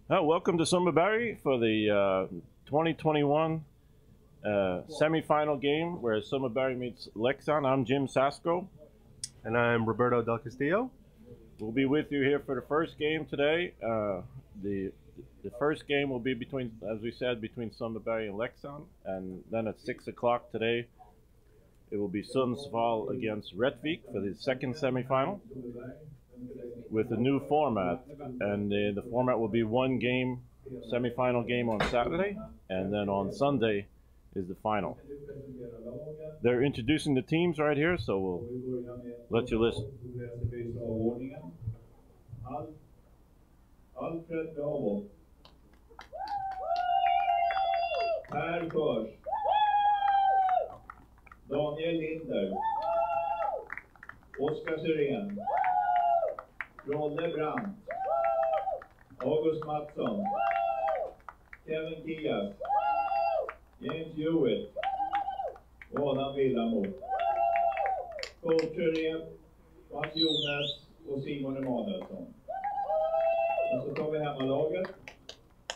Welcome to Sundbyberg for the 2021 semifinal game where Sundbyberg meets Leksand. I'm Jim Sasko. And I'm Roberto Del Castillo. We'll be with you here for the first game today. The first game will be between, as we said, between Sundbyberg and Leksand. And then at 6 o'clock today, it will be Sundsvall against Rättvik for the second semifinal with a new format. And the format will be one game, semifinal game on Saturday, and then on Sunday is the final. They're introducing the teams right here, so we'll let you listen. Alfred Bravo. Per Fors. Daniel Linder. Oskar Syrén. Rolle Brandt. August Mattsson. Kevin Kias. James Hewitt. Adam Villamo. Coacher Mats Jonas och Simon Emanuelsson. Och så tar vi hemmalaget.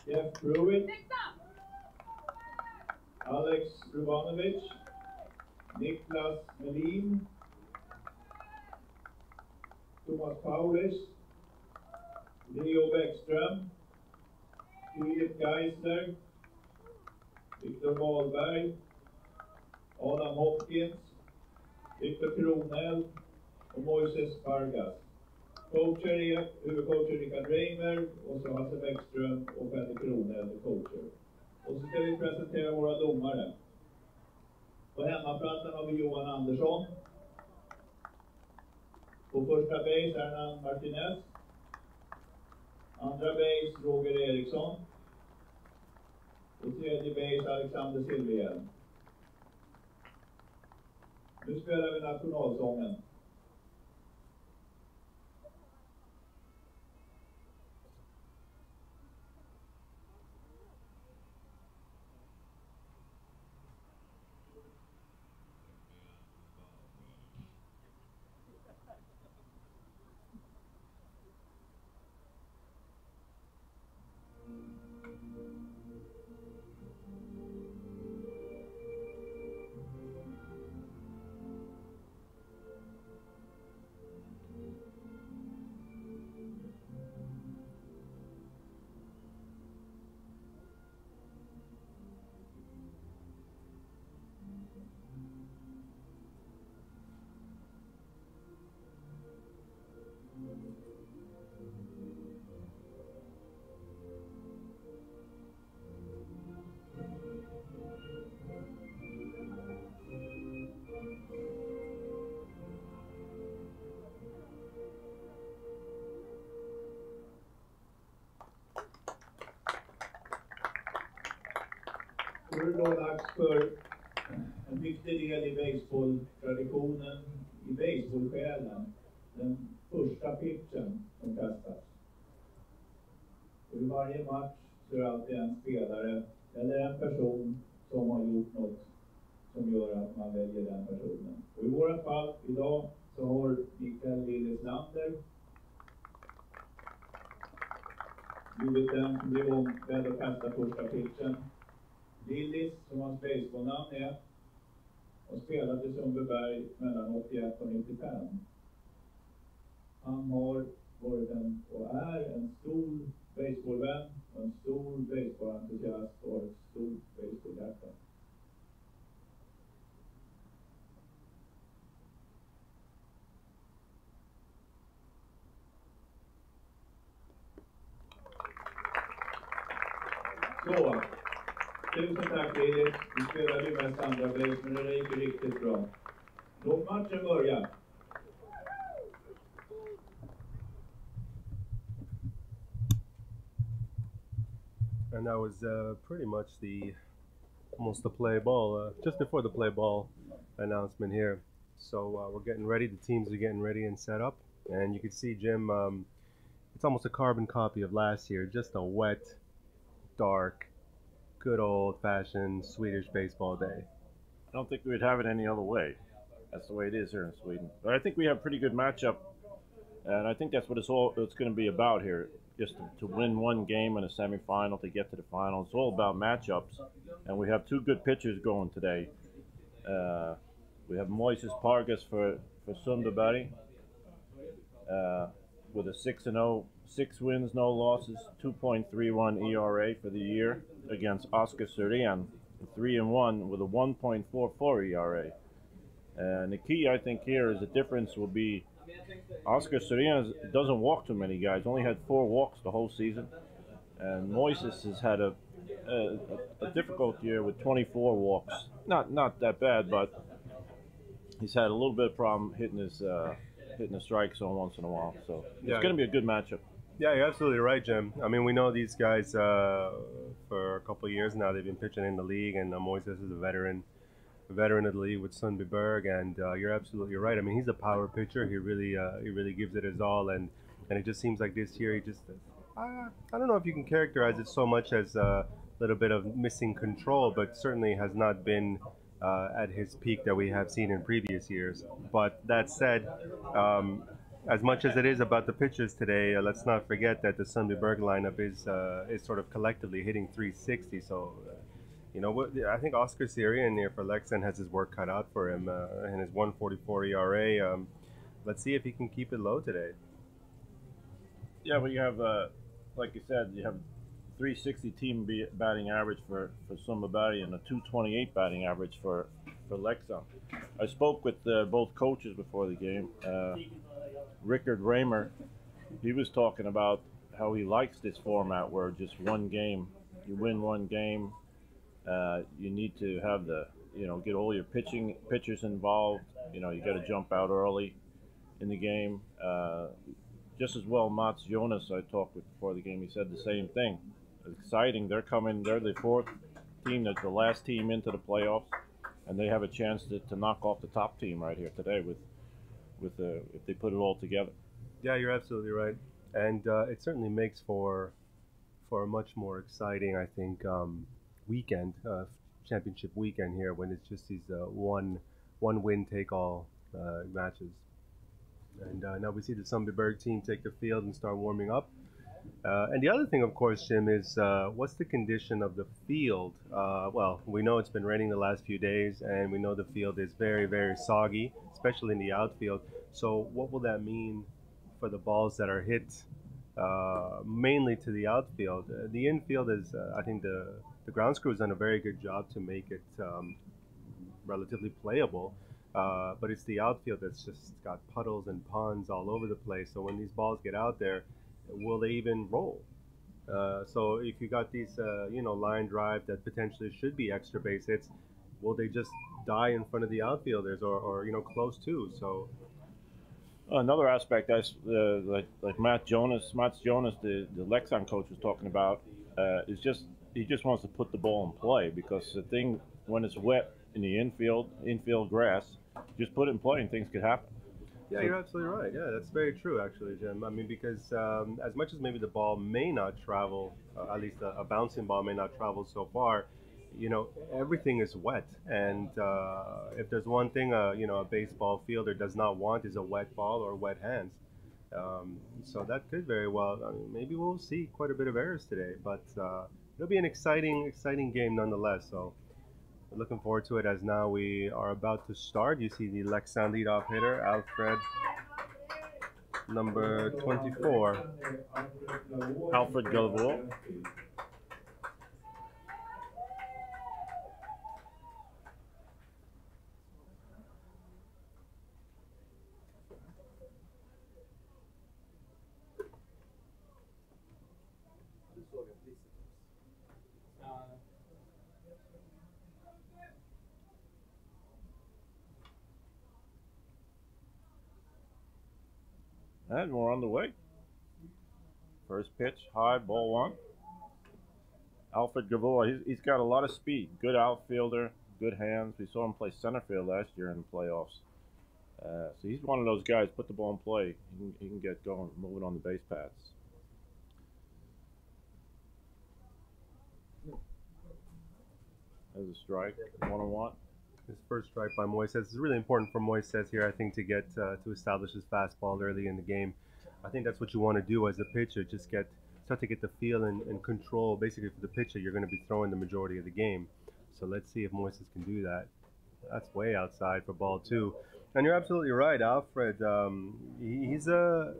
Jeff Pruitt. Alex Rubanovic. Niklas Melin. Thomas Paulus. Leo Bäckström. Filip Geisler. Viktor Wahlberg. Adam Hopkins. Viktor Kronell. Och Moises Vargas. Huvudcoacher Rickard Reimer. Och så Hasse Bäckström och Petter Kronell och coacher. Och så ska vi presentera våra domare. På hemmaplatsen har vi Johan Andersson. På första base Hernan Martinez. Andra base Roger Eriksson. Och tredje base Alexander Silverhjelm. Nu spelar vi nationalsången. Nu är det då dags för en viktig del i baseballtraditionen, i baseballsjälen. Den första pitchen som kastas. Och i varje match så är det alltid en spelare eller en person som har gjort något som gör att man väljer den personen. Och i våra fall idag så har Mikael Lilleslander blivit den som blev ombedd att kasta första pitchen. Lillis, som hans baseballnamn är, och spelade i Sundbyberg mellan 81 och 95. Han har varit och är en stor baseballvän och en stor baseballentusiast och ett stort baseballhjärta. Så. Tusen tack Lillis. Vi spelade ju mest andra base, men det gick riktigt bra. Låt matchen börja. And that was pretty much almost the play ball, just before the play ball announcement here. So we're getting ready. The teams are getting ready and set up. And you can see, Jim, it's almost a carbon copy of last year. Just a wet, dark, good old-fashioned Swedish baseball day. I don't think we'd have it any other way. That's the way it is here in Sweden. But I think we have a pretty good matchup, and I think that's what it's going to be about here. just to win one game in a semifinal to get to the final. It's all about matchups, and we have two good pitchers going today. We have Moises Pargas for Sundbyberg with a 6-0, 6 wins, no losses, 2.31 ERA for the year against Oscar Surian, 3-1 with a 1.44 ERA. And the key, I think, here is the difference will be Oscar Surian doesn't walk too many guys. Only had 4 walks the whole season, and Moises has had a difficult year with 24 walks. Not that bad, but he's had a little bit of problem hitting the strike zone once in a while. So it's going to be a good matchup. Yeah, you're absolutely right, Jim. I mean, we know these guys for a couple of years now. They've been pitching in the league, and Moises is a veteran of the league with Sundbyberg, and you're absolutely right. I mean, he's a power pitcher. He really gives it his all, and it just seems like this year he just I don't know if you can characterize it so much as a little bit of missing control, but certainly has not been at his peak that we have seen in previous years. But that said, as much as it is about the pitchers today, let's not forget that the Sundbyberg lineup is sort of collectively hitting 360. So, you know, I think Oscar Surian here for Leksand has his work cut out for him and his 1.44 ERA. Let's see if he can keep it low today. Yeah, well, you have, like you said, you have 360 team batting average for Sundbyberg and a 228 batting average for Leksand. I spoke with both coaches before the game. Rickard Raymer, he was talking about how he likes this format where just one game, you win one game, you need to have get all your pitchers involved. You know, you got to jump out early in the game. Just as well, Mats Jonas, I talked with before the game, he said the same thing. Exciting. They're the 4th team, that's the last team into the playoffs, and they have a chance to knock off the top team right here today with if they put it all together. Yeah, you're absolutely right, and it certainly makes for a much more exciting, I think, weekend, championship weekend here, when it's just these one win take all matches. And now we see the Sundbyberg team take the field and start warming up. And the other thing, of course, Jim, is what's the condition of the field? Well, we know it's been raining the last few days, and we know the field is very, very soggy, especially in the outfield. So what will that mean for the balls that are hit mainly to the outfield? The infield is, I think the ground crew has done a very good job to make it relatively playable. But it's the outfield that's just got puddles and ponds all over the place. So when these balls get out there, will they even roll? So if you got these, line drive that potentially should be extra base hits, will they just die in front of the outfielders or close to? So another aspect, like Mats Jonas, the Leksand coach was talking about, is just he just wants to put the ball in play, because the thing when it's wet in the infield grass, just put it in play and things could happen. Yeah, you're absolutely right. Yeah, that's very true, actually, Jim. I mean, because as much as maybe the ball may not travel, at least a bouncing ball may not travel so far, everything is wet. And if there's one thing, a baseball fielder does not want is a wet ball or wet hands. So that could very well, maybe we'll see quite a bit of errors today. But it'll be an exciting game nonetheless. So we're looking forward to it, as now we are about to start. You see the Leksand leadoff hitter, Alfred, number 24. Alfred Galvois. And we're on the way. First pitch, high, ball 1. Alfred Galvois, he's got a lot of speed. Good outfielder, good hands. We saw him play center field last year in the playoffs. So he's one of those guys, put the ball in play. He can get going, moving on the base paths. There's a strike, 1-1. His first strike by Moises. It's really important for Moises here, I think, to get to establish his fastball early in the game. I think that's what you want to do as a pitcher, just get start to get the feel and control basically for the pitch that you're going to be throwing the majority of the game. So let's see if Moises can do that. That's way outside for ball two. And you're absolutely right, Alfred. He's a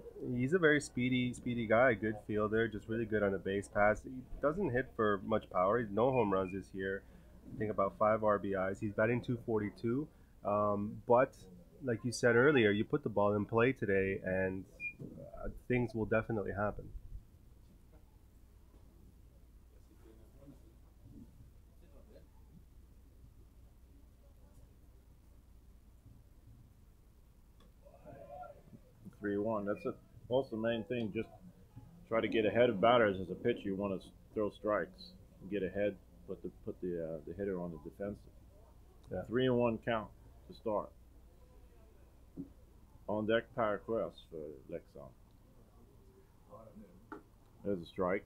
very speedy guy, good fielder, just really good on the base pass. He doesn't hit for much power. He's no home runs this year. I think about 5 RBIs. He's batting 242. But like you said earlier, you put the ball in play today, and things will definitely happen. That's also the main thing. Just try to get ahead of batters as a pitcher. You want to throw strikes, get ahead, put the hitter on the defensive. Yeah. 3-1 count to start. On deck, Paraqueras for Lexan. There's a strike.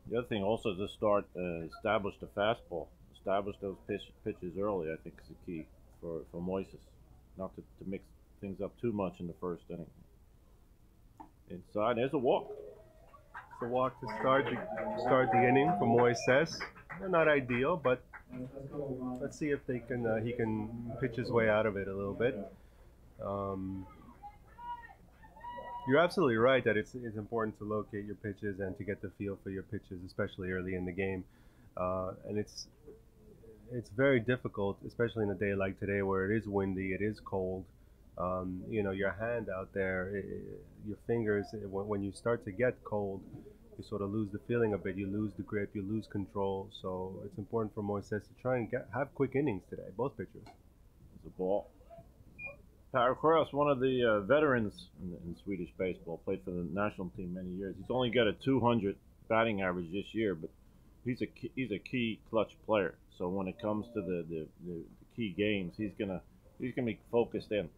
The other thing also is to start establish the fastball, establish those pitches early. I think is the key for Moises. Not to mix things up too much in the first inning. Inside, there's a walk. It's a walk to start the inning for Moises. Not ideal, but let's see if he can pitch his way out of it a little bit. You're absolutely right that it's important to locate your pitches and to get the feel for your pitches, especially early in the game. And it's very difficult, especially in a day like today where it is windy, it is cold. Your hand out there, your fingers, when you start to get cold, you sort of lose the feeling a bit. You lose the grip, you lose control. So it's important for Moises to try and have quick innings today, both pitchers. There's a ball. Paraqueras, one of the veterans in Swedish baseball, played for the national team many years. He's only got a 200 batting average this year, but he's a key clutch player. So when it comes to the key games, he's gonna be focused in.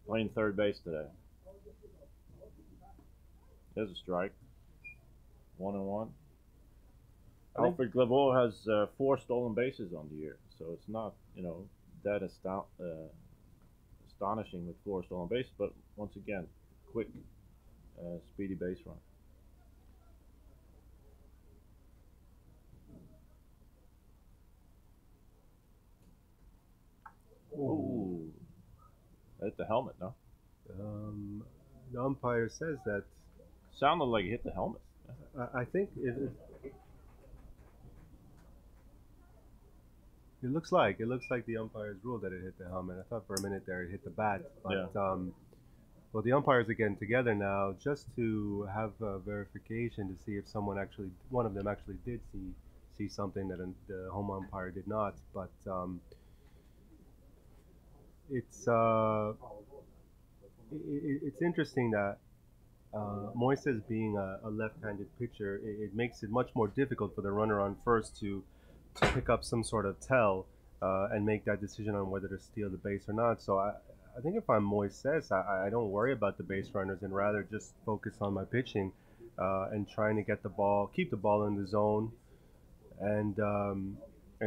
Playing third base today. There's a strike. 1-1. Alfred Glavo has 4 stolen bases on the year, so it's not that astonishing with 4 stolen bases. But once again, quick, speedy base run. Ooh, hit the helmet, no? The umpire says that. Sounded like it hit the helmet. I think it looks like the umpires ruled that it hit the helmet. I thought for a minute there it hit the bat, but yeah. Well, the umpires are getting together now just to have verification to see if one of them actually did see something that the home umpire did not. But it's interesting that Moises being a left-handed pitcher, it makes it much more difficult for the runner on first to pick up some sort of tell and make that decision on whether to steal the base or not. So I think if I'm Moises, I don't worry about the base runners and rather just focus on my pitching and trying to keep the ball in the zone, and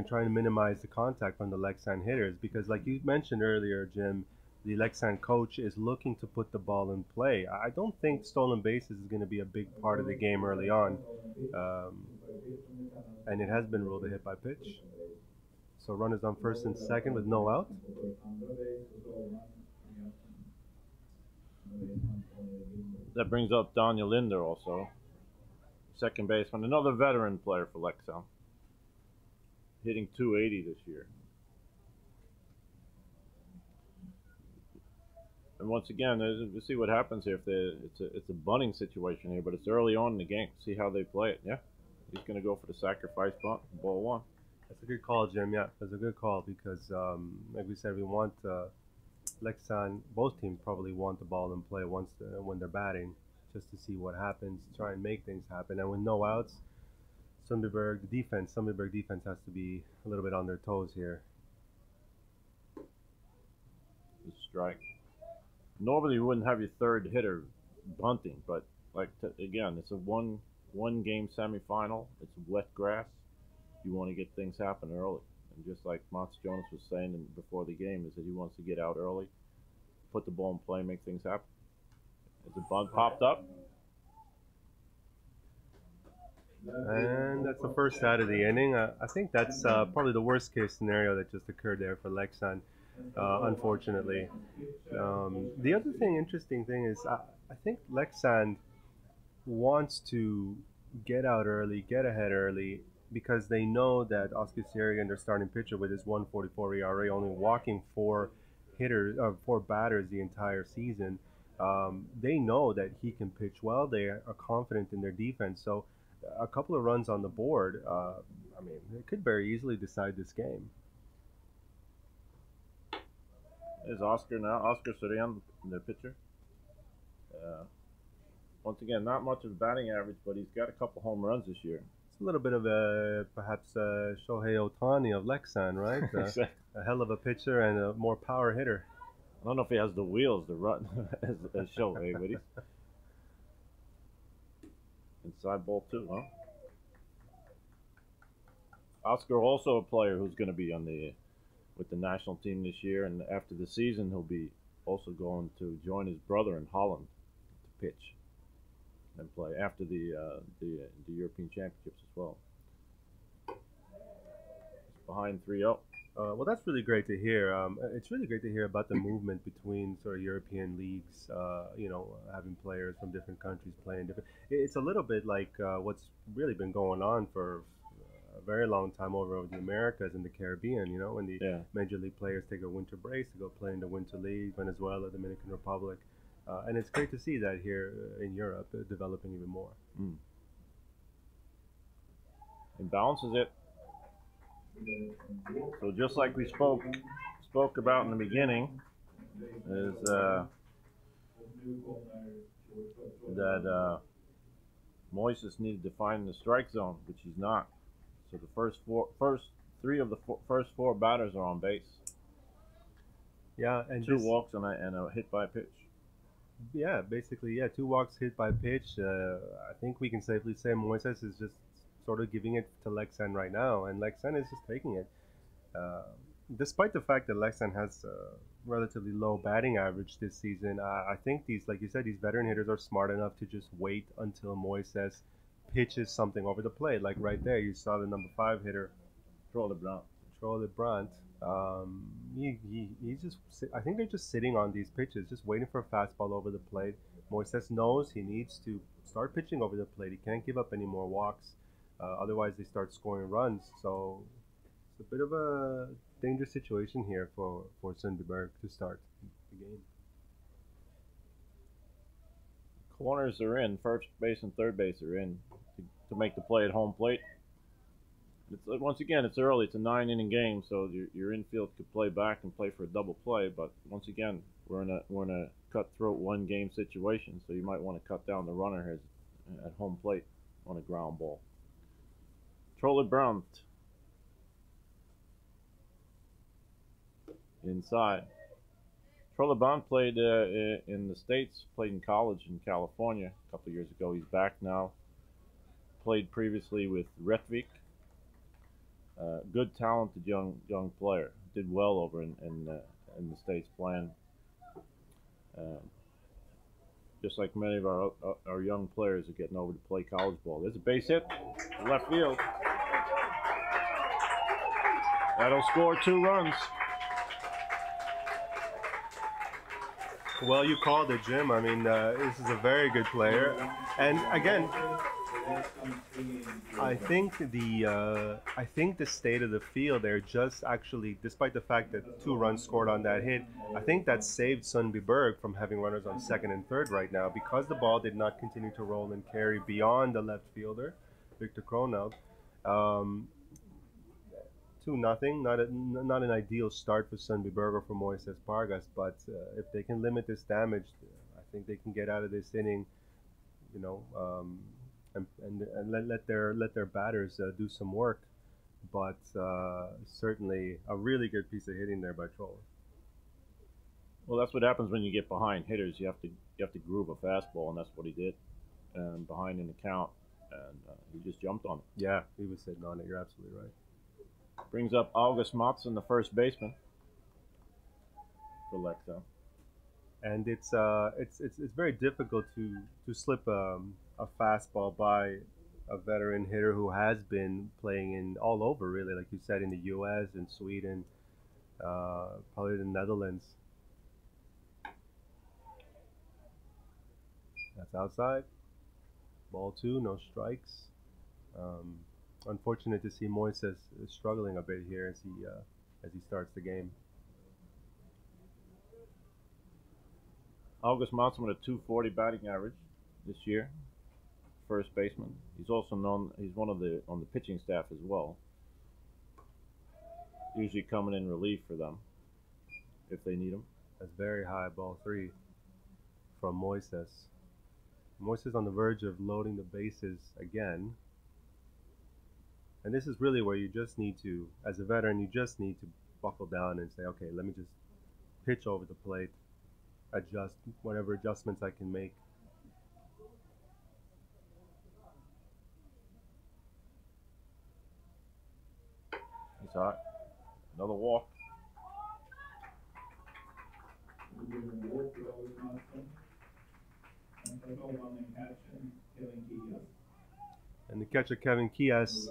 trying to minimize the contact from the Lexan hitters, because like you mentioned earlier, Jim, the Lexan coach is looking to put the ball in play. I don't think stolen bases is going to be a big part of the game early on, and it has been ruled a hit by pitch. So runners on first and second with no out. That brings up Daniel Linder also, second baseman, another veteran player for Leksand, hitting 280 this year. And once again, we'll see what happens here. It's a bunting situation here, but it's early on in the game. See how they play it. Yeah, he's going to go for the sacrifice bunt, ball 1. That's a good call, Jim. Yeah, that's a good call because, like we said, we want Leksand. Both teams probably want the ball in play when they're batting, just to see what happens, try and make things happen. And with no outs, Sundberg defense has to be a little bit on their toes here. The strike. Normally you wouldn't have your third hitter bunting, but again, it's a one game semifinal. It's wet grass. You want to get things happen early, and just like Mats Jonas was saying before the game, is that he wants to get out early, put the ball in play, make things happen. As the bunt popped up. And that's the first out of the inning. I think that's probably the worst case scenario that just occurred there for Leksand, unfortunately. The other interesting thing is I think Leksand wants to get out early, get ahead early, because they know that Oscar Sierrigan, their starting pitcher, with his 1.44 ERA, only walking four batters the entire season. They know that he can pitch well. They are confident in their defense. So a couple of runs on the board, I mean, it could very easily decide this game. There's Oscar now. Oscar Sorian, the pitcher. Once again, not much of a batting average, but he's got a couple home runs this year. It's a little bit of perhaps Shohei Ohtani of Leksand, right? A hell of a pitcher and a more power hitter. I don't know if he has the wheels to run as Shohei, but he's inside ball 2, huh? Oscar also a player who's going to be on with the national team this year, and after the season he'll be also going to join his brother in Holland to pitch and play after the European Championships as well. It's behind 3-0. Well, that's really great to hear. It's really great to hear about the movement between sort of European leagues, having players from different countries playing different. It's a little bit like what's really been going on for a very long time over the Americas and the Caribbean, when the major league players take a winter break to go play in the winter league, Venezuela, Dominican Republic. And it's great to see that here in Europe developing even more. It balances it. So just like we spoke about in the beginning, is that Moises needed to find the strike zone, which he's not. So the first three of the first four batters are on base. Yeah, and 2 walks and a hit by pitch. Yeah, basically, 2 walks, hit by pitch. I think we can safely say Moises is just sort of giving it to Leksand right now, and Leksand is just taking it. Despite the fact that Leksand has a relatively low batting average this season, I think these, like you said, these veteran hitters are smart enough to just wait until Moises pitches something over the plate. Like right there, you saw the number 5 hitter, Trolle Brandt. He's just. I think they're just sitting on these pitches, just waiting for a fastball over the plate. Moises knows he needs to start pitching over the plate. He can't give up any more walks. Otherwise, they start scoring runs. So it's a bit of a dangerous situation here for Sundbyberg to start the game. Corners are in. First base and third base are in to make the play at home plate. Once again, it's early. It's a 9-inning game, so your infield could play back and play for a double play. But once again, we're in a cutthroat 1-game situation, so you might want to cut down the runner at home plate on a ground ball. Trolle Brandt inside. Trolle Brandt played in the States, played in college in California a couple of years ago. He's back now. Played previously with Rättvik. Good, talented young player. Did well over in the States playing. Just like many of our young players are getting over to play college ball. There's a base hit to left field. That'll score 2 runs. Well, you called it, Jim. I mean, this is a very good player. And again, I think the state of the field there just actually, despite the fact that 2 runs scored on that hit, I think that saved Sundbyberg from having runners on second and third right now, because the ball did not continue to roll and carry beyond the left fielder, Victor Kroneld. 2-0, not an ideal start for Sundbyberg or for Moises Pargas, but if they can limit this damage, I think they can get out of this inning, and let their batters do some work. But certainly a really good piece of hitting there by Trolle. Well, that's what happens when you get behind hitters. You have to groove a fastball, and that's what he did. Behind in the count, and he just jumped on it. Yeah, he was sitting on it. You're absolutely right. Brings up August Mattsson, the first baseman for Leksand. and it's very difficult to slip a fastball by a veteran hitter who has been playing in all over, really, like you said, in the U.S., in Sweden, probably the Netherlands. That's outside. Ball two, no strikes. Um, Unfortunate to see Moises struggling a bit here as he starts the game. August Monson with a 240 batting average this year, first baseman. He's also known, he's one of the on the pitching staff as well. Usually coming in relief for them if they need him. That's very high, ball three from Moises. Moises on the verge of loading the bases again. And this is really where you just need to, as a veteran, you just need to buckle down and say, okay, let me just pitch over the plate, adjust whatever adjustments I can make. He's hot. Another walk. And the catcher, Kevin Kias,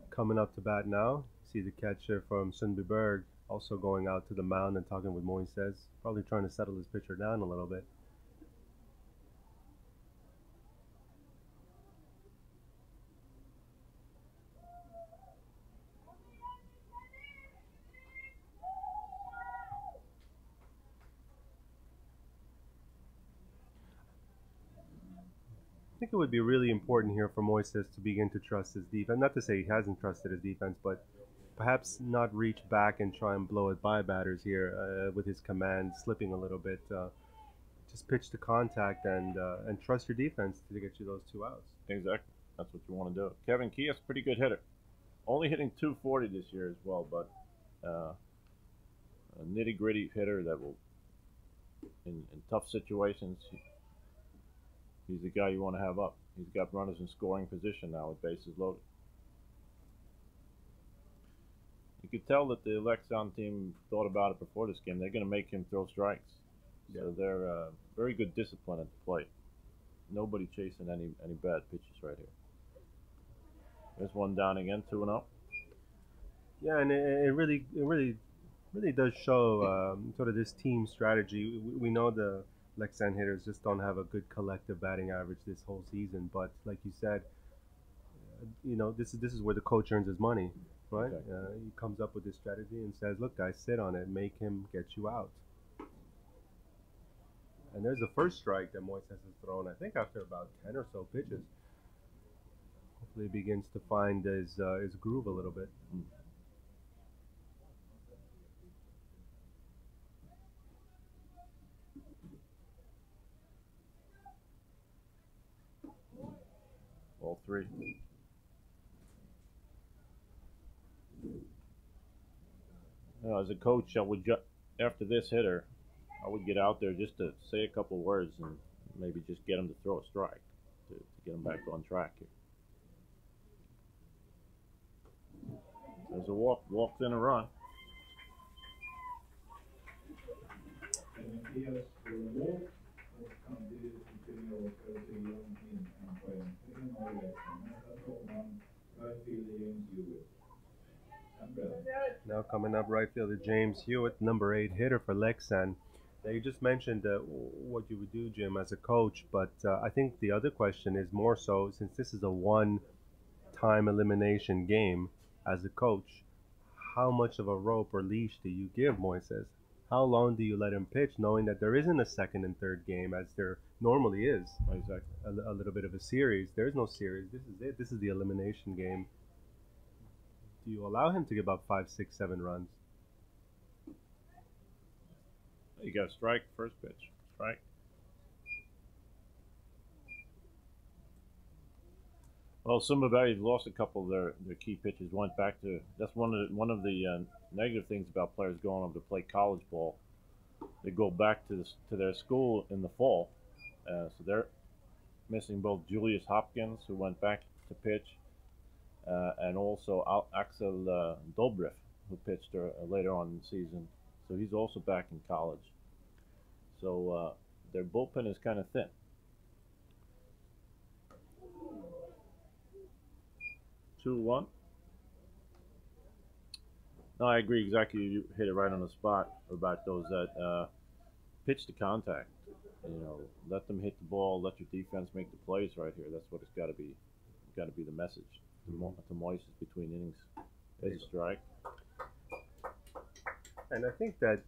coming up to bat now. See the catcher from Sundbyberg also going out to the mound and talking with Moises, probably trying to settle his pitcher down a little bit. I think it would be really important here for Moises to begin to trust his defense. Not to say he hasn't trusted his defense, but perhaps not reach back and try and blow it by batters here with his command slipping a little bit. Just pitch to contact and trust your defense to get you those 2 outs. Exactly. That's what you want to do. Kevin Kias, pretty good hitter. Only hitting 240 this year as well, but a nitty-gritty hitter that will, in tough situations, he's the guy you want to have up. He's got runners in scoring position now with bases loaded. You could tell that the Leksand team thought about it before this game. They're going to make him throw strikes. Yeah. So they're very good discipline at the plate. Nobody chasing any bad pitches right here. There's one down again, 2-0. Yeah, and it really does show sort of this team strategy. We know the Leksand hitters just don't have a good collective batting average this whole season, but like you said, this is where the coach earns his money, right? Okay. He comes up with this strategy and says, "Look, guys, sit on it, make him get you out." And there's the first strike that Moises has thrown, I think, after about 10 or so pitches. Hopefully, he begins to find his groove a little bit. All three. As a coach, I would after this hitter, I would get out there just to say a couple words and maybe just get him to throw a strike to get him back on track here. There's a walked in a run. Now coming up, right fielder James Hewitt, number 8 hitter for Leksand. Now you just mentioned what you would do, Jim, as a coach, but I think the other question is more so, since this is a one-time elimination game, as a coach, how much of a rope or leash do you give Moises? How long do you let him pitch, knowing that there isn't a second and third game as there normally is? Exactly. A little bit of a series. There's no series. This is it. This is the elimination game. Do you allow him to give up 5, 6, 7 runs? You got a strike, first pitch. Strike. Well, Sundbyberg lost a couple of their key pitches. Went back to that's one of the negative things about players going over to play college ball. They go back to their school in the fall, so they're missing both Julius Hopkins, who went back to pitch, and also Axel Dobrev, who pitched later on in the season. So he's also back in college. So their bullpen is kind of thin. 2-1. No, I agree exactly. You hit it right on the spot about those that pitch to contact. You know, let them hit the ball. Let your defense make the plays right here. That's what it's got to be. Got to be the message. To Moises between innings. There's a strike. And I think that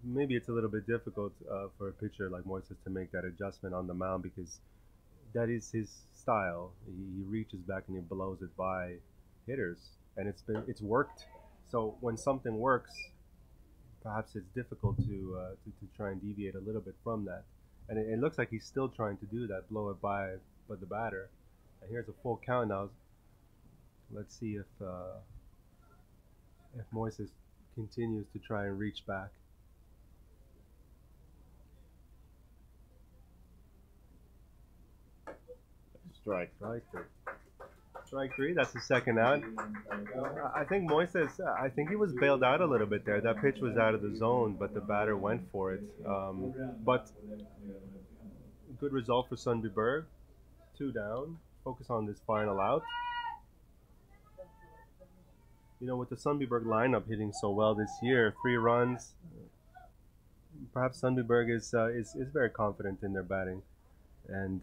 maybe it's a little bit difficult for a pitcher like Moises to make that adjustment on the mound because that is his style. He reaches back and he blows it by hitters, and it's worked. So when something works, perhaps it's difficult to try and deviate a little bit from that. And it looks like he's still trying to do that, blow it by the batter. And here's a full count now. Let's see if Moises continues to try and reach back. Strike. Strike three. That's the second out. I think Moises. I think he was bailed out a little bit there. That pitch was out of the zone, but the batter went for it. But good result for Sundbyberg. 2 down. Focus on this final out. You know, with the Sundbyberg lineup hitting so well this year, 3 runs. Perhaps Sundbyberg is very confident in their batting, and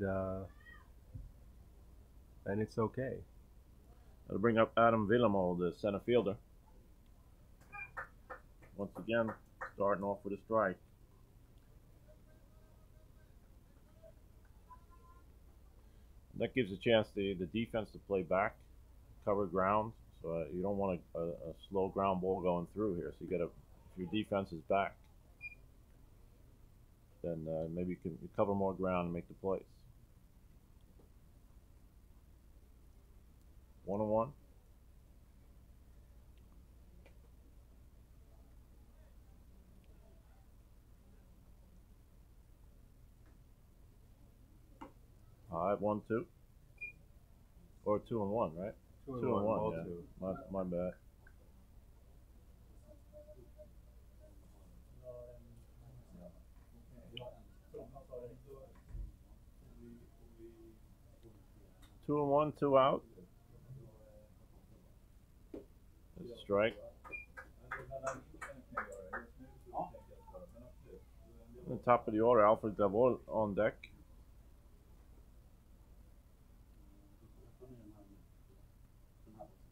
it's okay. I'll bring up Adam Villamo, the center fielder. Once again, starting off with a strike. That gives a chance the defense to play back, cover ground. So you don't want a slow ground ball going through here. So you got to, if your defense is back, then maybe you can cover more ground and make the plays. 1-1. All right, 1-2. Or 2-1, right? 2-1. Yeah. My bad. Two and one, 2 out. That's a strike. On the top of the order, Alfred Davol on deck.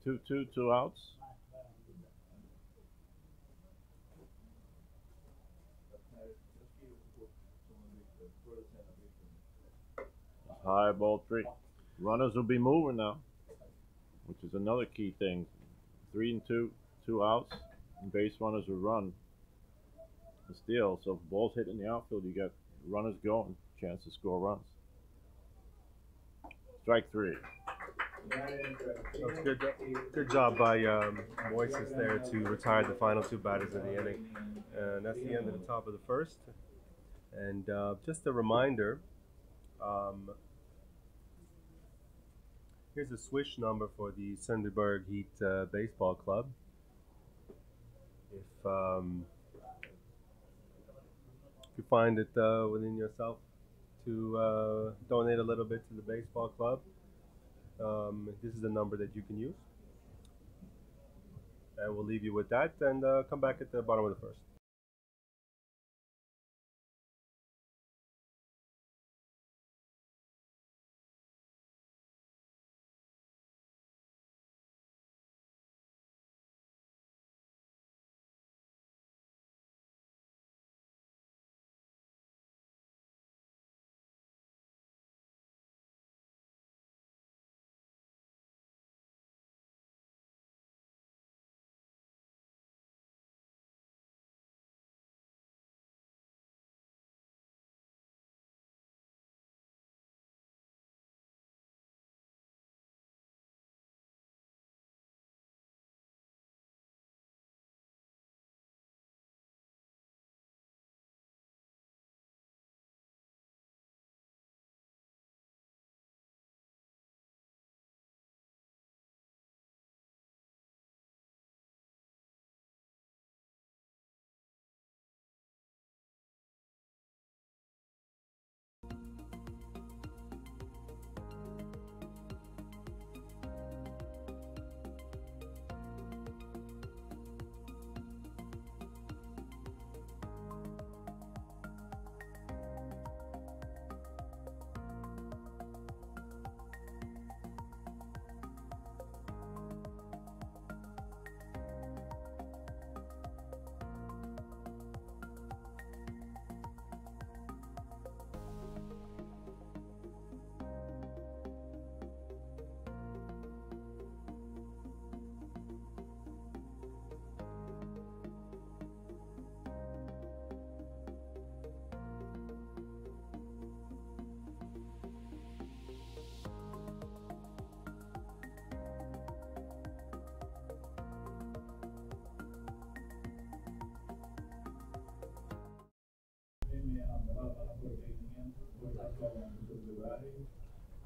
Two outs. High ball 3. Runners will be moving now, which is another key thing. 3-2, 2 outs, and base runners will run and steal. So if the ball's hit in the outfield, you got runners going, chance to score runs. Strike 3. That's good job by Moises there to retire the final 2 batters of the inning. And that's the end of the top of the first. And just a reminder, here's a swish number for the Sundbyberg Heat Baseball Club. If you find it within yourself to donate a little bit to the baseball club, this is the number that you can use. And we'll leave you with that and come back at the bottom of the first.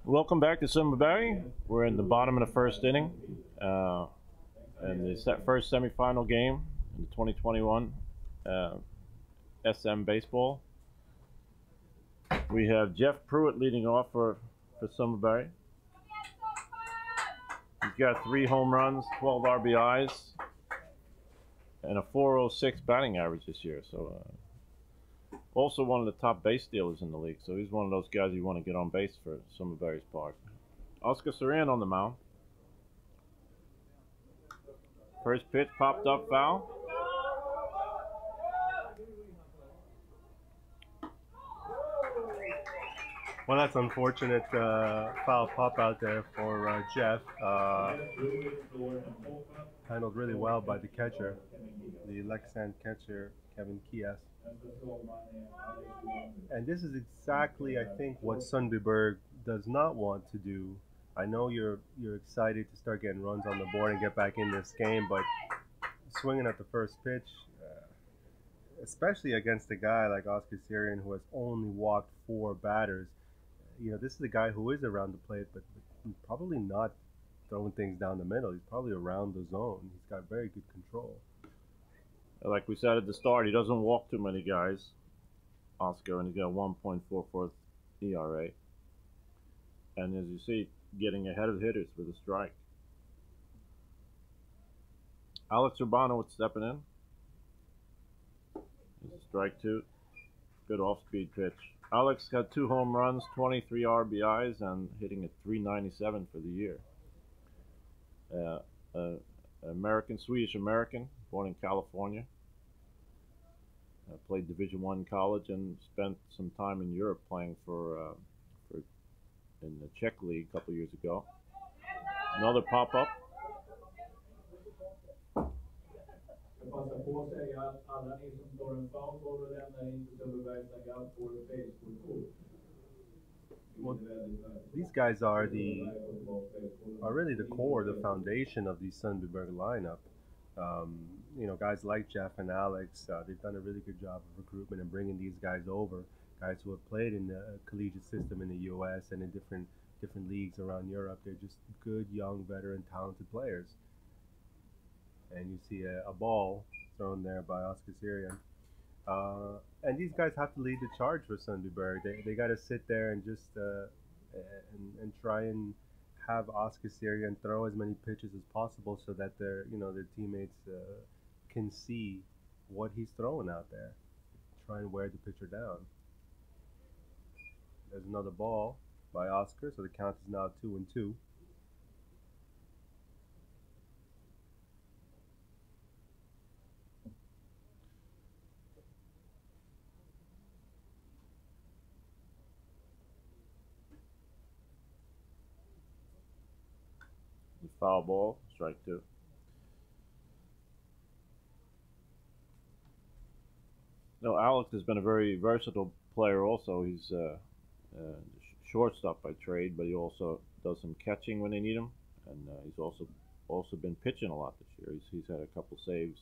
Welcome back to Sundbyberg. We're in the bottom of the first inning, and the first semifinal game in the 2021 SM Baseball. We have Jeff Pruitt leading off for Sundbyberg. He's got 3 home runs, 12 RBIs, and a .406 batting average this year. So, also one of the top base stealers in the league. So he's one of those guys you want to get on base for Sundbyberg's part. Oscar Saran on the mound. First pitch popped up, foul. Well, that's unfortunate foul pop out there for Jeff. Handled really well by the catcher, the Lexan catcher, Kevin Kias. And this is exactly, I think, what Sundbyberg does not want to do. I know you're excited to start getting runs on the board and get back in this game, but swinging at the first pitch, especially against a guy like Oscar Sarian who has only walked 4 batters, you know, this is a guy who is around the plate, but probably not throwing things down the middle. He's probably around the zone. He's got very good control. Like we said at the start, he doesn't walk too many guys, Oscar, and he's got 1.44 ERA. And as you see, getting ahead of hitters with a strike. Alex Urbano with stepping in. It's strike 2. Good off-speed pitch. Alex got 2 home runs, 23 RBIs, and hitting at .397 for the year. Swedish American, born in California. Played Division I college and spent some time in Europe playing in the Czech League a couple years ago. Another pop-up. Passa på att säga att alla ni som står en foul ball och lämnar in till Sundbybergs dugout får Facebook-kort. Well, these guys are really the core, the foundation of the Sundbyberg lineup. You know, guys like Jeff and Alex, they've done a really good job of recruitment and bringing these guys over. Guys who have played in the collegiate system in the U.S. and in different leagues around Europe. They're just good, young, veteran, talented players. And you see a ball thrown there by Oscar Sarian. And these guys have to lead the charge for Sundbyberg. They got to sit there and just and try and have Oscar Sarian throw as many pitches as possible so that their teammates can see what he's throwing out there. Try and wear the pitcher down. There's another ball by Oscar, so the count is now 2-2. Foul ball, strike 2. No, Alex has been a very versatile player also. He's shortstop by trade, but he also does some catching when they need him. And he's also been pitching a lot this year. He's had a couple saves.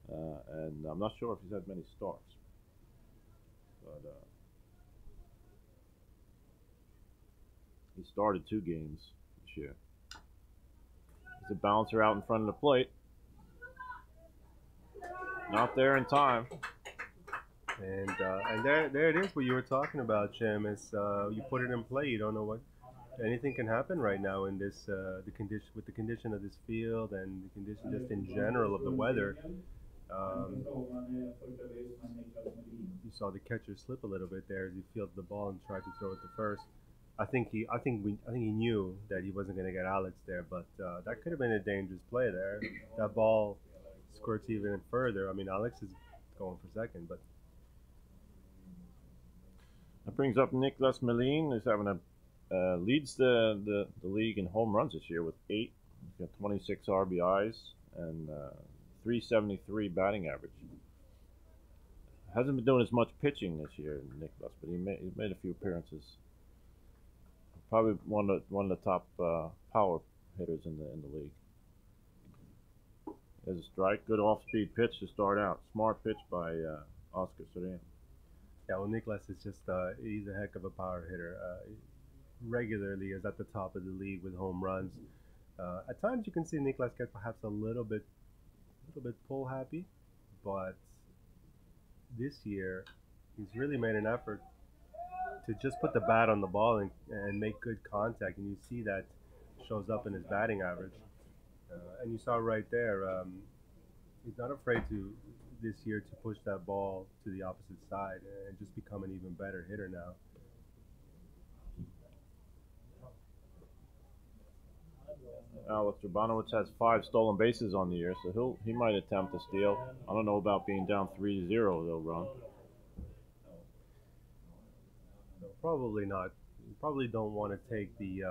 And I'm not sure if he's had many starts. But he started 2 games this year. The bouncer out in front of the plate. Not there in time. And there it is. What you were talking about, Jim, is you put it in play. You don't know what anything can happen right now in this the condition of this field and the condition just in general of the weather. You saw the catcher slip a little bit there as he fielded the ball and tried to throw it to first. I think he knew that he wasn't going to get Alex there, but that could have been a dangerous play there. That ball squirts even further. I mean, Alex is going for second, but that brings up Nicholas Melin, who's having leads the league in home runs this year with 8. He's got 26 RBIs and .373 batting average. Hasn't been doing as much pitching this year, Nicholas, but he made a few appearances. Probably one of the top power hitters in the league. There's a strike, good off-speed pitch to start out. Smart pitch by Oscar Sarian. Yeah, well, Nicholas is just he's a heck of a power hitter. regularly is at the top of the league with home runs. At times you can see Niklas get perhaps a little bit pull happy, but this year he's really made an effort to just put the bat on the ball and make good contact, and you see that shows up in his batting average. And you saw right there, he's not afraid to this year to push that ball to the opposite side and just become an even better hitter now. Alex Urbanowicz has 5 stolen bases on the year, so he might attempt to steal. I don't know about being down 3-0 though, Ron. No, probably not. You probably don't want to take the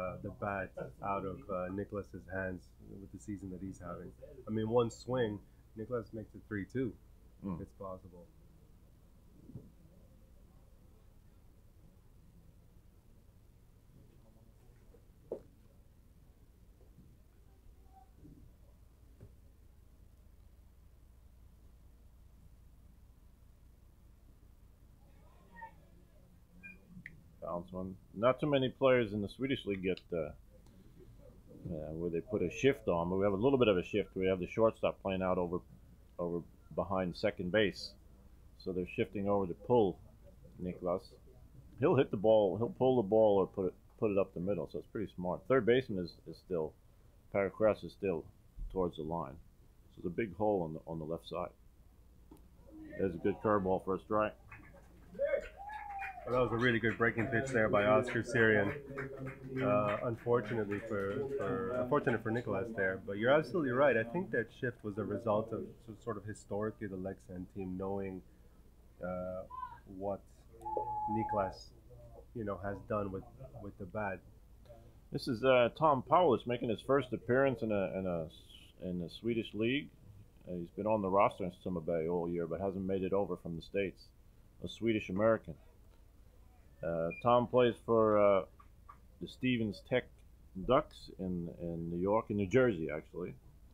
bat out of Niklas's hands with the season that he's having. I mean, one swing, Niklas makes it 3-2. It's possible. Bounce one. Not too many players in the Swedish league get where they put a shift on, but we have a little bit of a shift. We have the shortstop playing out over behind second base, so they're shifting over to pull Niklas. He'll hit the ball, he'll pull the ball or put it up the middle, so it's pretty smart. Third baseman is still, Paracress is still towards the line, so there's a big hole on the left side. There's a good curveball for a strike. Well, that was a really good breaking pitch there by Oscar Syrian. Unfortunate for Niklas there, but you're absolutely right. I think that shift was a result of sort of historically the Leksand team knowing what Niklas, has done with the bat. This is Tom Paulus making his first appearance in the Swedish league. He's been on the roster in Sundbyberg all year, but hasn't made it over from the States. A Swedish American. Tom plays for the Stevens Tech Ducks in New Jersey actually.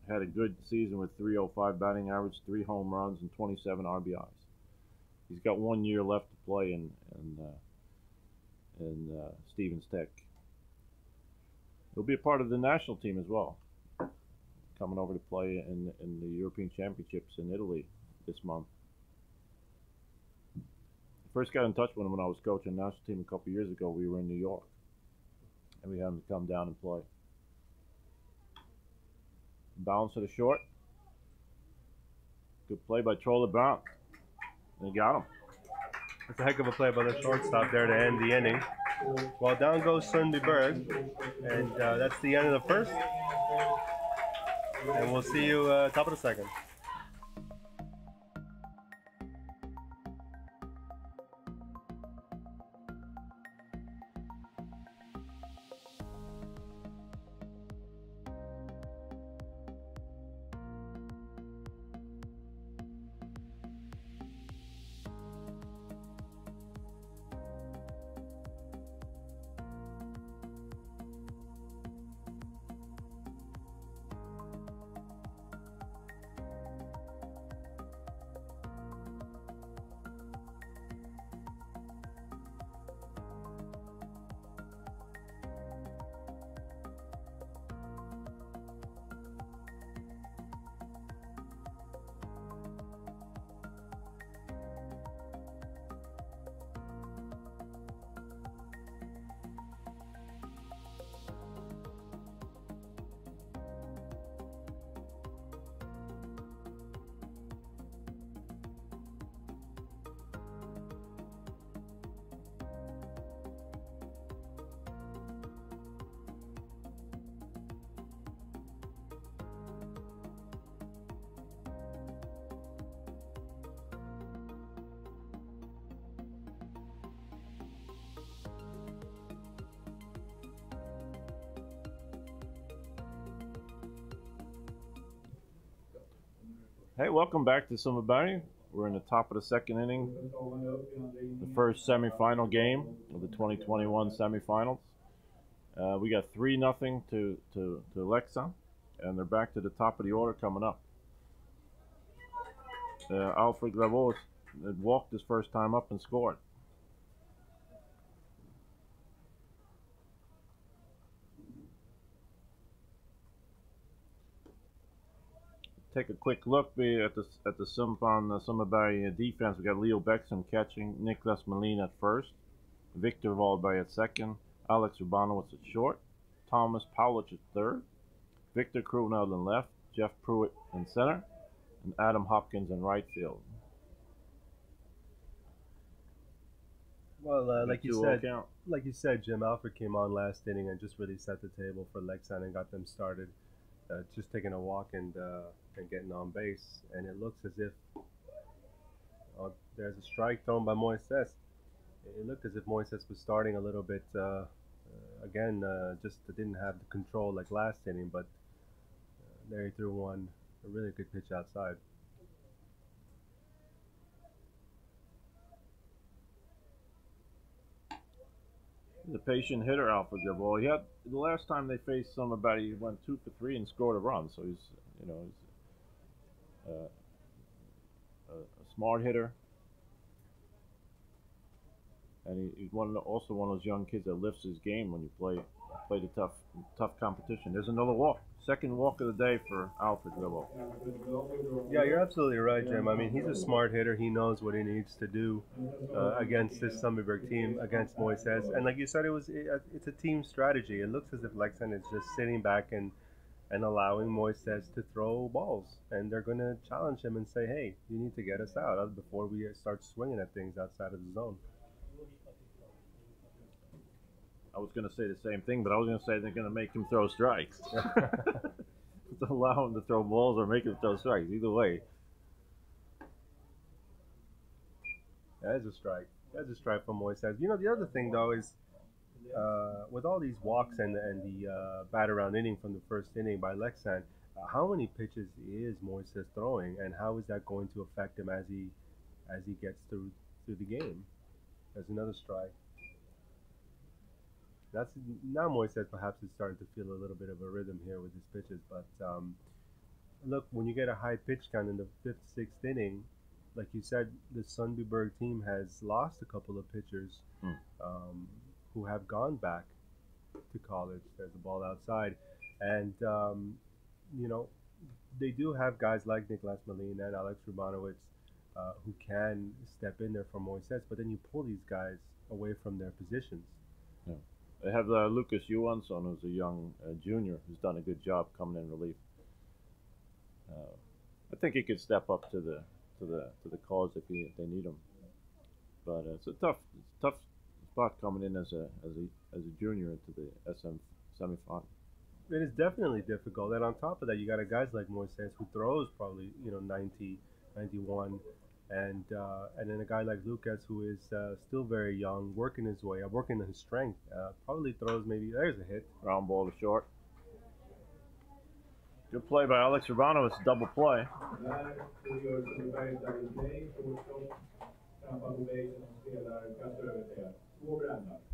Had a good season with .305 batting average, 3 home runs, and 27 RBIs. He's got 1 year left to play in Stevens Tech. He'll be a part of the national team as well, coming over to play in the European Championships in Italy this month. First got in touch with him when I was coaching the national team a couple years ago. We were in New York, and we had him to come down and play. Bounce to the short. Good play by Trolle Brown. And he got him. That's a heck of a play by the shortstop there to end the inning. Well, down goes Sundbyberg, and that's the end of the first. And we'll see you top of the second. Hey, welcome back to Sundbyberg. We're in the top of the second inning, the first semifinal game of the 2021 semifinals. We got 3-0 to Leksand, and they're back to the top of the order coming up. Alfred Gravos had walked his first time up and scored. take a quick look at the Sundbyberg defense. We got Leo Bexon catching, Nicholas Molina at first, Victor Wahlberg at second, Alex Urbanowitz at short, Thomas Paulich at third, Victor Krunell in left, Jeff Pruitt in center, and Adam Hopkins in right field. Well, like you said, Jim Alford came on last inning and just really set the table for Leksand and got them started. Just taking a walk and getting on base, and it looks as if there's a strike thrown by Moises. It looked as if Moises was starting a little bit again, just didn't have the control like last inning, but there he threw a really good pitch outside. The patient hitter, Alfred Gabal. He had the last time they faced somebody, he went 2 for 3 and scored a run. So he's a smart hitter, and he's also one of those young kids that lifts his game when you play the tough competition. There's another walk, second walk of the day for Alfred Gabal. Yeah, you're absolutely right, Jim. I mean, he's a smart hitter. He knows what he needs to do against this Sundbyberg team, against Moises. And like you said, it's a team strategy. It looks as if Leksand is just sitting back and allowing Moises to throw balls. And they're going to challenge him and say, hey, you need to get us out before we start swinging at things outside of the zone. I was going to say the same thing, but I was going to say they're going to make him throw strikes. To allow him to throw balls or make him throw strikes. Either way. That is a strike. That's a strike from Moises. You know, the other thing, though, is with all these walks and the bat around inning from the first inning by Leksand, how many pitches is Moises throwing, and how is that going to affect him as he gets through the game? There's another strike. Now Moises perhaps is starting to feel a little bit of a rhythm here with his pitches, but look, when you get a high pitch count in the 5th, 6th inning, like you said, the Sundbyberg team has lost a couple of pitchers who have gone back to college. There's a ball outside, and you know, they do have guys like Nicholas Molina and Alex Urbanowitz who can step in there for Moises, but then you pull these guys away from their positions. Yeah. They have Lucas Johansson, who's a young junior, who's done a good job coming in relief. I think he could step up to the cause if they need him. But it's a tough spot coming in as a junior into the SM semifinal. It is definitely difficult, and on top of that, you got guys like Moises who throws probably 90, 91. And then a guy like Lucas, who is still very young, working his way up, working his strength, probably throws there's a hit. Ground ball to short. Good play by Alex Urbanowitz, double play.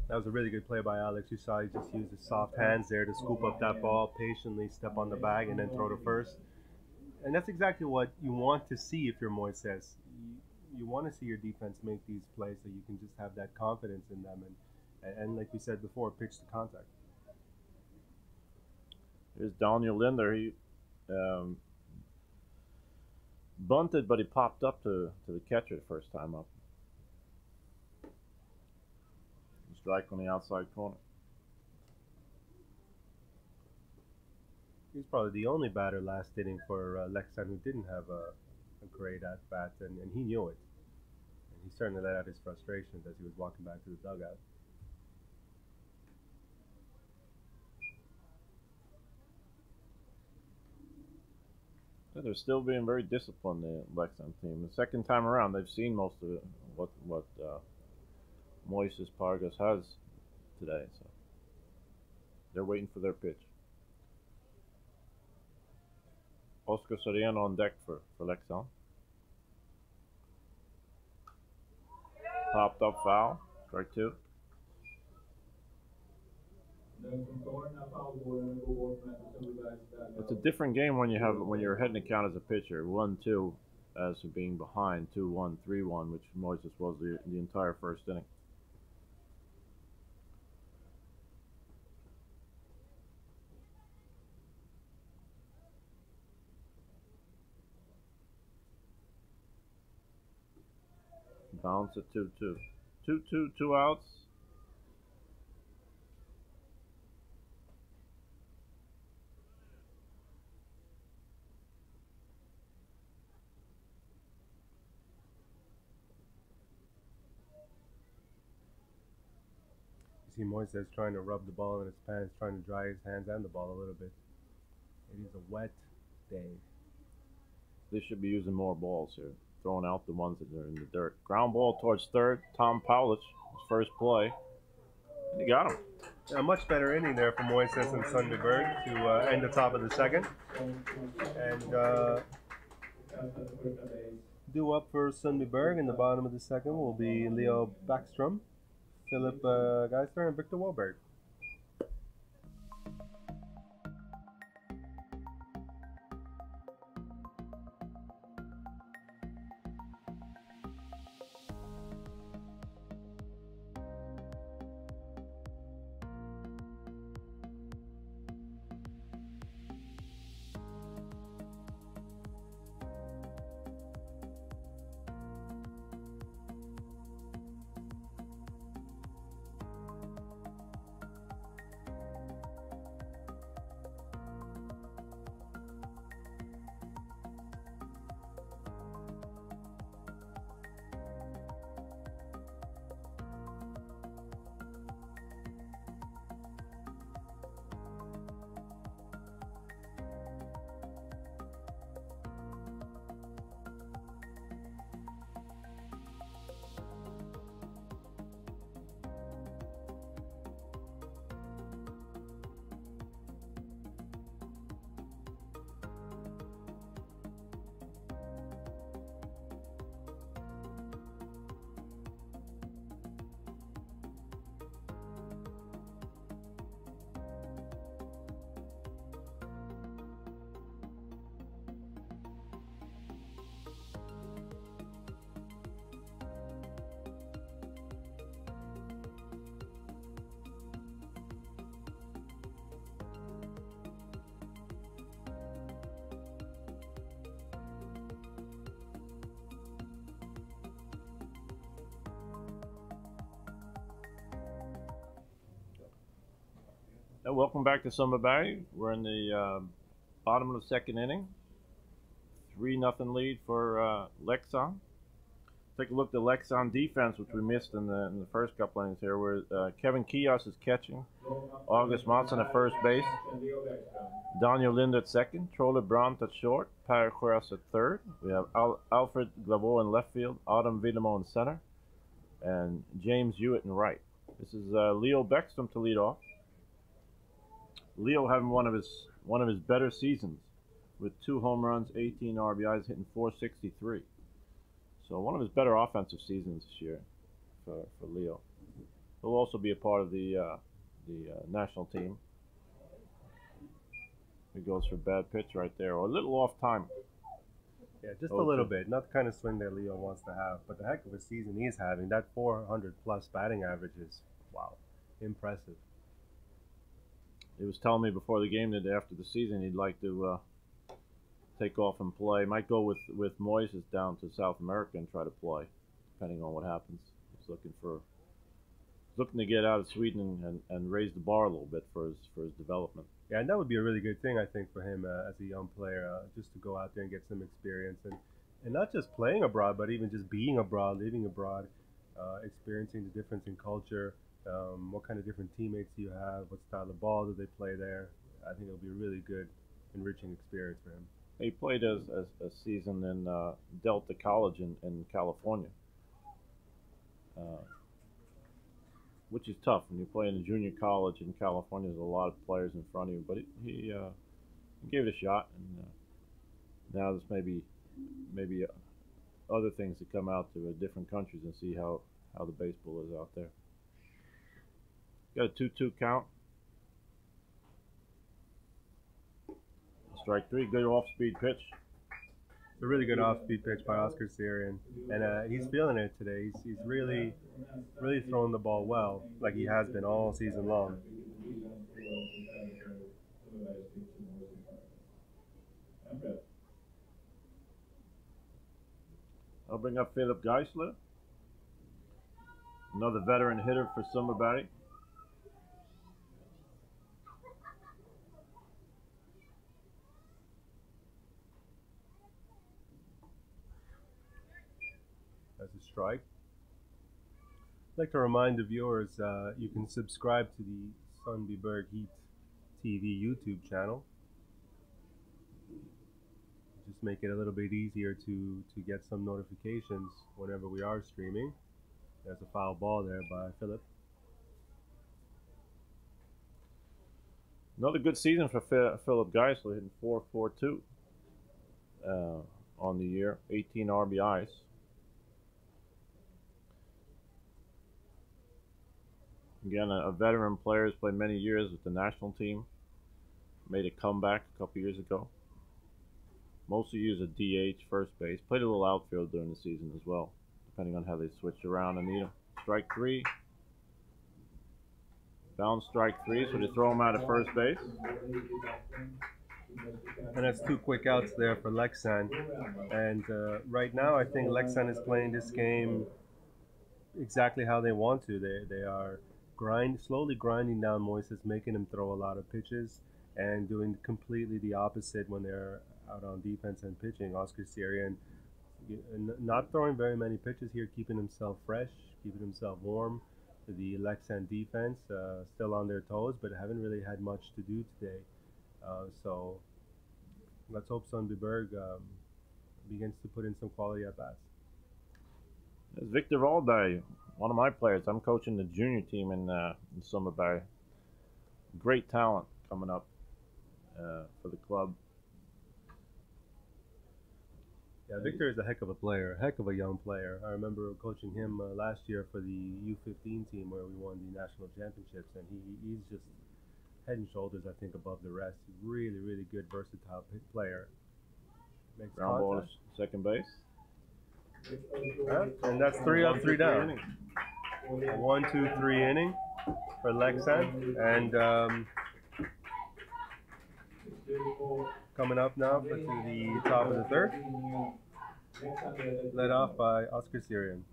That was a really good play by Alex. You saw he just used his soft hands there to scoop up that ball, patiently step on the bag, and then throw to first. And that's exactly what you want to see if you're Moises. You want to see your defense make these plays so you can just have that confidence in them and like we said before, pitch to contact. Here's Daniel Linder. He bunted, but he popped up to the catcher the first time up. Strike on the outside corner. He's probably the only batter last inning for Leksand who didn't have a great at-bat, and he knew it. And he certainly let out his frustrations as he was walking back to the dugout. Yeah, they're still being very disciplined, the Leksand team. The second time around, they've seen most of it, what Moises Pargas has today. So they're waiting for their pitch. Oscar Soriano on deck for Leksand. Popped up foul, strike 2. It's a different game when you're ahead in the count as a pitcher. 1-2 as being behind, 2-1, 3-1, which Moises was the entire first inning. Bounce at 2-2. 2-2, 2 outs. You see Moises trying to rub the ball in his pants, trying to dry his hands and the ball a little bit. It is a wet day. They should be using more balls here, throwing out the ones that are in the dirt. Ground ball towards third. Tom Powlich, his first play. And he got him. A much better inning there for Moises and Sundbyberg to end the top of the second. And due up for Sundbyberg in the bottom of the second will be Leo Backstrom, Philip Geister, and Victor Wohlberg. And welcome back to Summer Bay. We're in the bottom of the second inning. 3-0 lead for Lexon. Take a look at the Lexon defense, which we missed in the first couple innings here, where Kevin Kios is catching, August Monson at first base, Daniel Lind at second, Trolle Brandt at short, Per Sjös at third. We have Alfred Glavo in left field, Adam Villemo in center, and James Hewitt in right. This is Leo Beckstrom to lead off. Leo having one of his better seasons with 2 home runs, 18 RBIs, hitting .463. So one of his better offensive seasons this year for Leo. He'll also be a part of the national team. He goes for bad pitch right there, or a little off time. Yeah, just a little bit. Not the kind of swing that Leo wants to have, but the heck of a season he's having. That 400 plus batting average is, wow, impressive. He was telling me before the game that after the season he'd like to take off and play. Might go with Moises down to South America and try to play, depending on what happens. He's looking to get out of Sweden and raise the bar a little bit for his development. Yeah, and that would be a really good thing, I think, for him as a young player, just to go out there and get some experience, and not just playing abroad, but even just being abroad, living abroad, experiencing the difference in culture. What kind of different teammates do you have? What style of ball do they play there? I think it'll be a really good, enriching experience for him. He played as a season in Delta College in California, which is tough when you play in a junior college in California. There's a lot of players in front of you, but he gave it a shot, and now there's maybe other things to come out to different countries and see how the baseball is out there. Got a 2-2 count. Strike 3, good off-speed pitch. It's a really good off-speed pitch by Oscar Sirian, and he's feeling it today. He's really throwing the ball well, like he has been all season long. I'll bring up Philip Geisler. Another veteran hitter for Sundbyberg. As a strike. I'd like to remind the viewers you can subscribe to the Sundbyberg Heat TV YouTube channel. Just make it a little bit easier to get some notifications whenever we are streaming. There's a foul ball there by Philip. Another good season for Philip Geisler, hitting .442 on the year, 18 RBIs. Again, a veteran player, has played many years with the national team. Made a comeback a couple years ago. Mostly used a DH, first base. Played a little outfield during the season as well, depending on how they switch around and need him. Strike three. Down strike three, so they throw him out at first base. And that's two quick outs there for Leksand. And right now, I think Leksand is playing this game exactly how they want to. They are slowly grinding down Moises, making him throw a lot of pitches, and doing completely the opposite when they're out on defense and pitching. Oscar Syrian not throwing very many pitches here, keeping himself fresh, keeping himself warm. The Leksand defense still on their toes, but haven't really had much to do today. So let's hope Sundbyberg begins to put in some quality at bats. There's Victor Valday, one of my players. I'm coaching the junior team in Sundbyberg. Great talent coming up for the club. Yeah, Victor is a heck of a player, a heck of a young player. I remember coaching him last year for the U15 team where we won the national championships, and he's just head and shoulders, I think, above the rest. He's really, really good, versatile player. Makes ground ball to second base. And that's 3 up, 3 down. 1, 2, 3 inning for Leksand. And coming up now to the top of the third. Led off by Oscar Syrian.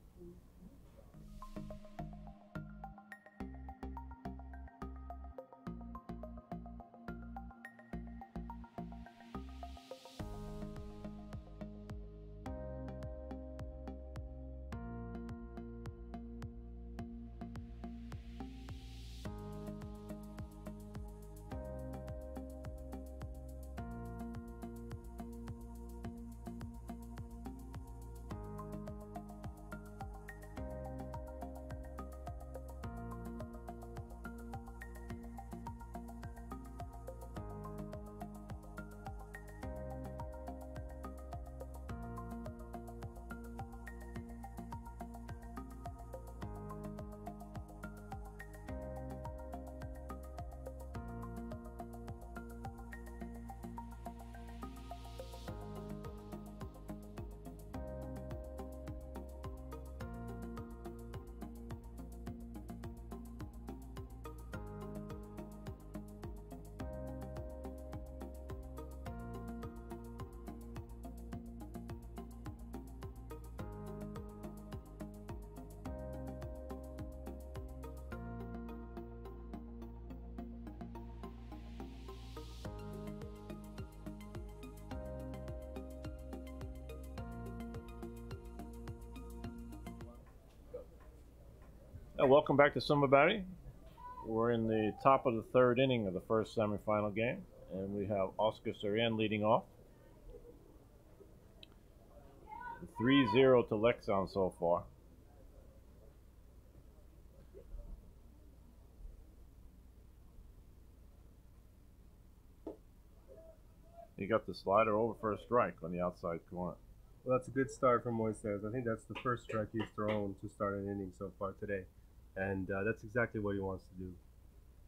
Welcome back to Sundbyberg. We're in the top of the third inning of the first semifinal game, and we have Oscar Syrian leading off. 3-0 to Leksand so far. He got the slider over for a strike on the outside corner. Well, that's a good start from Moises. I think that's the first strike he's thrown to start an inning so far today. And that's exactly what he wants to do,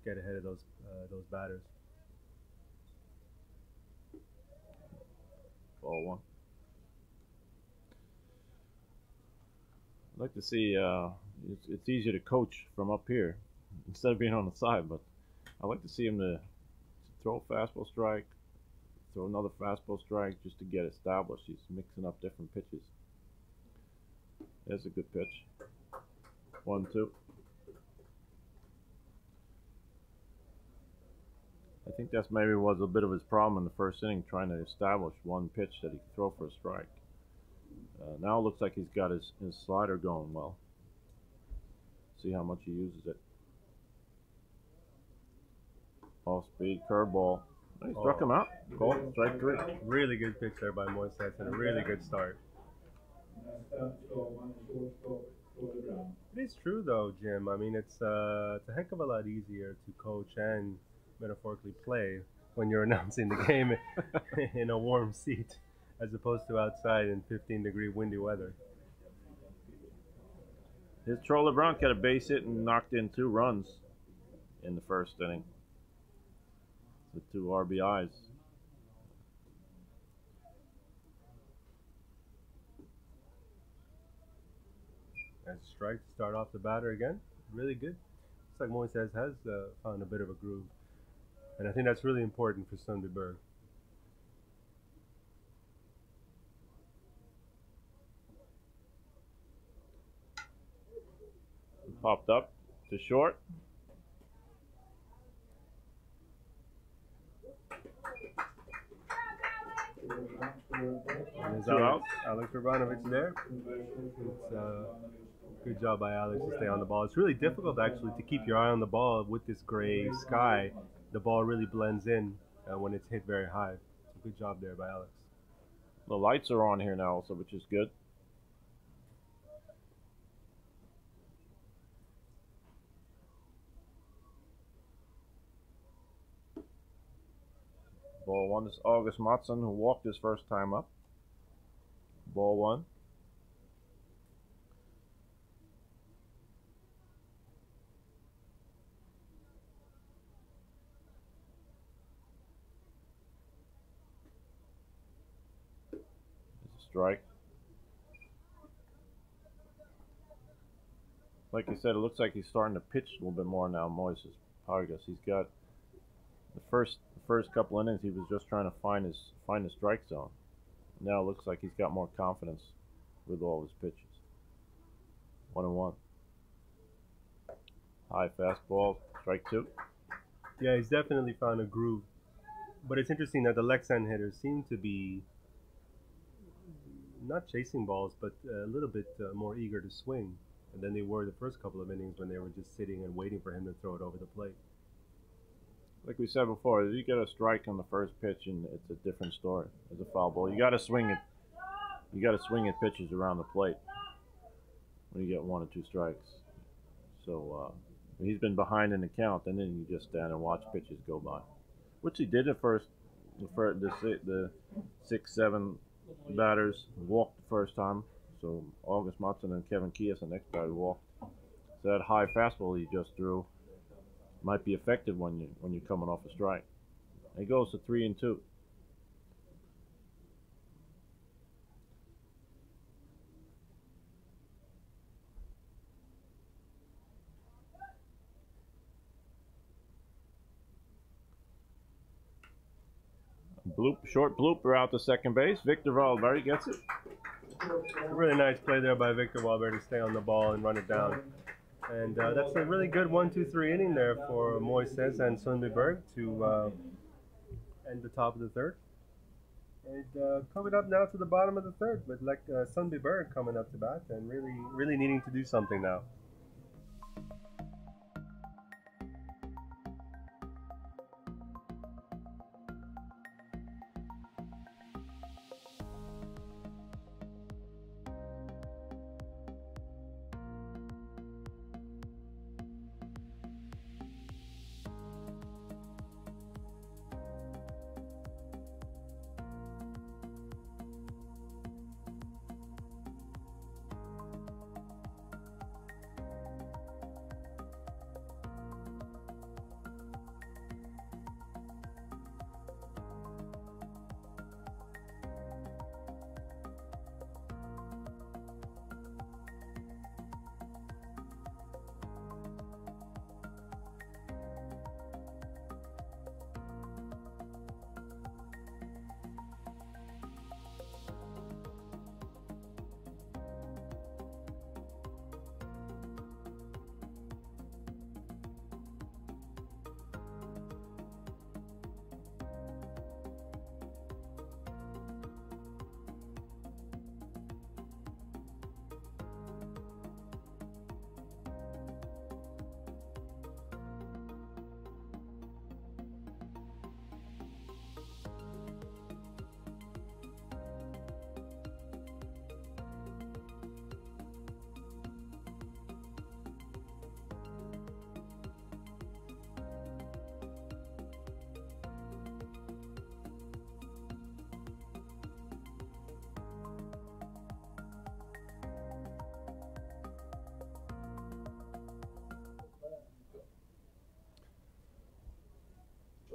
get ahead of those batters. Ball one. I'd like to see, it's easier to coach from up here instead of being on the side, but I'd like to see him to throw a fastball strike, throw another fastball strike just to get established. He's mixing up different pitches. There's a good pitch. 1-2. I think that's maybe was a bit of his problem in the first inning, trying to establish one pitch that he could throw for a strike. Now it looks like he's got his slider going well. See how much he uses it. Off speed, curveball. He struck him out. Call it strike 3. Really good pitch there by Moises and a really good start. It is true though, Jim. I mean, it's a heck of a lot easier to coach and metaphorically play when you're announcing the game in a warm seat as opposed to outside in 15-degree windy weather. His Troy LeBron got a base hit and knocked in 2 runs in the first inning. The 2 RBIs. And strike to start off the batter again. Really good. Looks like Moises has found a bit of a groove. And I think that's really important for Sundbyberg. Popped up to short. And there's Alex Urbanovic there. It's good job by Alex to stay on the ball. It's really difficult actually to keep your eye on the ball with this gray sky. The ball really blends in when it's hit very high. So good job there by Alex. The lights are on here now also, which is good. Ball 1 is August Mattsson, who walked his first time up. Ball 1. It's a strike. Like I said, it looks like he's starting to pitch a little bit more now, Moises Vargas. He's got the first couple innings he was just trying to find his strike zone. Now it looks like he's got more confidence with all his pitches. 1-1. High fastball, strike 2. Yeah, he's definitely found a groove. But it's interesting that the Leksand hitters seem to be not chasing balls, but a little bit more eager to swing than they were the first couple of innings when they were just sitting and waiting for him to throw it over the plate. Like we said before, if you get a strike on the first pitch, and it's a different story. As a foul ball, you got to swing it. You got to swing at pitches around the plate when you get 1 or 2 strikes. So he's been behind in the count, and then you just stand and watch pitches go by, which he did at first. The 6-7 batters walked the first time. So August Mattsson and Kevin Kias, the next batter, walked. So that high fastball he just threw might be effective when you're coming off a strike. It goes to 3-2. Short blooper out to second base. Victor Valverde gets it. A really nice play there by Victor Valverde to stay on the ball and run it down. And that's a really good 1-2-3 inning there for Moises and Sundbyberg to end the top of the third. And coming up now to the bottom of the third, with Sundbyberg coming up to bat and really needing to do something now.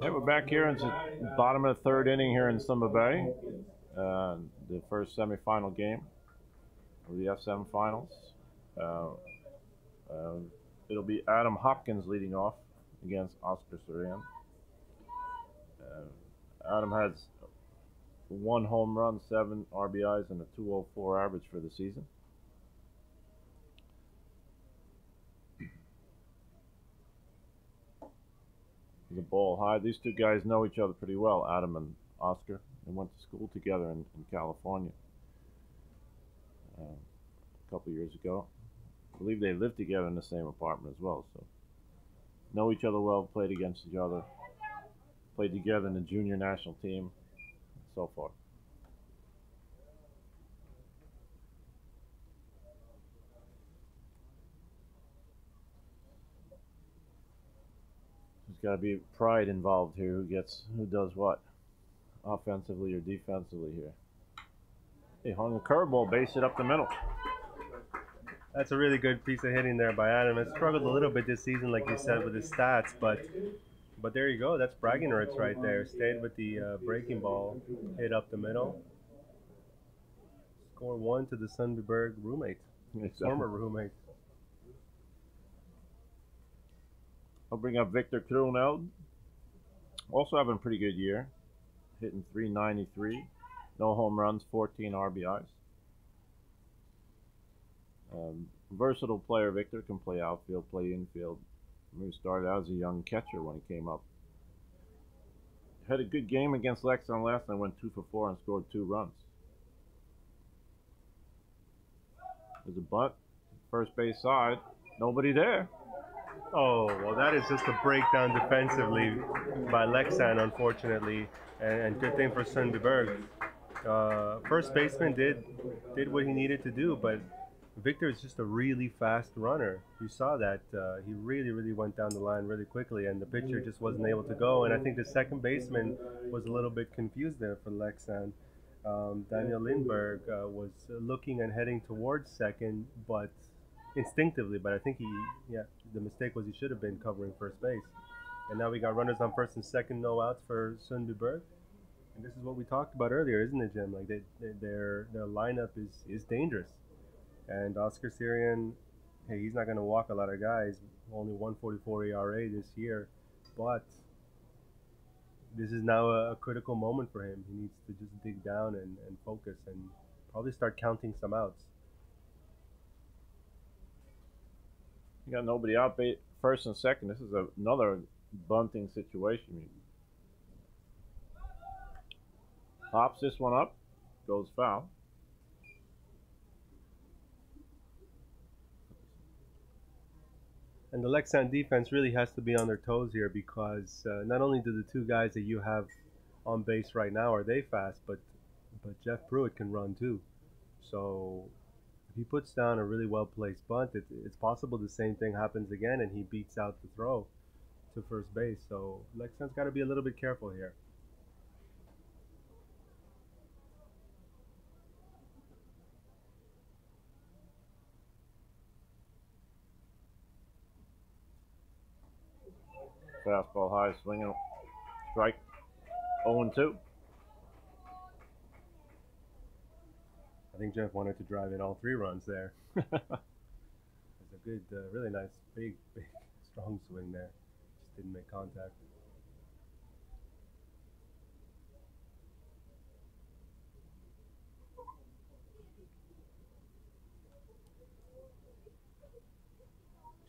Okay, we're back here in the bottom of the third inning here in Sumba Bay. The first semifinal game of the SM Finals. It'll be Adam Hopkins leading off against Oscar Surian. Adam has 1 home run, 7 RBIs, and a 204 average for the season. The ball high. These two guys know each other pretty well, Adam and Oscar. They went to school together in California a couple years ago. I believe they lived together in the same apartment as well, so know each other well, played against each other, played together in the junior national team, and so forth. There's got to be pride involved here. Who does what, offensively or defensively here. He hung a curveball, base it up the middle. That's a really good piece of hitting there by Adam. Has struggled a little bit this season, like you said, with his stats, but there you go. That's bragging rights right there. Stayed with the breaking ball, hit up the middle. Score 1 to the Sundbyberg roommate, former roommate. I'll bring up Victor Kruneld. Also having a pretty good year. Hitting .393. No home runs, 14 RBIs. Versatile player, Victor. Can play outfield, play infield. He started out as a young catcher when he came up. Had a good game against Lexington last night. Went 2 for 4 and scored 2 runs. There's a bunt. First base side. Nobody there. Oh, well, that is just a breakdown defensively by Lexan, unfortunately, and good thing for Sundbyberg. First baseman did what he needed to do, but Victor is just a really fast runner. You saw that. He really went down the line really quickly, and the pitcher just wasn't able to go. And I think the second baseman was a little bit confused there for Lexan. Daniel Lindberg was looking and heading towards second, but instinctively, but I think the mistake was he should have been covering first base. And now we got runners on first and second, no outs for Sundbyberg. And this is what we talked about earlier, isn't it, Jim? Like their lineup is dangerous. And Oscar Surian, hey, he's not going to walk a lot of guys. Only 1.44 ERA this year, but this is now a critical moment for him. He needs to just dig down and focus and probably start counting some outs. You got nobody out, first and second. This is another bunting situation. Hops this one up, goes foul. And the Lexan defense really has to be on their toes here because not only do the two guys that you have on base right now are they fast, but Jeff Pruitt can run too. So if he puts down a really well-placed bunt, it's possible the same thing happens again and he beats out the throw to first base. So Lexan's got to be a little bit careful here. Fastball high, swinging, strike, 0-2. I think Jeff wanted to drive in all 3 runs there. It's a good, really nice, big, strong swing there. Just didn't make contact.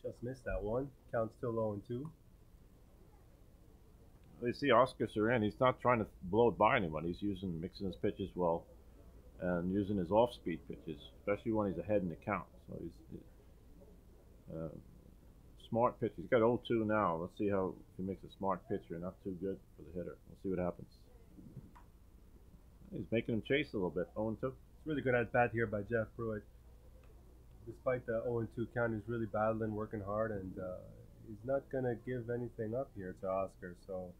Just missed that one. Count still 0-2. You see Oscar Surian, he's not trying to blow it by anyone. He's mixing his pitches well and using his off-speed pitches, especially when he's ahead in the count. So he's smart pitch. He's got 0-2 now. Let's see how if he makes a smart pitcher. Not too good for the hitter. We'll see what happens. He's making him chase a little bit. 0-2. It's really good at bat here by Jeff Pruitt. Despite the 0-2 count, he's really battling, working hard, and he's not going to give anything up here to Oscar. So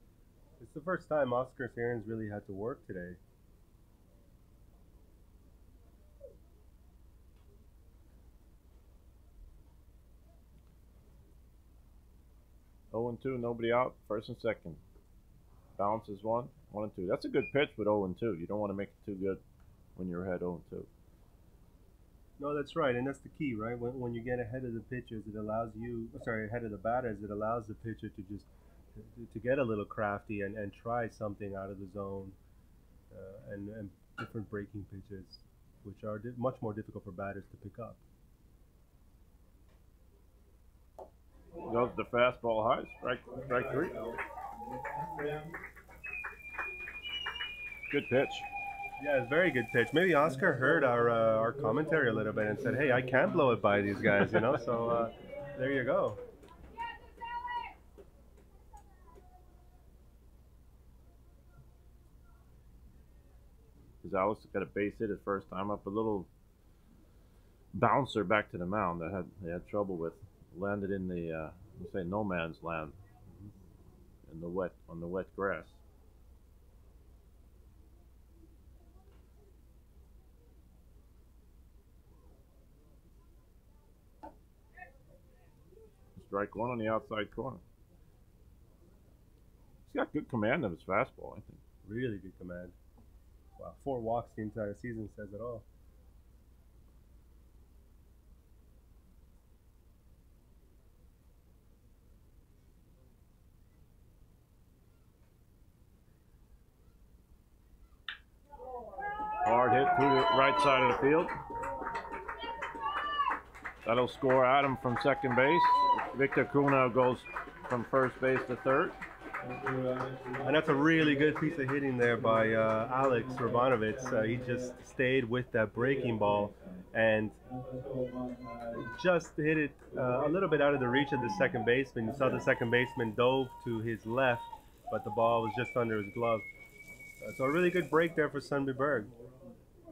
it's the first time Oscar Surian's really had to work today. Oh, 0-2, nobody out. First and second. bounces 1-2. That's a good pitch with 0-2. You don't want to make it too good when you're ahead 0-2. No, that's right, and that's the key, right? When you get ahead of the pitchers, it allows you, ahead of the batters, it allows the pitcher to just to get a little crafty and try something out of the zone, and different breaking pitches, which are much more difficult for batters to pick up. Goes the fastball high, strike 3. Good pitch. Yeah, it's a very good pitch. Maybe Oscar heard our commentary a little bit and said, "Hey, I can't blow it by these guys," you know. So there you go. Because Alex got a base hit his first time up, a little bouncer back to the mound that they had trouble with, landed in the say no man's land in the on the wet grass. Strike 1 on the outside corner. He's got good command of his fastball, I think. Really good command. Wow, 4 walks the entire season says it all. Hard hit to the right side of the field. That'll score Adam from second base. Victor Krunel goes from first base to third. And that's a really good piece of hitting there by Alex Rabanovitz. He just stayed with that breaking ball and just hit it a little bit out of the reach of the second baseman. You saw the second baseman dove to his left, but the ball was just under his glove. So a really good break there for Sundbyberg.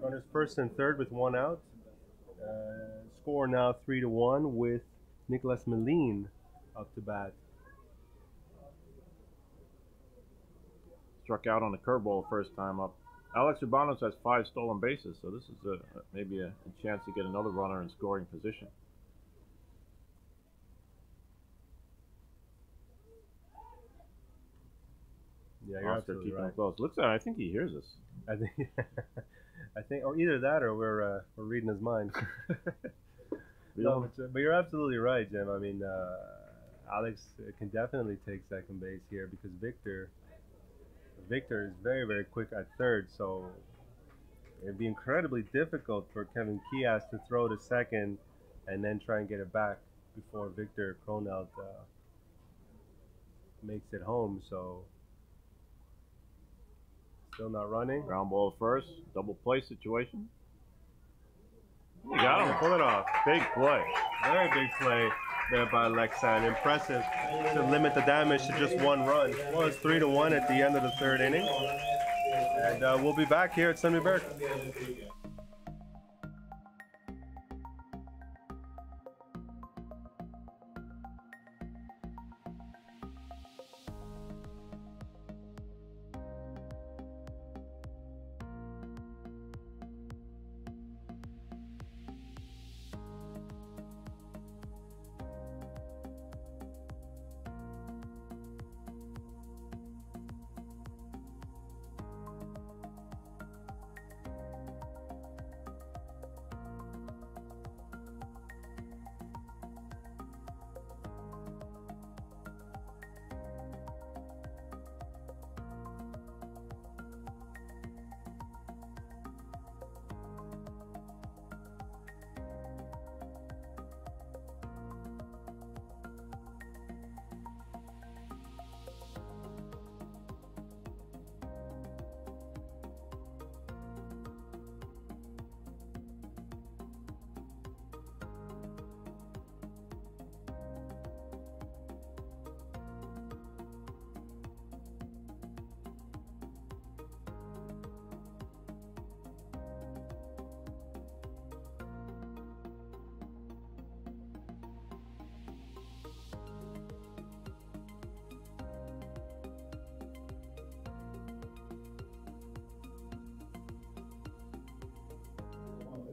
Runners first and third with 1 out. Score now 3-1 with Nicholas Meline up to bat. Struck out on the curveball first time up. Alex Urbanos has 5 stolen bases, so this is maybe a chance to get another runner in scoring position. Yeah, you're absolutely right. Close. Looks like I think he hears us. I think, or either that, or we're reading his mind. No, but you're absolutely right, Jim. I mean, Alex can definitely take second base here because Victor is very, very quick at third, so it'd be incredibly difficult for Kevin Kias to throw to second and then try and get it back before Victor Krunel makes it home. So still not running. Ground ball first, double play situation. You got him, pull it off. Big play. Very big play there by Lexan. Impressive to limit the damage to just 1 run. Well, it's 3-1 at the end of the 3rd inning. And we'll be back here at Sundbyberg.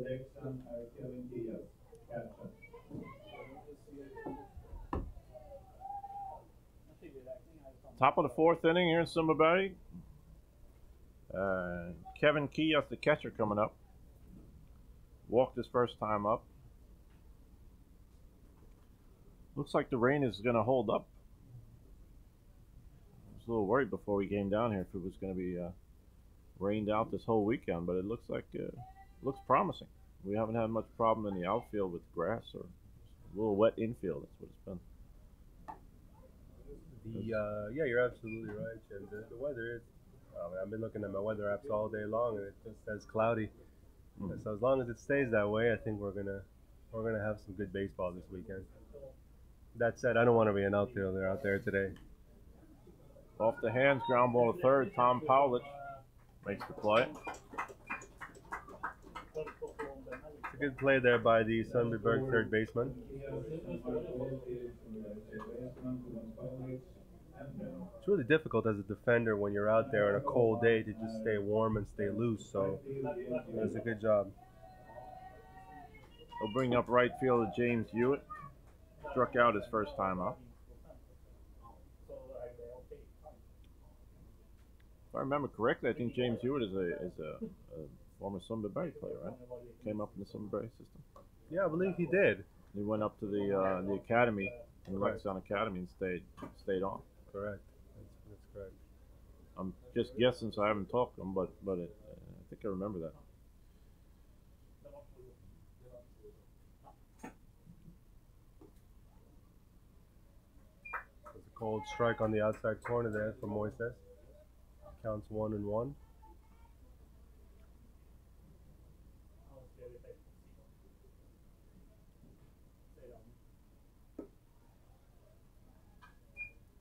Leksand är Kevin Kias, catcher. Top of the fourth inning here in Summer Bay. Kevin Kias, the catcher, coming up. Walked his first time up. Looks like the rain is going to hold up. I was a little worried before we came down here if it was going to be rained out this whole weekend, but it looks like looks promising. We haven't had much problem in the outfield with grass or a little wet infield. That's what it's been. Yeah, you're absolutely right, Jim. The weather is. I've been looking at my weather apps all day long, and it just says cloudy. So as long as it stays that way, I think we're gonna have some good baseball this weekend. That said, I don't want to be an outfielder out there today. Off the hands, ground ball to third. Tom Powlich makes the play. It's a good play there by the Sundbyberg third baseman. It's really difficult as a defender when you're out there on a cold day to just stay warm and stay loose. So it was a good job. He'll bring up right fielder James Hewitt. Struck out his first time up. If I remember correctly, I think James Hewitt is a former Sundbyberg player, right? Came up in the Sundbyberg system. Yeah, I believe he did. He went up to the academy, the Lexington Academy, and stayed on. Correct. That's correct. I'm just guessing, so I haven't talked to him, but I think I remember that. There's a cold strike on the outside corner there for Moises. Counts 1-1.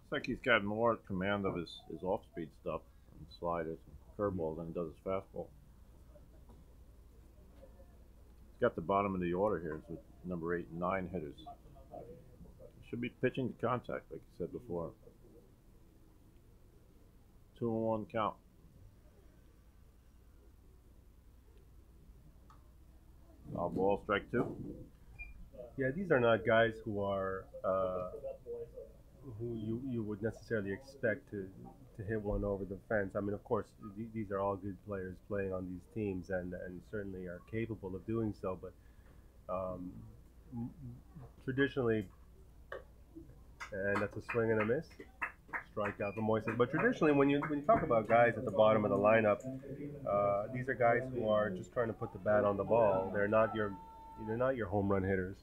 Looks like he's got more command of his off-speed stuff and sliders and curveball than he does his fastball. He's got the bottom of the order here with number 8 and 9 hitters. Should be pitching to contact, like you said before. 2-1 count. Foul ball, strike 2. Yeah, these are not guys who are who you would necessarily expect to hit one over the fence. I mean, of course, these are all good players playing on these teams and certainly are capable of doing so. But traditionally, and that's a swing and a miss, strikeout for Moises. But traditionally, when you talk about guys at the bottom of the lineup, these are guys who are just trying to put the bat on the ball. They're not your home run hitters.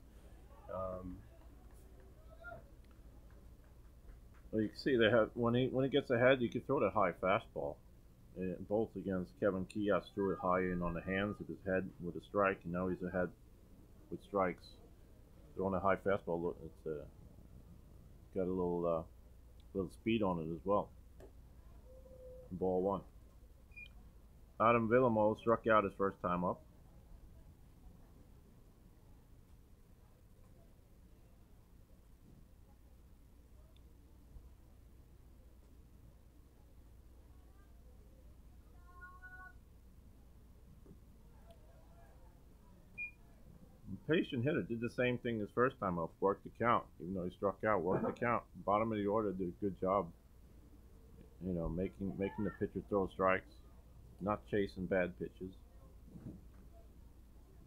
Well, you can see they have when he gets ahead, you can throw that high fastball. Both against Kevin Kias threw it high in on the hands of his head with a strike, and now he's ahead with strikes. Throwing a high fastball, look, it's got a little speed on it as well. Ball 1. Adam Villamo struck out his first time up. Patient hitter did the same thing his first time up, worked the count, even though he struck out, worked the count. Bottom of the order did a good job, you know, making the pitcher throw strikes, not chasing bad pitches.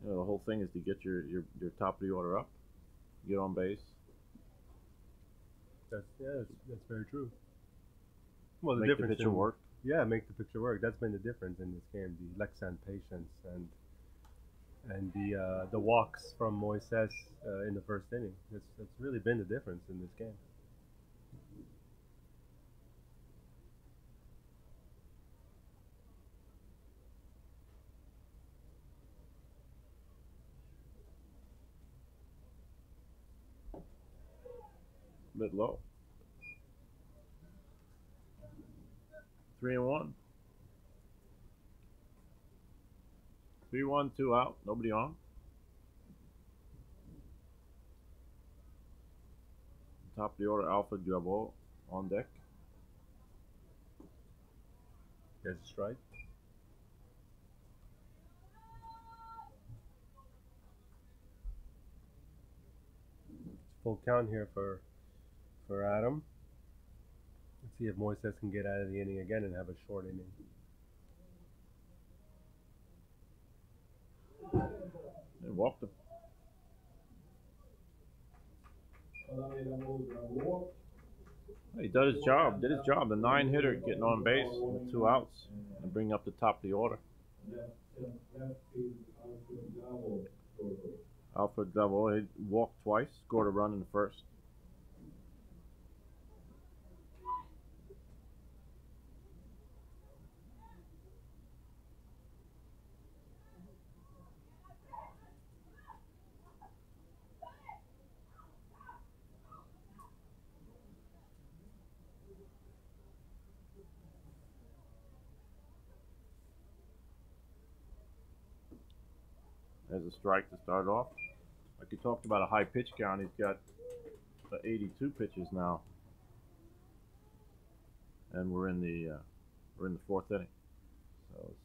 You know, the whole thing is to get your top of the order up, get on base. That's very true. Well, make the pitcher work. Yeah, make the pitcher work. That's been the difference in this game: the Lexan patience and the walks from Moises in the first inning. That's really been the difference in this game. A bit low. 3-1. 3-1, 2 out, nobody on. Top of the order, Alfred Jabot on deck. There's a strike. Full count here for Adam. See if Moises can get out of the inning again and have a short inning. They walked him. He did his job. Did his job. The 9-hitter getting on base with 2 outs and bring up the top of the order. Alfred Double. He walked twice. Scored a run in the first. There's a strike to start off. Like you talked about a high pitch count, he's got 82 pitches now, and we're in the 4th inning.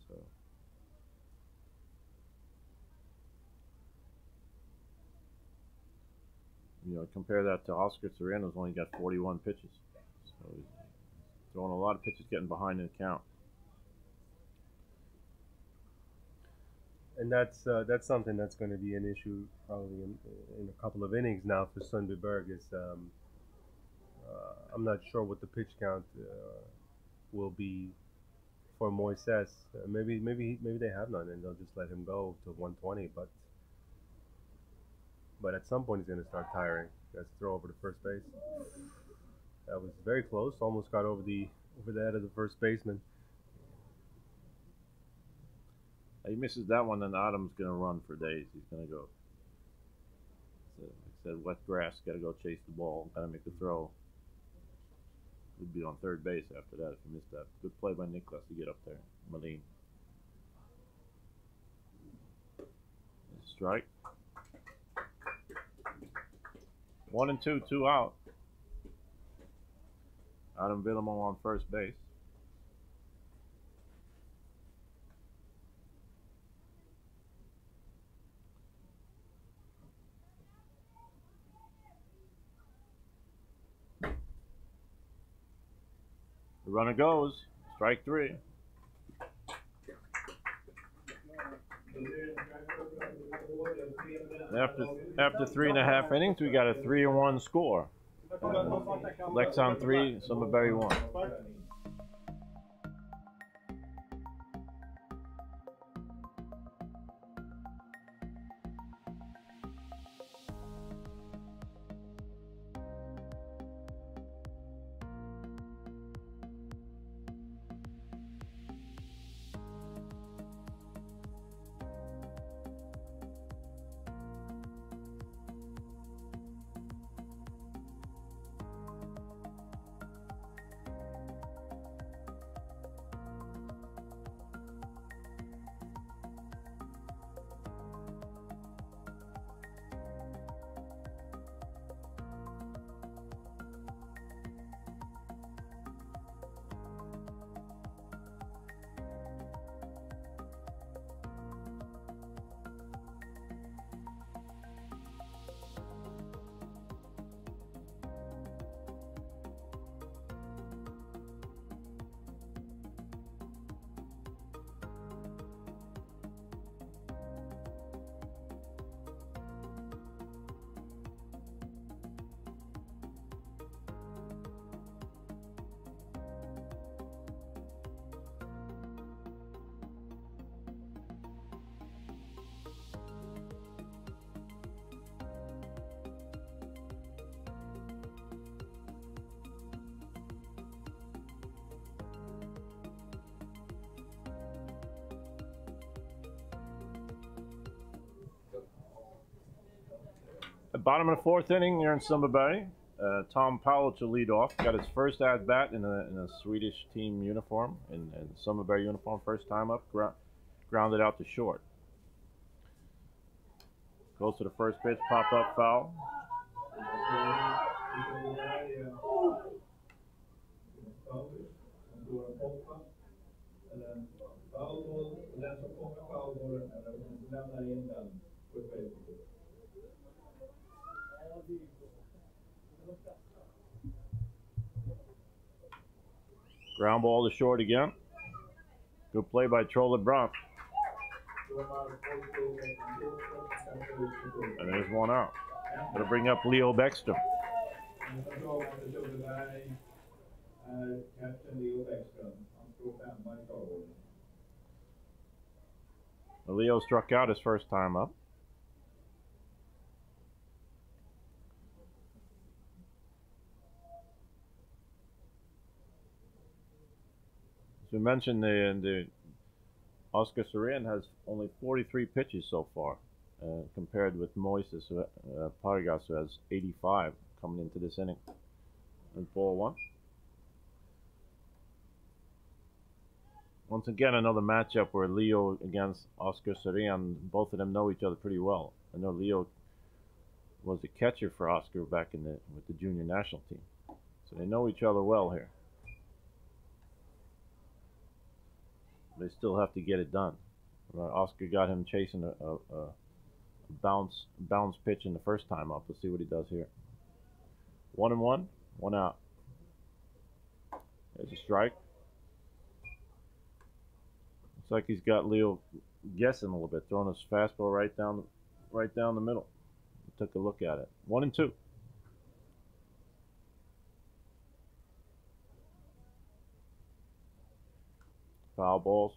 So you know, compare that to Oscar Serrano's only got 41 pitches, so he's throwing a lot of pitches, getting behind in the count. And that's something that's going to be an issue probably in a couple of innings now for Sundbyberg. Is I'm not sure what the pitch count will be for Moises. Maybe they have none and they'll just let him go to 120. But at some point he's going to start tiring. He has to throw over to first base. That was very close. Almost got over the head of the first baseman. He misses that one, then Adams going to run for days. He's going to go. So, like I said, wet grass, got to go chase the ball, got to make the throw. Would be on third base after that if he missed that. Good play by Nicholas to get up there. Malin. Strike. 1 and 2, 2 out. Adam Villamo on first base. The runner goes. Strike 3. After 3.5 innings, we got a 3-1 score. Lexon 3, Sundbyberg 1. At bottom of the 4th inning, you're in Sundbyberg. Tom Powell to lead off. Got his first at bat in a Swedish team uniform, in Sundbyberg uniform. First time up, grounded out to short. Goes to the first pitch, pop up foul. Ground ball to short again. Good play by Trolle Brandt. And there's one out. Gonna bring up Leo Bäckström. Leo struck out his first time up. As we mentioned, the Oscar Sorian has only 43 pitches so far, compared with Moises Pargas, who has 85 coming into this inning. And ball one. Once again, another matchup where Leo against Oscar Sorian. Both of them know each other pretty well. I know Leo was a catcher for Oscar back with the junior national team, so they know each other well here. They still have to get it done. Oscar got him chasing a bounce pitch in the first time up. Let's see what he does here. 1-1, 1 out. There's a strike. Looks like he's got Leo guessing a little bit, throwing his fastball right down the middle. Took a look at it. 1-2. Foul balls.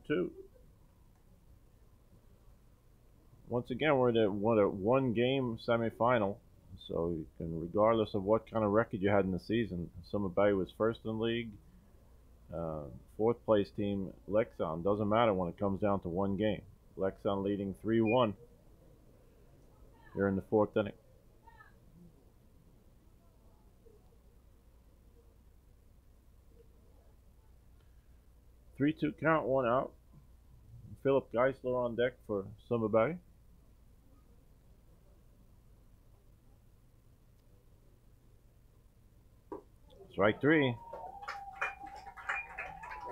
Two. Once again, we're in a one-game semifinal. So you can, regardless of what kind of record you had in the season, Sundbyberg was first in the league, fourth place team Leksand. Doesn't matter when it comes down to one game. Leksand leading 3-1 here in the fourth inning. Three-two count, 1 out. Philip Geisler on deck for Sundbyberg. Strike 3.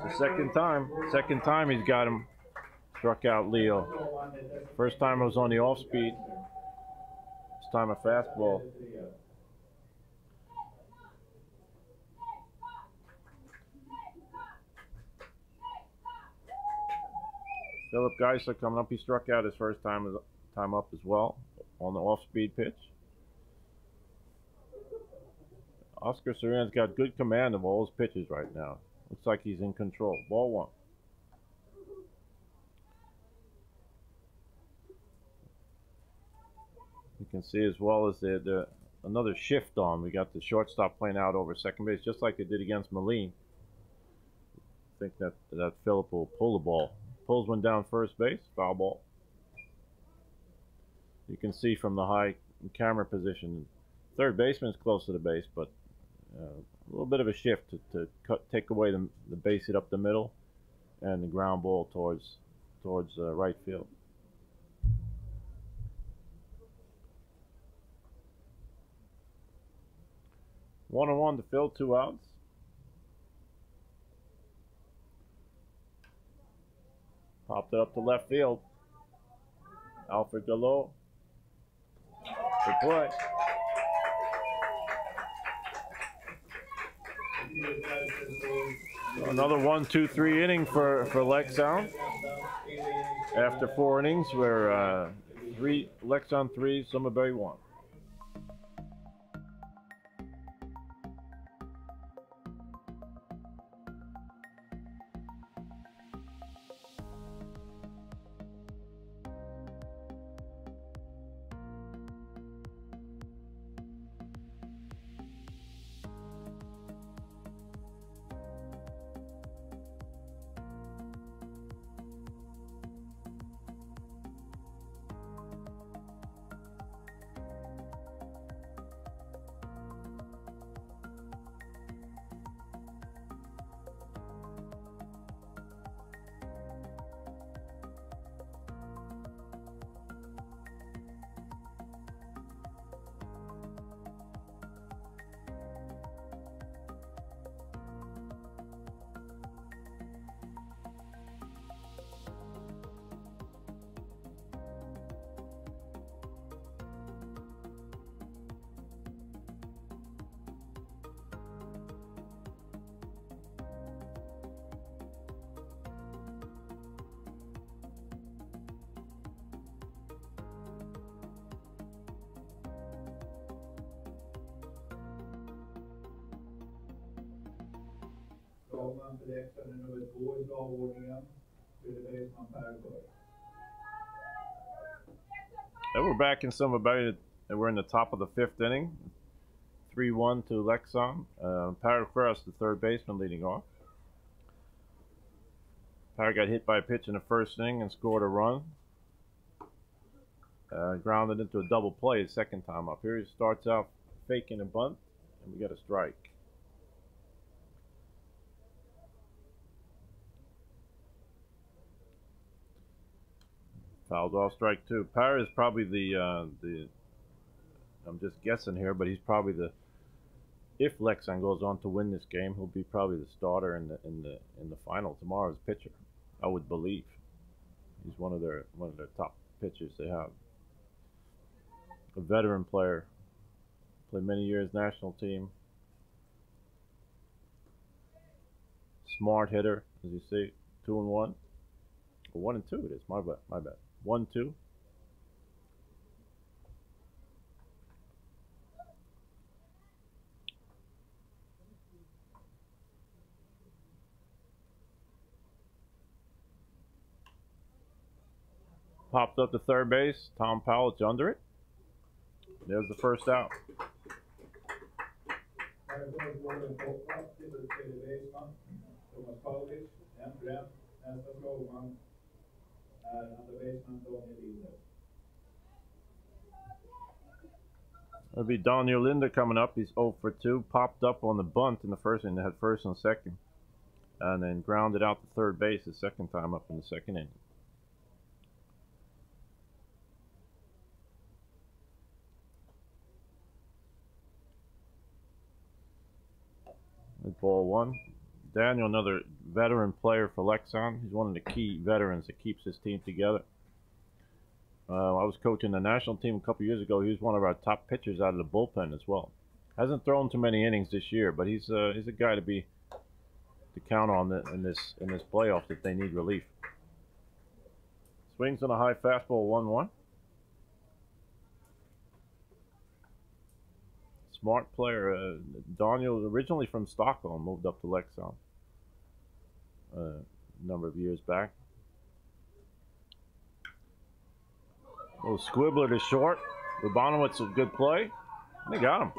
It's the second time he's got him. Struck out Leo. First time it was on the off speed. This time a fastball. Philip Geisler coming up. He struck out his first time up as well on the off speed pitch. Oscar Sorian's got good command of all his pitches right now. Looks like he's in control. Ball 1. You can see as well as another shift on. We got the shortstop playing out over second base, just like they did against Moline. I think that Philip will pull the ball. Pulls one down first base, foul ball. You can see from the high camera position, third baseman's close to the base, but a little bit of a shift to take away the base hit up the middle and the ground ball towards right field. One and one to Phil, 2 outs. Popped it up to left field. Alfred Gallo. Good play. Another 1-2-3 inning for Leksand. After 4 innings, we're Leksand 3, Sundbyberg 1. Skogman för Leksand är nummer 2 i dagordningen. Fyller baseman Per Sjöberg. And we're back in Sundbyberg, and we're in the top of the 5th inning. 3-1 to Leksand. Par Cross, the third baseman, leading off. Par got hit by a pitch in the first inning and scored a run. Grounded into a double play his second time up. Here he starts out faking a bunt, and we got a strike. Fouled off, strike 2. Par is probably the I'm just guessing here, but he's probably if Leksand goes on to win this game, he'll be probably the starter in the final tomorrow's pitcher. I would believe. He's one of their top pitchers they have. A veteran player, played many years national team. Smart hitter, as you see, 2-1. Or 1-2 it is. My bad. 1-2. Popped up to third base. Tom Powell under it. There's the first out. Per Sjöberg går en toppplats till tredje baseman. Thomas Paulic, en bränd. Nästa slagman är andra baseman Daniel Linder. It'll be Daniel Linder coming up. He's 0 for 2. Popped up on the bunt in the first inning. They had first and second. And then grounded out to third base the second time up in the second inning. Ball 1. Daniel, another veteran player for Leksand. He's one of the key veterans that keeps his team together. I was coaching the national team a couple years ago. He was one of our top pitchers out of the bullpen as well. Hasn't thrown too many innings this year, but he's a guy to count on in this playoff if they need relief. Swings on a high fastball, 1-1. Smart player. Daniel, originally from Stockholm, moved up to Leksand a number of years back. Little squibbler to short. Rubanowitz, a good play. They got him.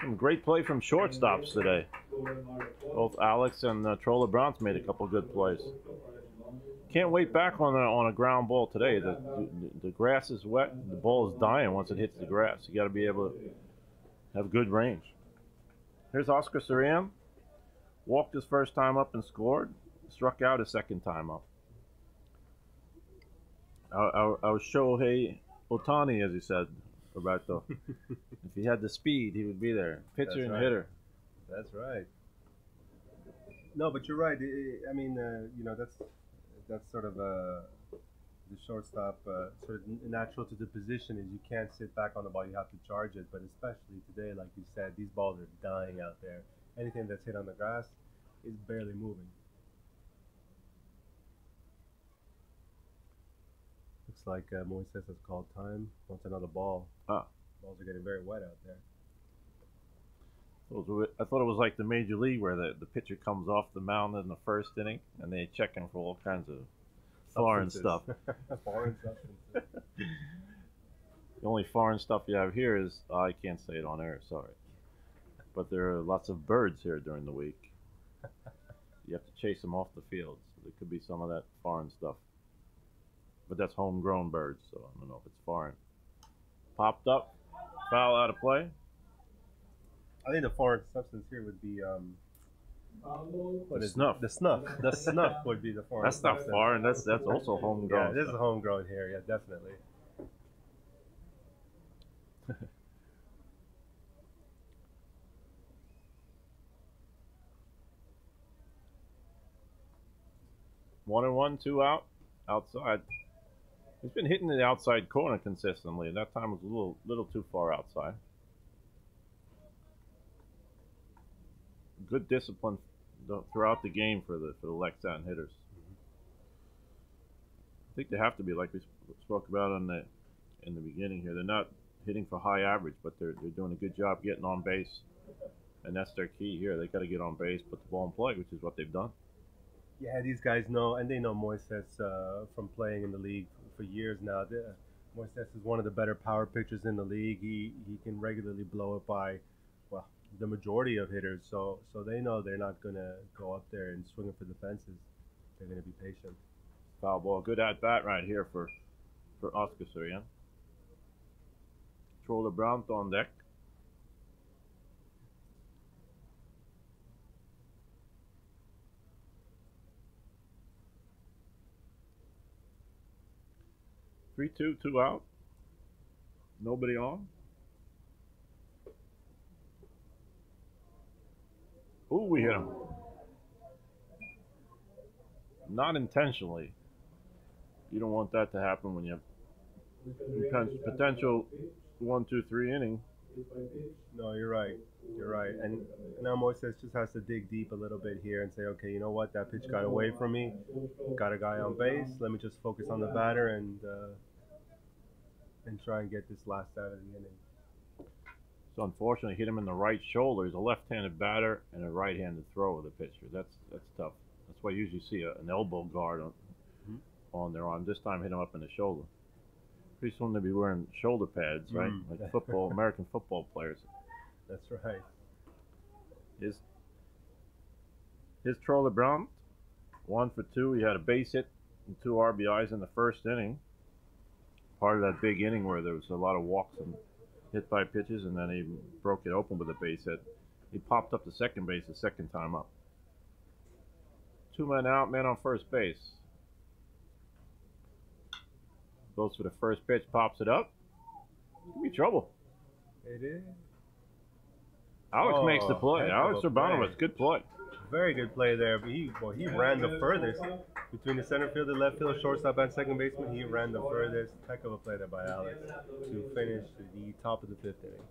Some great play from shortstops today. Both Alex and Troller Browns made a couple good plays. Can't wait back on a ground ball today. The grass is wet. The ball is dying once it hits the grass. You got to be able to have good range. Here's Oscar Sarian. Walked his first time up and scored. Struck out his second time up. Our Shohei Ohtani, as he said, Roberto. If he had the speed, he would be there. Pitcher and hitter. That's right. No, but you're right. I mean, that's sort of the shortstop sort of natural to the position is you can't sit back on the ball, you have to charge it. But especially today, like you said, these balls are dying out there. Anything that's hit on the grass is barely moving. Looks like Moises has called time. Wants another ball. Ah. Balls are getting very wet out there. I thought it was like the Major League where the pitcher comes off the mound in the first inning and they check him for all kinds of foreign stuff. Foreign substances. The only foreign stuff you have here is, I can't say it on air, sorry. But there are lots of birds here during the week. You have to chase them off the field, so there could be some of that foreign stuff. But that's homegrown birds, so I don't know if it's foreign. Popped up, foul out of play. I think the foreign substance here would be snuff. The snuff. The snuff would be the foreign. That's not substance. foreign. That's also homegrown. Yeah, this is homegrown here. Yeah, definitely. 1-1, 2 out, outside. He's been hitting the outside corner consistently. That time was a little too far outside. Good discipline throughout the game for the Leksand hitters. I think they have to be, like we spoke about in the beginning here. They're not hitting for high average, but they're doing a good job getting on base And that's their key here. They got to get on base, put the ball in play, which is what they've done. Yeah, these guys know, and they know Moises from playing in the league for years now. Moises is one of the better power pitchers in the league. He can regularly blow it by, well, the majority of hitters. So they know they're not gonna go up there and swing it for the fences. They're gonna be patient. Foul ball. Good at bat right here for Oscar Surian. Troller Brandt on deck. 3-2, 2 out. Nobody on. Ooh, we hit him. Not intentionally. You don't want that to happen when you have potential 1-2-3 inning. No, you're right. You're right. And now Moises just has to dig deep a little bit here and say, okay, you know what? That pitch got away from me. Got a guy on base. Let me just focus on the batter and try and get this last out of the inning. So unfortunately, hit him in the right shoulder. He's a left-handed batter and a right-handed thrower, the pitcher. That's tough. That's why you usually see an elbow guard on their arm. This time hit him up in the shoulder. Pretty soon they'll be wearing shoulder pads, right? Like football, American football players. That's right. His Troller Brandt, 1 for 2. He had a base hit and 2 RBIs in the first inning. Part of that big inning where there was a lot of walks and hit by pitches, and then he broke it open with a base hit. He popped up to second base the second time up. 2 men out, man on first base. Goes for the first pitch, pops it up. Could be trouble. It is. Alex makes the play. Alex Urbanowicz, good play. Very good play there. But he ran the furthest between the center fielder, left fielder, shortstop, and second baseman. He ran the furthest. Heck of a play there by Alex to finish the top of the 5th inning.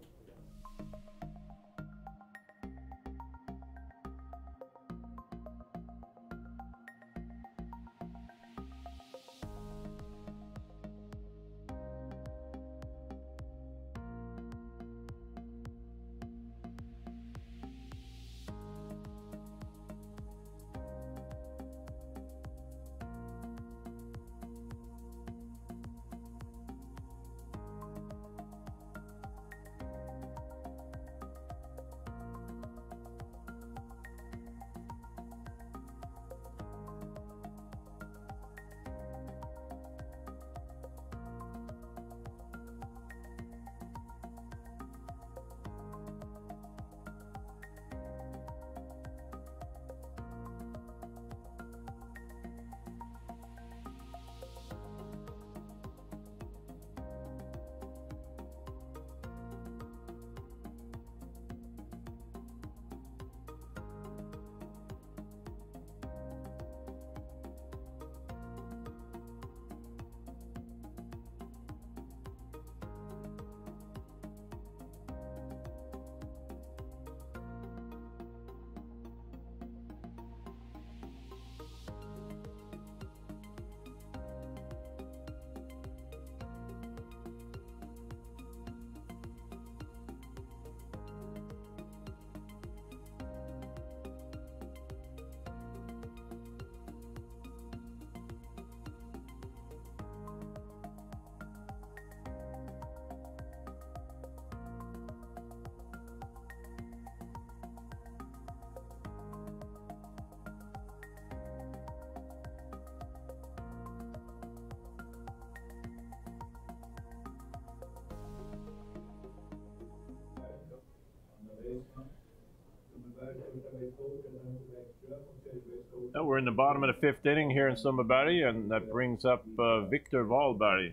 Now we're in the bottom of the 5th inning here in Sundbyberg, and that brings up Victor Wahlberg,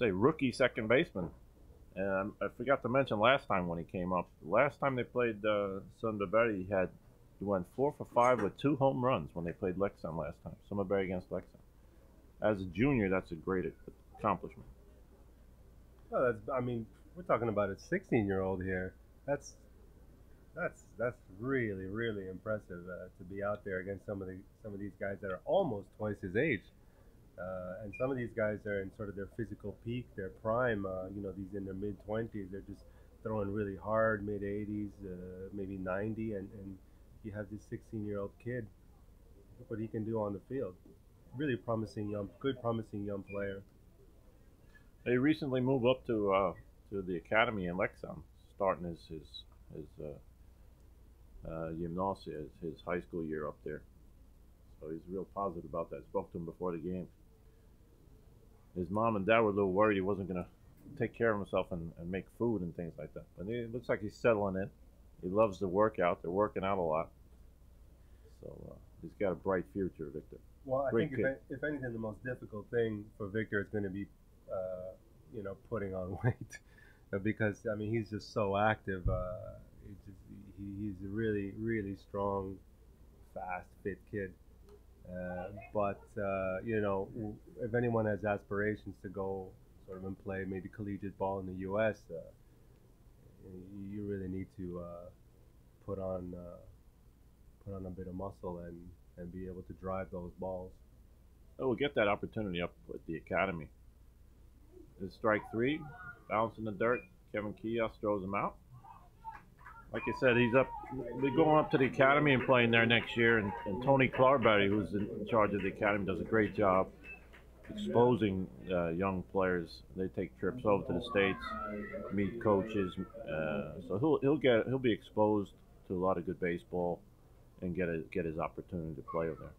rookie second baseman. And I forgot to mention last time when he came up. Last time they played Sundbyberg, he went 4 for 5 with 2 home runs when they played Leksand last time. Sundbyberg against Leksand. As a junior, that's a great accomplishment. Well, we're talking about a 16-year-old here. That's really, really impressive to be out there against some of these guys that are almost twice his age, and some of these guys are in sort of their physical peak, their prime. These in their mid-20s, throwing really hard, mid 80s, maybe 90, and you have this 16-year-old kid. Look what he can do on the field. Really promising young player. He recently moved up to the academy in Lexington, starting his gymnasia, his high school year up there. So he's real positive about that. Spoke to him before the game. His mom and dad were a little worried he wasn't going to take care of himself and make food and things like that. But it looks like he's settling in. He loves the workout. They're working out a lot. So he's got a bright future, Victor. Well, I Great think kid. if anything, the most difficult thing for Victor is going to be, putting on weight, because I mean he's just so active. He's a really really strong, fast, fit kid. But if anyone has aspirations to go sort of and play maybe collegiate ball in the U.S., you really need to put on a bit of muscle and be able to drive those balls. Oh, we'll get that opportunity up at the academy. It's strike three, bounce in the dirt. Kevin Kios throws him out. Like I said, he's up. We're going up to the academy and playing there next year. And Tony Clarberry, who's in charge of the academy, does a great job exposing young players. They take trips over to the States, meet coaches. So he'll be exposed to a lot of good baseball and get his opportunity to play over there.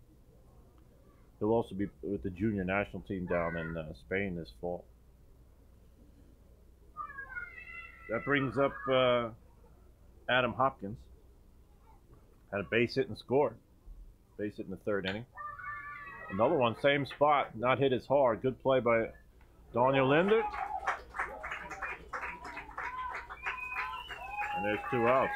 He'll also be with the junior national team down in Spain this fall. That brings up Adam Hopkins. Had a base hit and scored. Base hit in the third inning. Another one, same spot, not hit as hard. Good play by Daniel Linder. And there's 2 outs.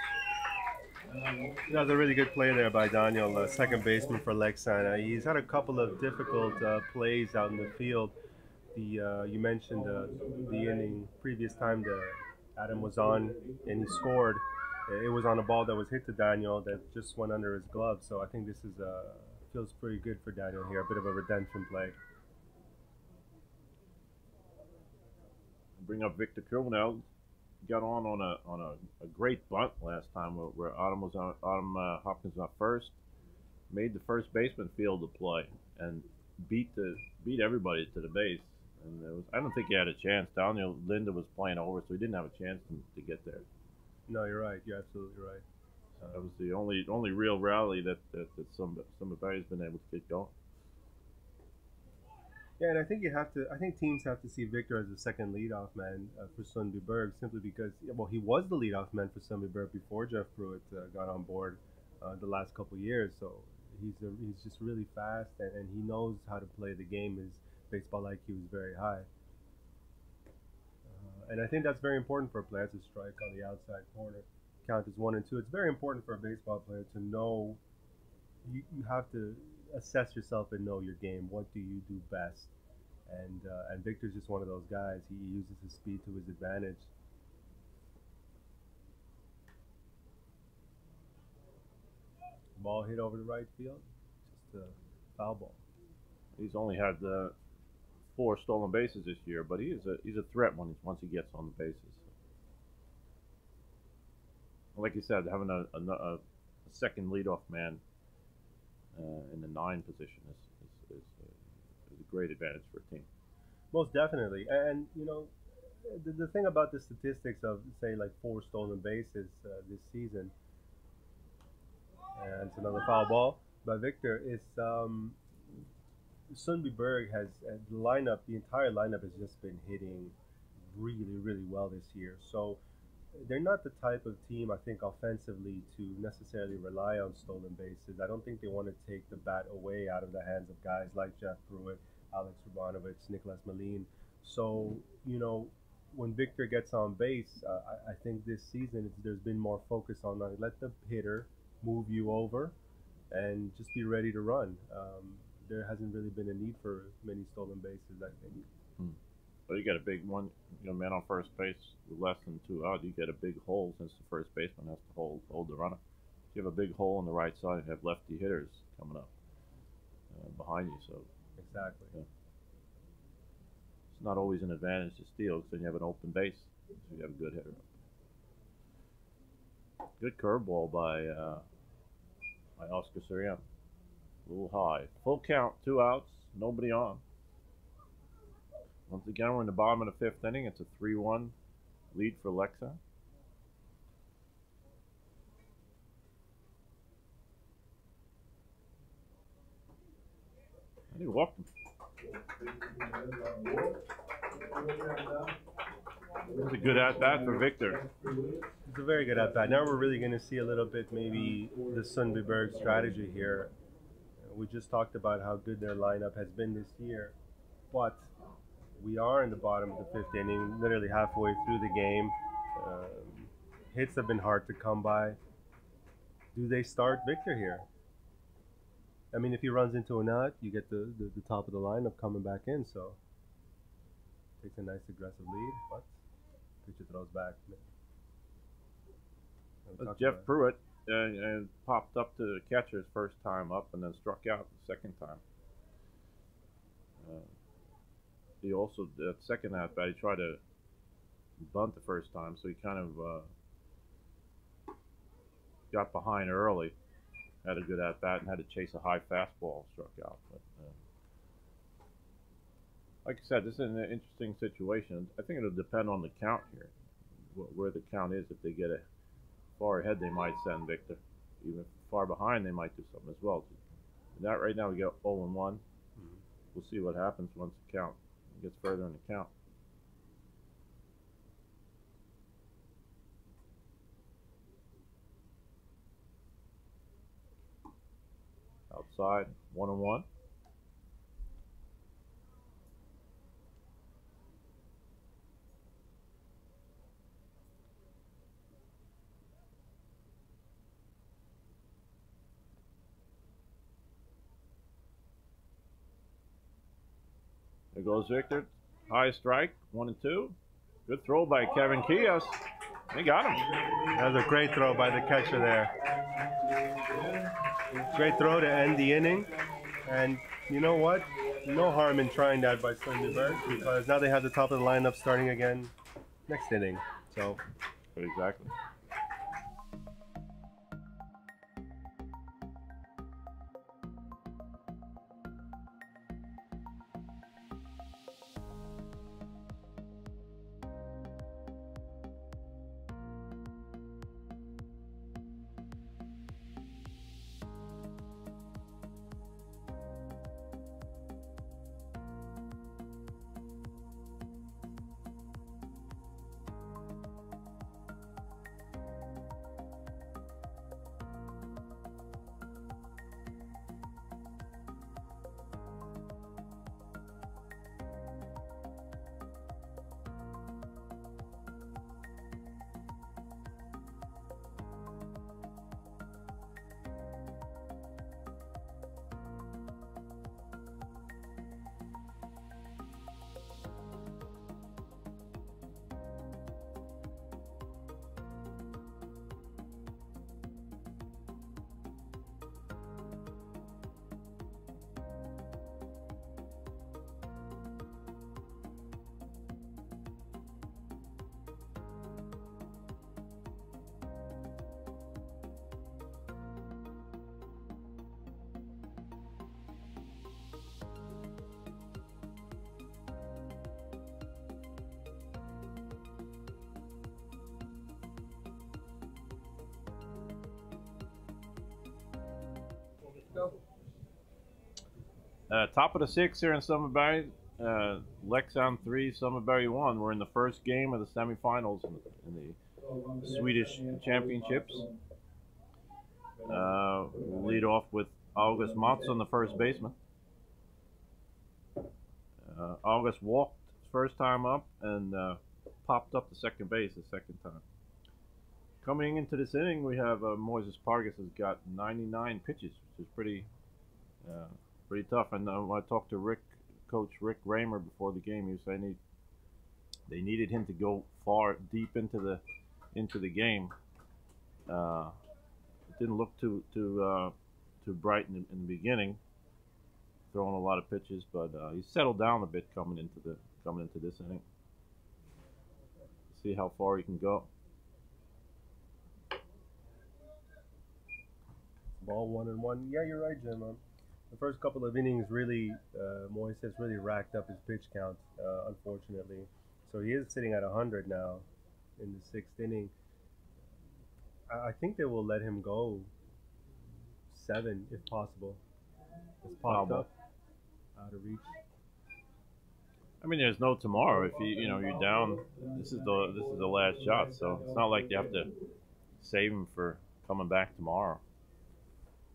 That was a really good play there by Daniel, second baseman for Lexington. He's had a couple of difficult plays out in the field. You mentioned the inning previous time Adam was on and he scored. It was on a ball that was hit to Daniel that just went under his glove. So I think this feels pretty good for Daniel here. A bit of a redemption play. Bring up Victor Kilnell. Got on a great bunt last time where Adam Hopkins was on first. Made the first baseman field the play and beat everybody to the base. And I don't think he had a chance. Daniel Linder was playing over, so he didn't have a chance to get there. No, you're right. You're absolutely right. That was the only real rally that somebody's been able to get going. Yeah, and I think teams have to see Victor as the second leadoff man for Sundbyberg, simply because he was the leadoff man for Sundbyberg before Jeff Pruitt got on board the last couple of years. So he's just really fast and he knows how to play the game. His baseball IQ is very high. And I think that's very important for a player to strike on the outside corner. Count is 1 and 2. It's very important for a baseball player to know you have to assess yourself and know your game. What do you do best? And Victor's just one of those guys. He uses his speed to his advantage. Ball hit over the right field. Just a foul ball. He's only had 4 stolen bases this year, but he's a threat once he gets on the bases. Like you said, having a second leadoff man in the 9 position is a great advantage for a team. Most definitely, and the thing about the statistics of say like 4 stolen bases this season, and it's another foul ball by Victor, is Sundbyberg has the entire lineup has just been hitting really, really well this year. So they're not the type of team, I think, offensively to necessarily rely on stolen bases. I don't think they want to take the bat away out of the hands of guys like Jeff Pruitt, Alex Rubanovich, Nicholas Malin. So, when Victor gets on base, I think this season there's been more focus on let the hitter move you over and just be ready to run. There hasn't really been a need for many stolen bases, I think. But you got a big one, man on first base with less than 2 out. You get a big hole since the first baseman has to hold the runner. You have a big hole on the right side. You have lefty hitters coming up behind you. So exactly. Yeah. It's not always an advantage to steal because then you have an open base. So you have a good hitter. Good curveball by Oscar Soriano. A little high. Full count, 2 outs, nobody on. Once again, we're in the bottom of the 5th inning. It's a 3-1 lead for Leksand. And he walked him. It was a good at-bat for Victor. It's a very good at-bat. Now we're really going to see a little bit maybe the Sundbyberg strategy here. We just talked about how good their lineup has been this year, but we are in the bottom of the 5th inning, literally halfway through the game. Hits have been hard to come by. Do they start Victor here? I mean, if he runs into a nut, you get the top of the lineup coming back in, so takes a nice aggressive lead, but pitcher throws back. Jeff Pruitt popped up to the catcher's first time up and then struck out the second time. He also, that second at bat, he tried to bunt the first time, so he kind of got behind early, had a good at bat, and had to chase a high fastball, struck out. But like I said, this is an interesting situation. I think it'll depend on the count here, where the count is. If they get it far ahead, they might send Victor. Even far behind, they might do something as well. That right now we got 0-1. We'll see what happens once the count gets further in the count. Outside, 1-1. There goes Victor. High strike, 1-2. Good throw by Kevin Kios. He got him. That was a great throw by the catcher there. Great throw to end the inning. And you know what? No harm in trying that by Sundbyberg, because now they have the top of the lineup starting again next inning. So exactly. Top of the 6th here in Sundbyberg. Leksand 3, Sundbyberg 1. We're in the first game of the semifinals in the Swedish Championships. We'll lead off with August Mattsson, the first baseman. August walked first time up and popped up to second base the second time. Coming into this inning, we have Moises Pargas has got 99 pitches, which is pretty tough. And when I talked to Coach Rick Raymer before the game, he was saying they needed him to go far deep into the game. It didn't look too bright in the beginning, throwing a lot of pitches, but he settled down a bit coming into this inning. See how far he can go. Ball 1-1. Yeah, you're right, Jim. The first couple of innings really, Moises really racked up his pitch count, unfortunately. So he is sitting at 100 now in the sixth inning. I think they will let him go 7 if possible. It's popped up out of reach. I mean, there's no tomorrow. If you're down, this is the last shot. So it's not like you have to save him for coming back tomorrow.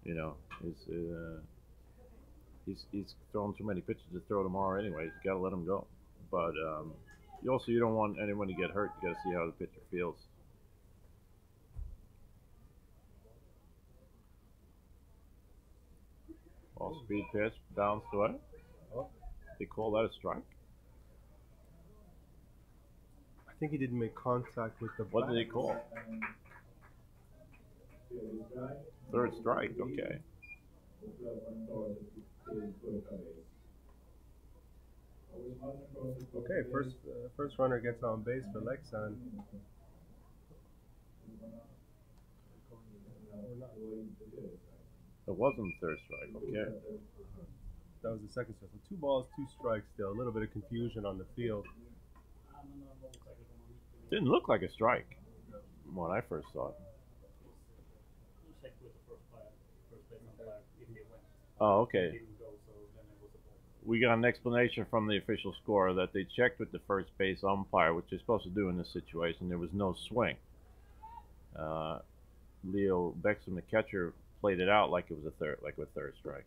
You know, he's throwing too many pitches to throw tomorrow anyways. You got to let him go. But you don't want anyone to get hurt. You got to see how the pitcher feels. All speed pitch bounced away. They call that a strike. I think he didn't make contact with the. What did they call? Third strike. Okay. Okay, first runner gets on base for Leksand. It wasn't third strike. Okay. That was the second strike. So 2 balls, 2 strikes still. A little bit of confusion on the field. Didn't look like a strike when I first saw it. Oh, okay. We got an explanation from the official scorer that they checked with the first base umpire, which they're supposed to do in this situation. There was no swing. Leo Bexham, the catcher, played it out like it was a third strike.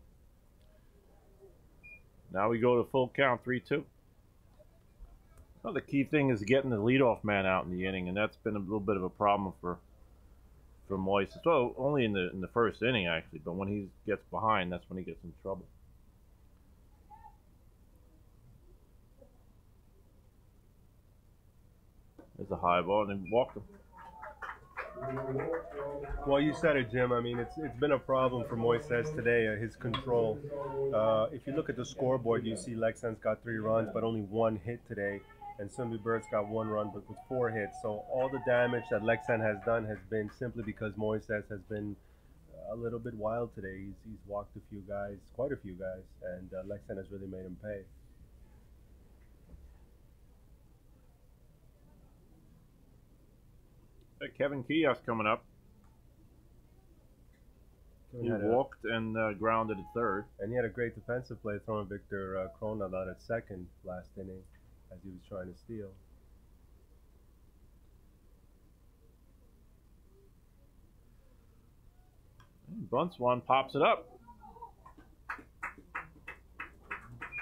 Now we go to full count, 3-2. Well, the key thing is getting the leadoff man out in the inning, and that's been a little bit of a problem for Moises. Well, only in the first inning actually, but when he gets behind, that's when he gets in trouble. There's a high ball, and then walked him. Well, you said it, Jim. I mean, it's been a problem for Moises today, his control. If you look at the scoreboard, you see Leksand's got 3 runs, but only 1 hit today. And Sundbyberg's got 1 run, but with 4 hits. So all the damage that Leksand has done has been simply because Moises has been a little bit wild today. He's walked a few guys, quite a few guys, and Leksand has really made him pay. Kevin Kios coming up. He walked and grounded at third. And he had a great defensive play throwing Victor Kronwall out at second last inning as he was trying to steal. Bunts one, pops it up.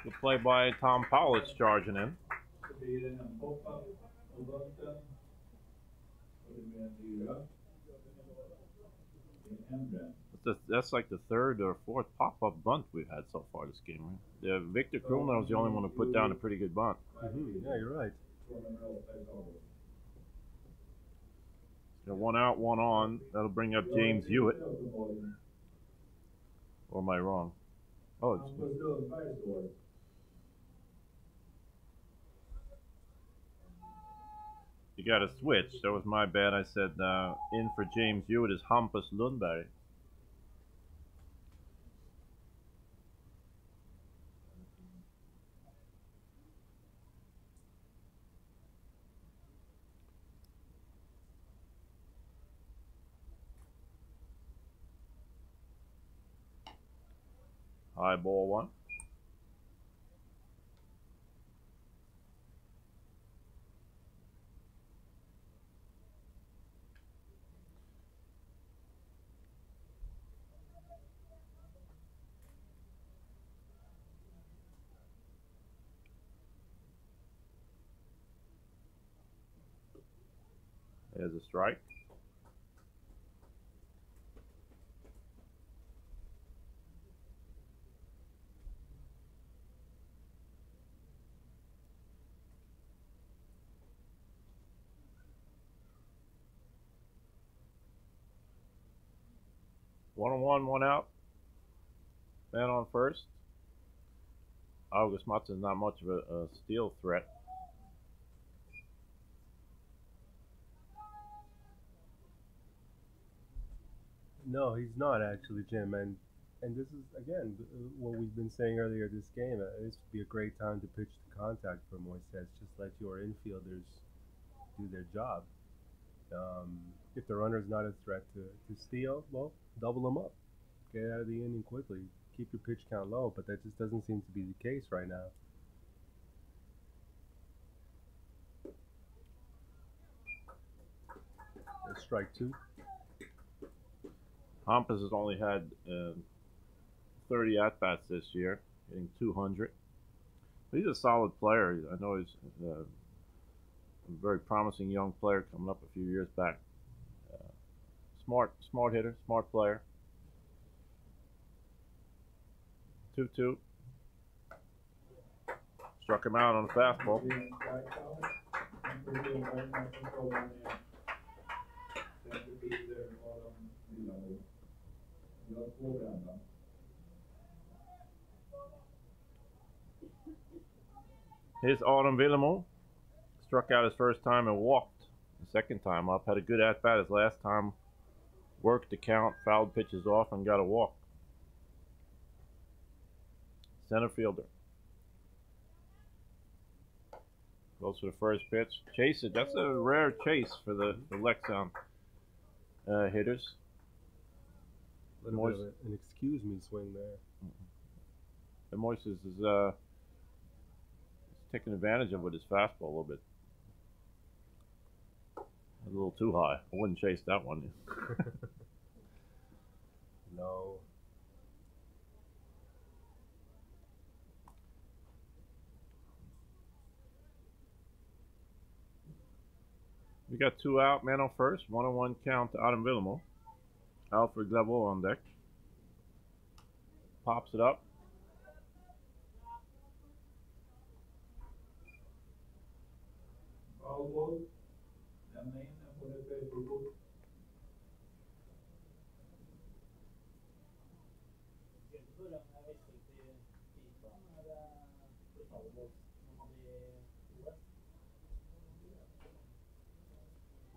Good play by Tom Powell. It's charging in. That's like the 3rd or 4th pop-up bunt we've had so far this game. Right? Victor Kronwall was the only one who put down a pretty good bunt. Yeah, you're right. Got 1 out, 1 on. That'll bring up James Hewitt. Or am I wrong? Oh, it's... You got a switch. That was my bad. I said in for James Hewitt is Hampus Lundberg. High ball 1. There's a strike. One on one, 1 out. Man on first. August Matson's not much of a steal threat. No, he's not actually, Jim. And this is again what we've been saying earlier this game. This would be a great time to pitch to contact for Moises. Just let your infielders do their job. If the runner's not a threat to steal, well, double them up. Get out of the inning quickly. Keep your pitch count low, but that just doesn't seem to be the case right now. That's strike two. Hampus has only had 30 at-bats this year, hitting 200. He's a solid player. I know he's a very promising young player coming up a few years back. Smart hitter, smart player. 2-2. Struck him out on the fastball. Here's Adam Villamo. Struck out his first time and walked the second time up. Had a good at-bat his last time. Worked the count, fouled pitches off, and got a walk. Center fielder. Goes for the first pitch. Chase it. That's a rare chase for the Lexan hitters. A little bit of an excuse me swing there. And Moises is taking advantage of with his fastball a little bit. A little too high. I wouldn't chase that one. No. We got 2 out, man on first. 1-1 count to Adam Villamo. Alfred Glavor on deck. Pops it up.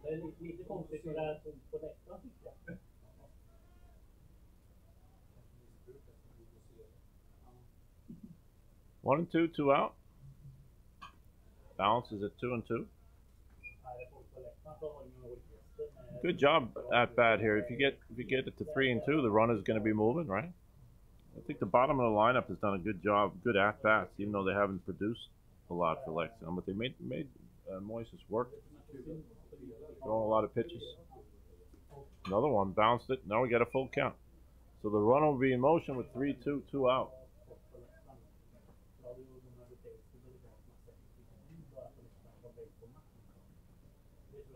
Det är lite konstigt när det är tomt på läktaren, tycker jag. 1-2, 2 out. Balance is at 2-2. Good job at bat here. If you get it to 3-2, the runner's going to be moving, right? I think the bottom of the lineup has done a good job, good at bats, even though they haven't produced a lot for Lexion, but they made Moises work. Throwing a lot of pitches. Another one bounced it. Now we got a full count. So the runner will be in motion with 3-2, 2 out.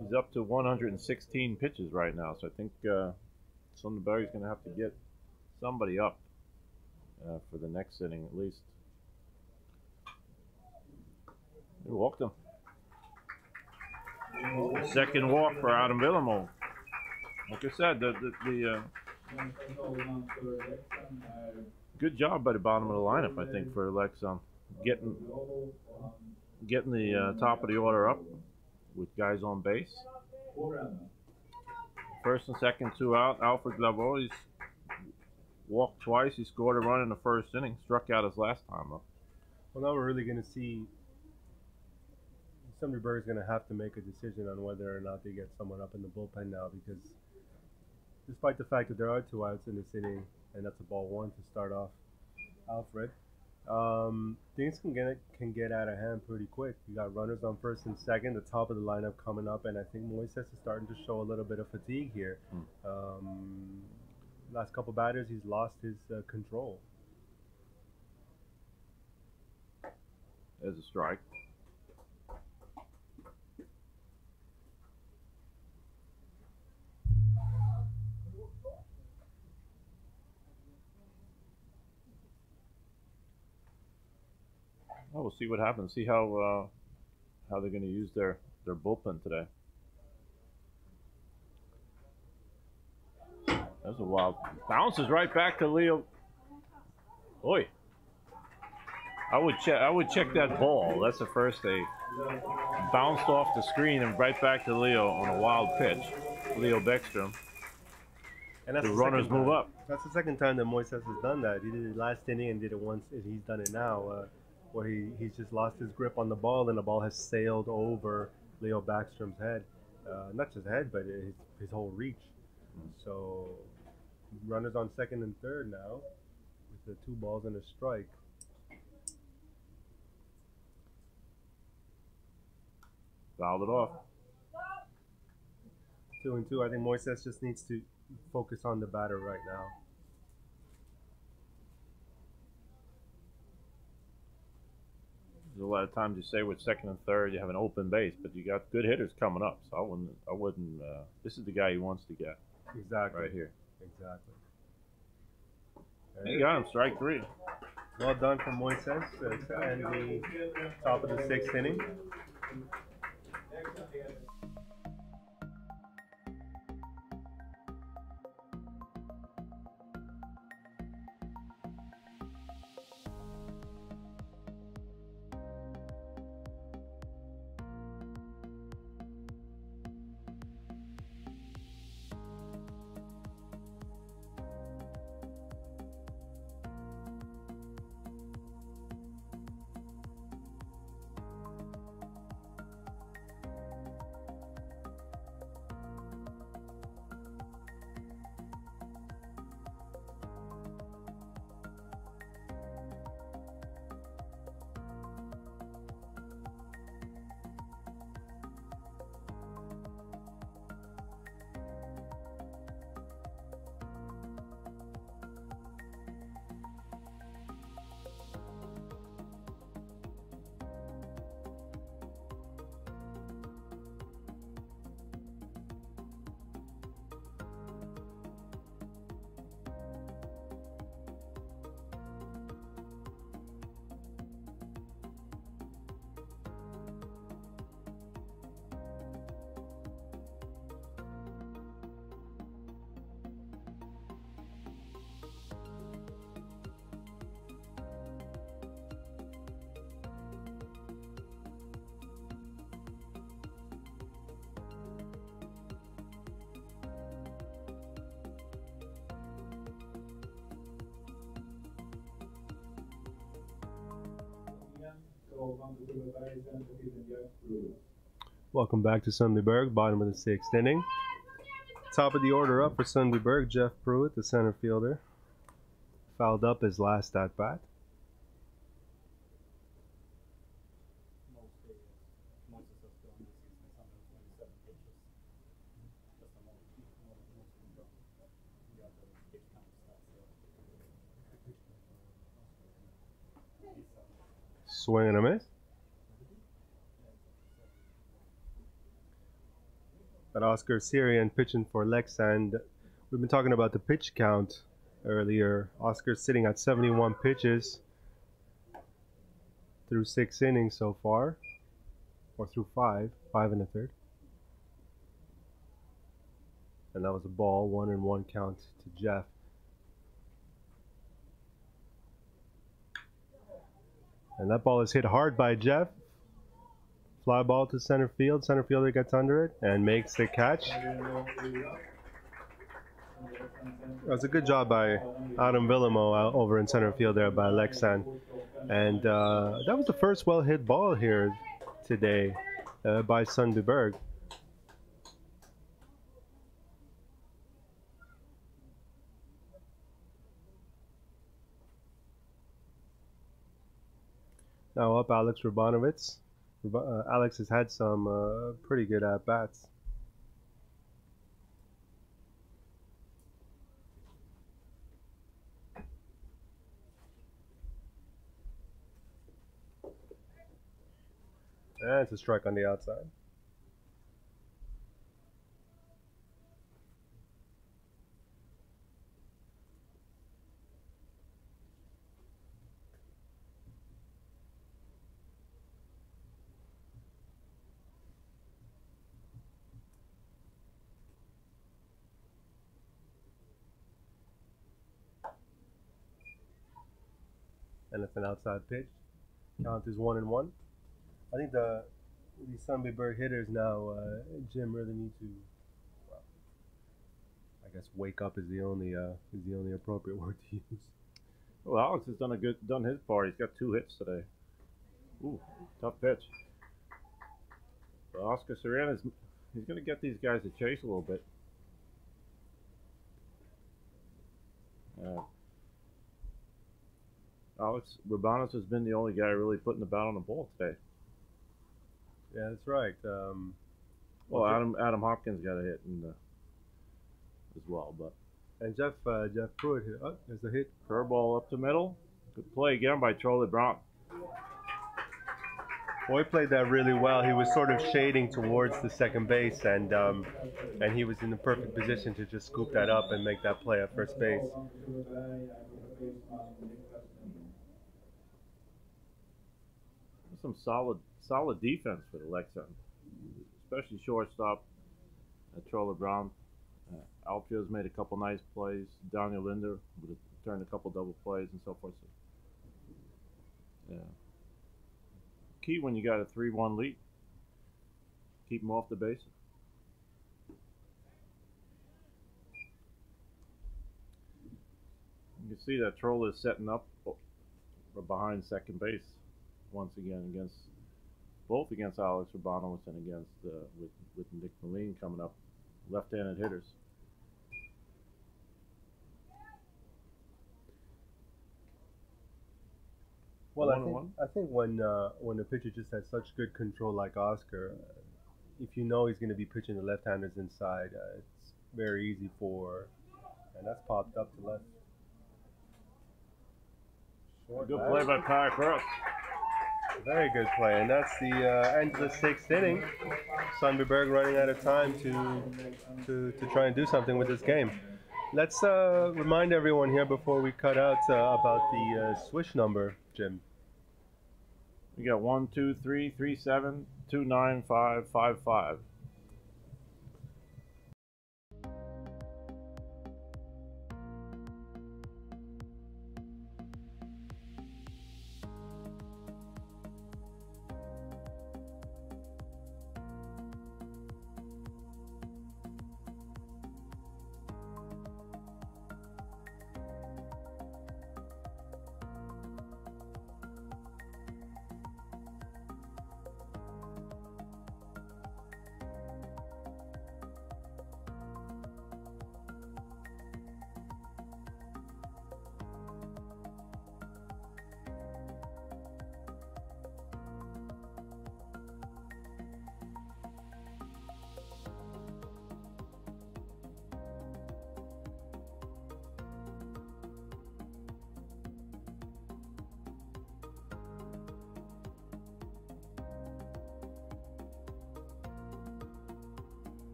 He's up to 116 pitches right now, so I think Sundberg's going to have to get somebody up for the next inning at least. They walked him. Second walk for Adam Villamo. Like I said, the good job by the bottom of the lineup, I think, for Lexon. Getting the top of the order up with guys on base. First and second, 2 out. Alfred Glavor, he's walked twice. He scored a run in the first inning. Struck out his last time up. Well, now we're really going to see Sundberg is going to have to make a decision on whether or not they get someone up in the bullpen now, because despite the fact that there are 2 outs in this inning, and that's a ball 1 to start off Alfred, things can get out of hand pretty quick. You got runners on first and second, the top of the lineup coming up, and I think Moises is starting to show a little bit of fatigue here. Last couple batters, he's lost his control. There's a strike. Well, we'll see what happens. See how they're going to use their bullpen today. That's a wild bounces right back to Leo. Oi! I would check that ball. That's the first they bounced off the screen and right back to Leo on a wild pitch. Leo Bäckström. And that's the the runners second move time. up. That's the second time that Moises has done that. He did it last inning and did it once, and he's done it now, where he's just lost his grip on the ball, and the ball has sailed over Leo Backstrom's head. Not just head, but his whole reach. So runners on second and third now with the 2 balls and a strike. Fouled it off. 2-2. I think Moises just needs to focus on the batter right now. There's a lot of times you say with second and third you have an open base, but you got good hitters coming up. So I wouldn't. This is the guy he wants to get. Exactly. Right here. Exactly. He got him, strike 3. Well done from Moises and the top of the 6th inning. Welcome back to Sundbyberg, bottom of the 6th inning. Top of the order up for Sundbyberg, Jeff Pruitt, the center fielder. Fouled up his last at bat. Swing and a miss. But Oscar Sirian pitching for Leksand. We've been talking about the pitch count earlier. Oscar's sitting at 71 pitches through 6 innings so far, or through 5 and a third. And that was a ball, 1-1 count to Jeff. And that ball is hit hard by Jeff. Fly ball to center field. Center fielder gets under it and makes the catch. That was a good job by Adam Villamo over in center field there by Leksand. And that was the first well-hit ball here today by Sundbyberg. Now up Alex Rabanovitz. Alex has had some pretty good at-bats. And it's a strike on the outside. And it's an outside pitch. Count is 1-1. I think the Sundbyberg hitters now, Jim, really need to, well, I guess wake up is the only appropriate word to use. Well, Alex has done his part. He's got 2 hits today. Ooh, tough pitch. But Oscar Soriano, he's going to get these guys to chase a little bit. Alex Rabanos has been the only guy really putting the bat on the ball today. Yeah, that's right. Well, Adam Hopkins got a hit as well, but. And Jeff Pruitt hit. Oh, there's a hit. Curveball up the middle. Good play again by Charlie Brown. Boy played that really well. He was sort of shading towards the second base, and he was in the perfect position to just scoop that up and make that play at first base. Some solid defense for the Lexington, especially shortstop Charlie Brown. Alfield's made a couple nice plays. Daniel Linder would have turned a couple double plays and so forth. So, yeah. Key when you got a 3-1 lead. Keep them off the base. You can see that Troll is setting up behind second base once again both against Alex Rabanos and against with Nick Moline coming up, left-handed hitters. Well, I think when a pitcher just has such good control like Oscar, if you know he's going to be pitching the left-handers inside, it's very easy and that's popped up to left. Good play by Pyre Cross. Very good play, and that's the end of the 6th inning. Sundbyberg running out of time to try and do something with this game. Let's remind everyone here before we cut out about the switch number, Jim. We got 1, 2, 3, 3, 7, 2, 9, 5, 5, 5.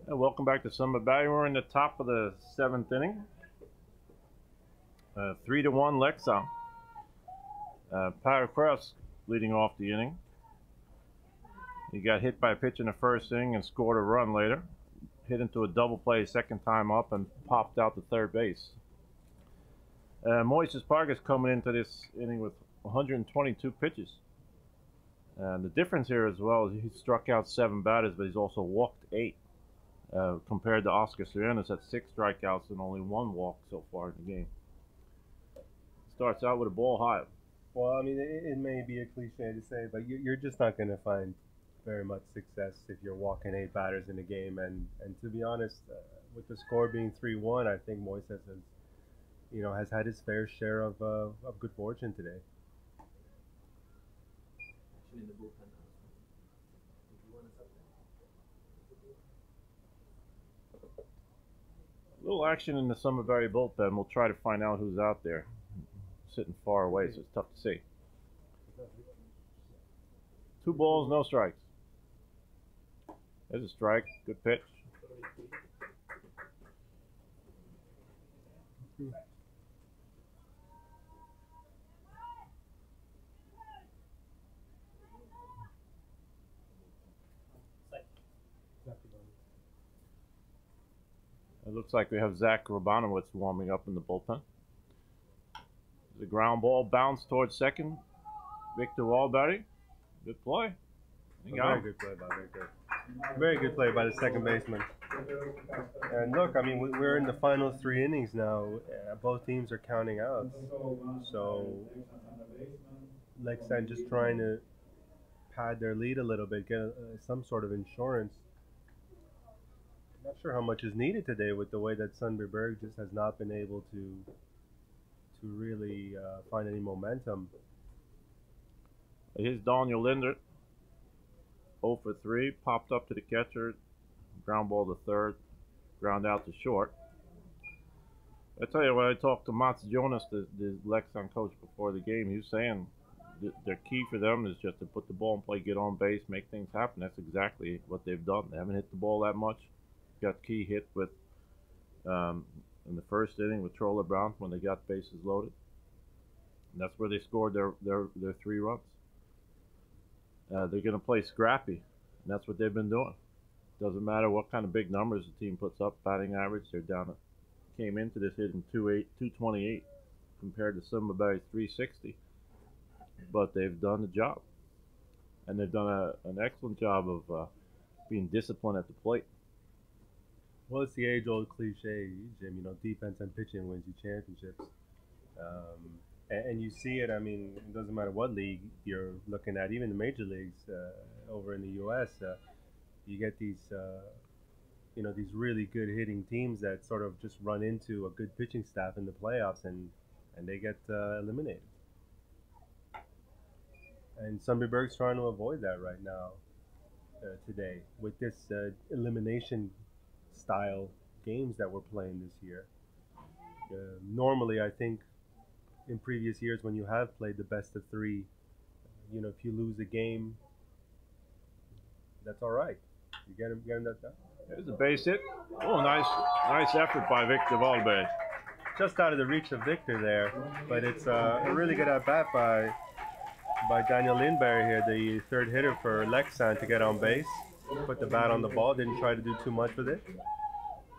And welcome back to Summit Valley. We're in the top of the 7th inning. 3-1 Lexington. Pyre Cross leading off the inning. He got hit by a pitch in the first inning and scored a run later. Hit into a double play second time up and popped out to third base. Moises Pargas coming into this inning with 122 pitches. And the difference here as well is he struck out 7 batters, but he's also walked 8. Compared to Oscar Soriano, at 6 strikeouts and only 1 walk so far in the game. Starts out with a ball high. Well, I mean, it may be a cliche to say, but you're just not going to find very much success if you're walking 8 batters in a game. And to be honest, with the score being 3-1, I think Moises has had his fair share of good fortune today. In the bullpen. A little action in the Summit Valley bullpen. We'll try to find out who's out there. Sitting far away, so it's tough to see. 2 balls, no strikes. There's a strike. Good pitch. It looks like we have Zach Rabanowitz warming up in the bullpen. The ground ball bounced towards second. Victor Walberry. Good play. Very good play by Victor. Very good play by the second baseman. And look, I mean, we're in the final 3 innings now. Both teams are counting out. So Leksand just trying to pad their lead a little bit, get some sort of insurance. Not sure how much is needed today with the way that Sundbyberg just has not been able to really find any momentum. Here's Daniel Linder. 0 for 3, popped up to the catcher, ground ball to third, ground out to short. I tell you, when I talked to Mats Jonas, the Leksand coach before the game, he was saying their key for them is just to put the ball in play, get on base, make things happen. That's exactly what they've done. They haven't hit the ball that much. Got key hit with in the first inning with Troller Brown when they got bases loaded. And that's where they scored their 3 runs. They're going to play scrappy, and that's what they've been doing. Doesn't matter what kind of big numbers the team puts up, batting average, they're down. Came into this hitting 228 compared to Sundbyberg's 360, but they've done the job, and they've done an excellent job of being disciplined at the plate. Well, it's the age-old cliche, Jim. You know, defense and pitching wins you championships. And you see it, I mean, it doesn't matter what league you're looking at, even the major leagues over in the U.S., you get these, these really good hitting teams that sort of just run into a good pitching staff in the playoffs and they get eliminated. And Sundbyberg's trying to avoid that right now today with this elimination style games that we're playing this year. Normally, I think, in previous years when you have played the best of 3, if you lose a game, that's all right. You get him that done. There's a base hit. Oh, nice effort by Victor Walberg. Just out of the reach of Victor there, but it's a really good at bat by Daniel Lindberg here, the 3rd hitter for Leksand, to get on base. Put the bat on the ball, didn't try to do too much with it.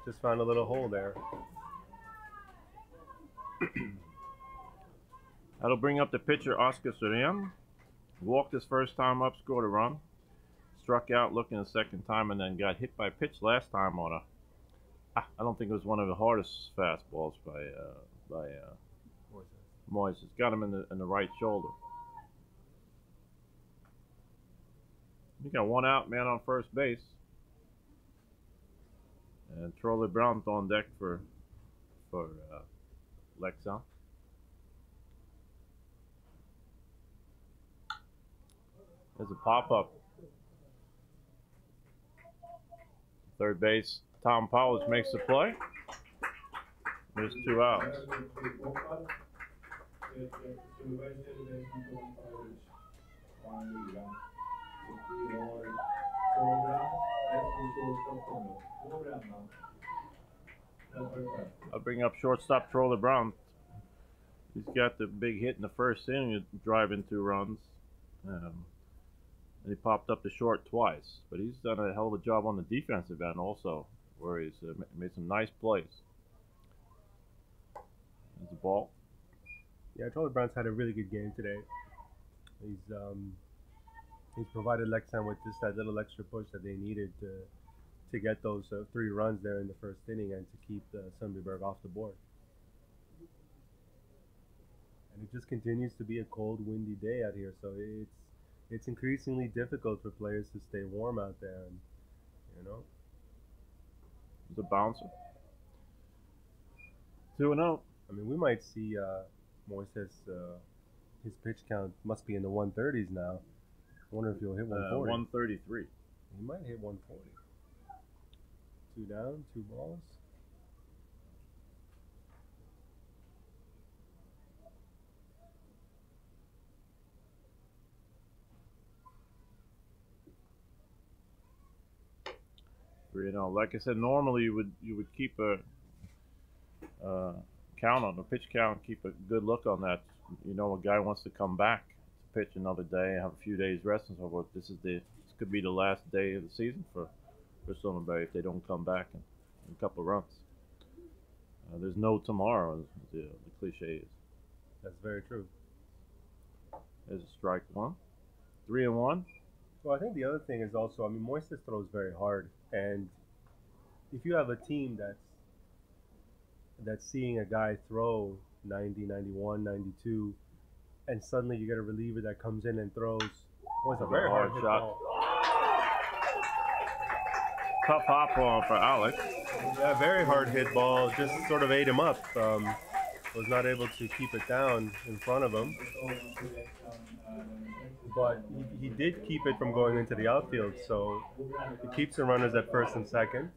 Just found a little hole there. That'll bring up the pitcher, Oscar Surian. Walked his first time up, scored a run. Struck out looking a second time, and then got hit by a pitch last time on I don't think it was one of the hardest fastballs by Moises. Got him in the right shoulder. We got 1 out, man on first base. And Troller Brown's on deck for Leksand. There's a pop-up. Third base, Tom Powers makes the play. There's 2 outs. I'll bring up shortstop Troller Brown. He's got the big hit in the first inning, driving 2 runs. And he popped up to short twice, but he's done a hell of a job on the defensive end also, where he's made some nice plays. There's the ball. Yeah, Troller Brown's had a really good game today. He's provided Leksand with just that little extra push that they needed to get those 3 runs there in the first inning and to keep Sundbyberg off the board. And it just continues to be a cold, windy day out here, so it's increasingly difficult for players to stay warm out there, and It's a bouncer. 2-0. I mean, we might see Moises, his pitch count must be in the 130s now. I wonder if he'll hit 140. 133. He might hit 140. 2 down, 2 balls. Like I said, normally you would keep a count on the pitch count, keep a good look on that. A guy wants to come back to pitch another day, have a few days rest and so forth. This could be the last day of the season for Sundbyberg if they don't come back in a couple of runs. There's no tomorrow, as the cliche is. That's very true. There's a strike one. 3-1. Well, I think the other thing is also, I mean, Moises throws very hard, and if you have a team that's seeing a guy throw 90, 91, 92, and suddenly you get a reliever that comes in and throws, it's a very hard hit shot. ball. Tough hop ball for Alex. Yeah, very hard hit ball. Just sort of ate him up. Was not able to keep it down in front of him. But he did keep it from going into the outfield. So it keeps the runners at first and second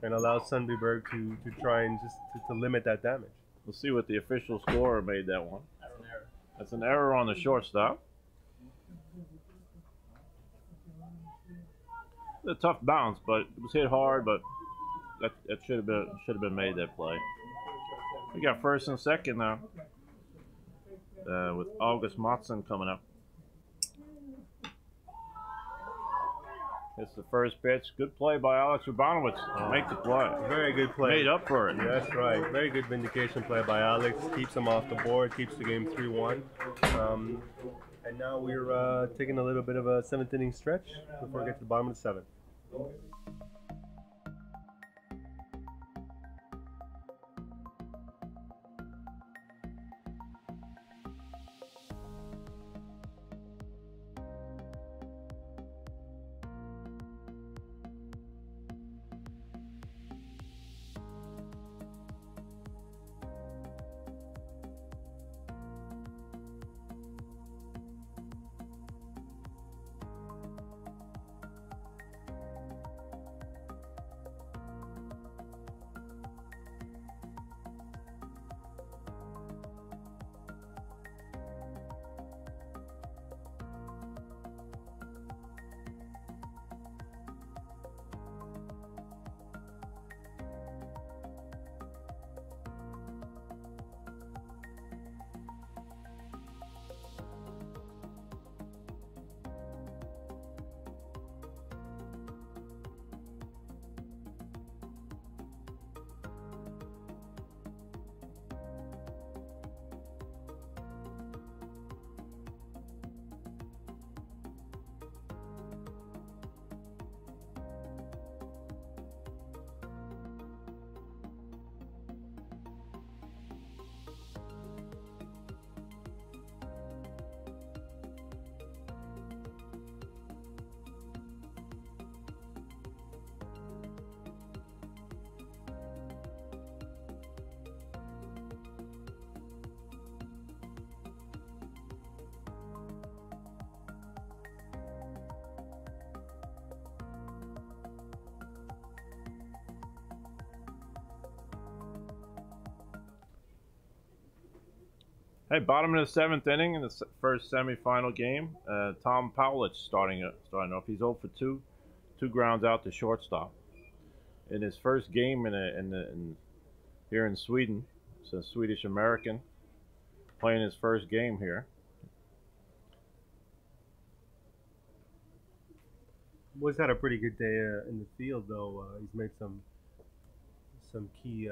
and allows Sundbyberg to try and just to limit that damage. We'll see what the official scorer made that one. That's an error on the shortstop. A tough bounce, but it was hit hard, but that should have been made, that play. We got first and second now, with August Mattsson coming up. It's the first pitch. Good play by Alex Urbanowicz. Make the play. Very good play. Made up for it. Yeah, that's right. Very good vindication play by Alex. Keeps him off the board. Keeps the game 3-1. And now we're taking a little bit of a 7th inning stretch before we get to the bottom of the 7th. Hey, bottom of the 7th inning in the first semifinal game. Tom Powlich starting off. He's 0 for 2, 2 grounds out to shortstop. In his first game here in Sweden, it's a Swedish American playing his first game here. Moises had a pretty good day in the field, though. He's made some key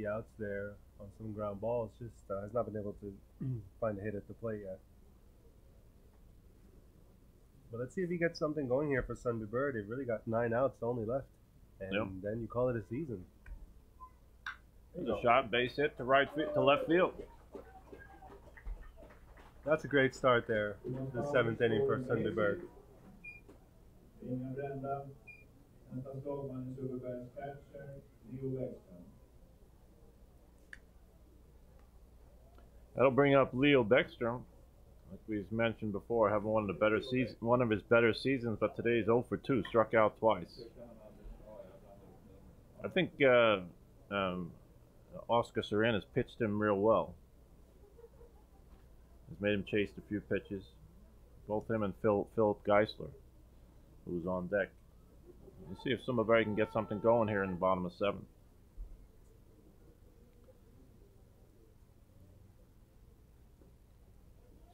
outs there on some ground balls. Just has not been able to find a hit at the plate yet. But let's see if he gets something going here for Sundbyberg. They've really got 9 outs only left, and then you call it a season. There's a shot, base hit to left field. That's a great start there. The 7th inning for Sundbyberg. That'll bring up Leo Bäckström, like we've mentioned before, having one of his better seasons, but today he's 0 for 2, struck out twice. I think Oscar Soren has pitched him real well. He's made him chase a few pitches. Both him and Philip Geisler, who's on deck. Let's see if somebody can get something going here in the bottom of 7th.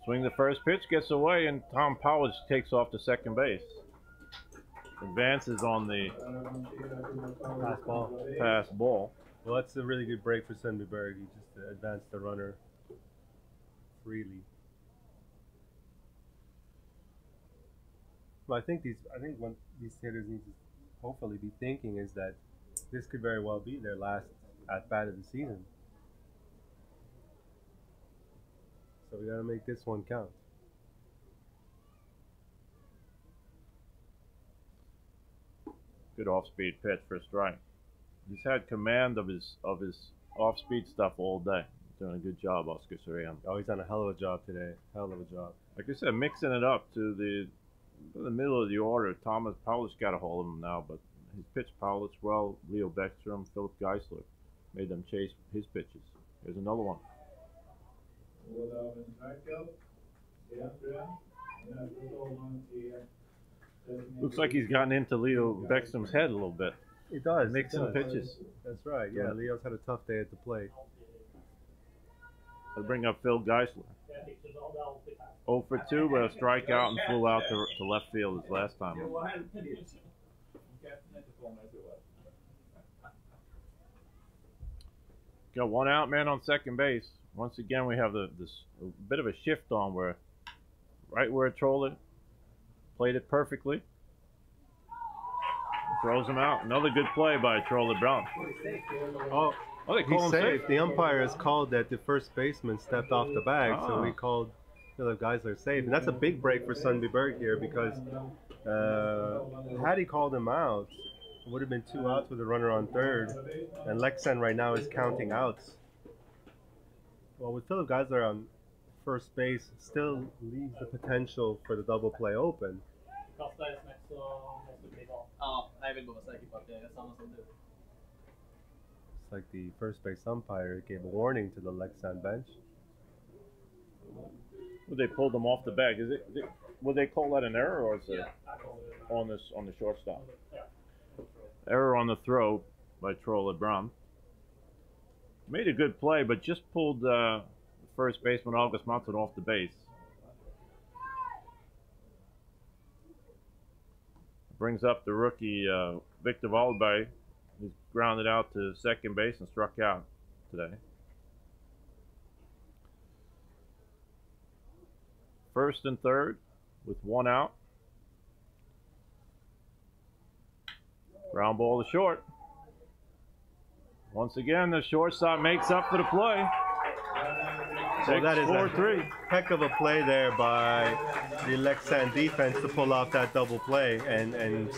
Swing the first pitch, gets away, and Tom Powlich takes off to second base. Advances on the pass ball. Well, that's a really good break for Sundbyberg. He just advanced the runner freely. Well, I think what these hitters need to hopefully be thinking is that this could very well be their last at bat of the season. So we got to make this one count. Good off-speed pitch for a strike. He's had command of his off-speed stuff all day. He's doing a good job, Oscar Soriano. Oh, he's done a hell of a job today. Hell of a job. Like I said, mixing it up to the middle of the order. Thomas Paulus got a hold of him now, but his pitch Paulus well. Leo Beckstrom, Philip Geisler made them chase his pitches. Here's another one. Looks like he's gotten into Leo Beckstrom's head a little bit. He does. Mixing pitches. That's right. Yeah, Leo's had a tough day at the plate. I'll bring up Phil Geisler. 0 for 2, but a strikeout and flew out to left field his last time. Got one out, man on second base. Once again, we have this bit of a shift on where right where Troller played it perfectly. Throws him out. Another good play by Troller Brown. Oh, they call him safe. The umpire has called that the first baseman stepped off the bag, so we Ah. called Philip Geisler safe. And that's a big break for Sundbyberg here because had he called him out, it would have been 2 outs with a runner on third. And Leksand right now is counting outs. Well, with Philip Geisler on first base, still leaves the potential for the double play open. Ja, nej, jag vill bara vara säker på att det är samma som du. It's like the first base umpire gave a warning to the Leksand bench. Well, they pulled him off the bag. Would they call that an error or is it on the shortstop? Error on the throw by Troller Brown. Made a good play, but just pulled first baseman August Monson off the base. Brings up the rookie Victor Wahlberg. He's grounded out to second base and struck out today. First and third with 1 out. Ground ball to short. Once again, the shortstop makes up for the play. So that is 4-3. a heck of a play there by the Leksand defense to pull off that double play and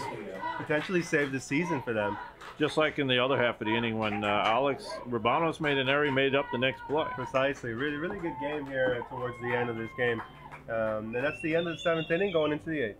potentially save the season for them. Just like in the other half of the inning when Alex Rabanos made an error, he made up the next play. Precisely. Really, really good game here towards the end of this game. And that's the end of the 7th inning going into the 8th.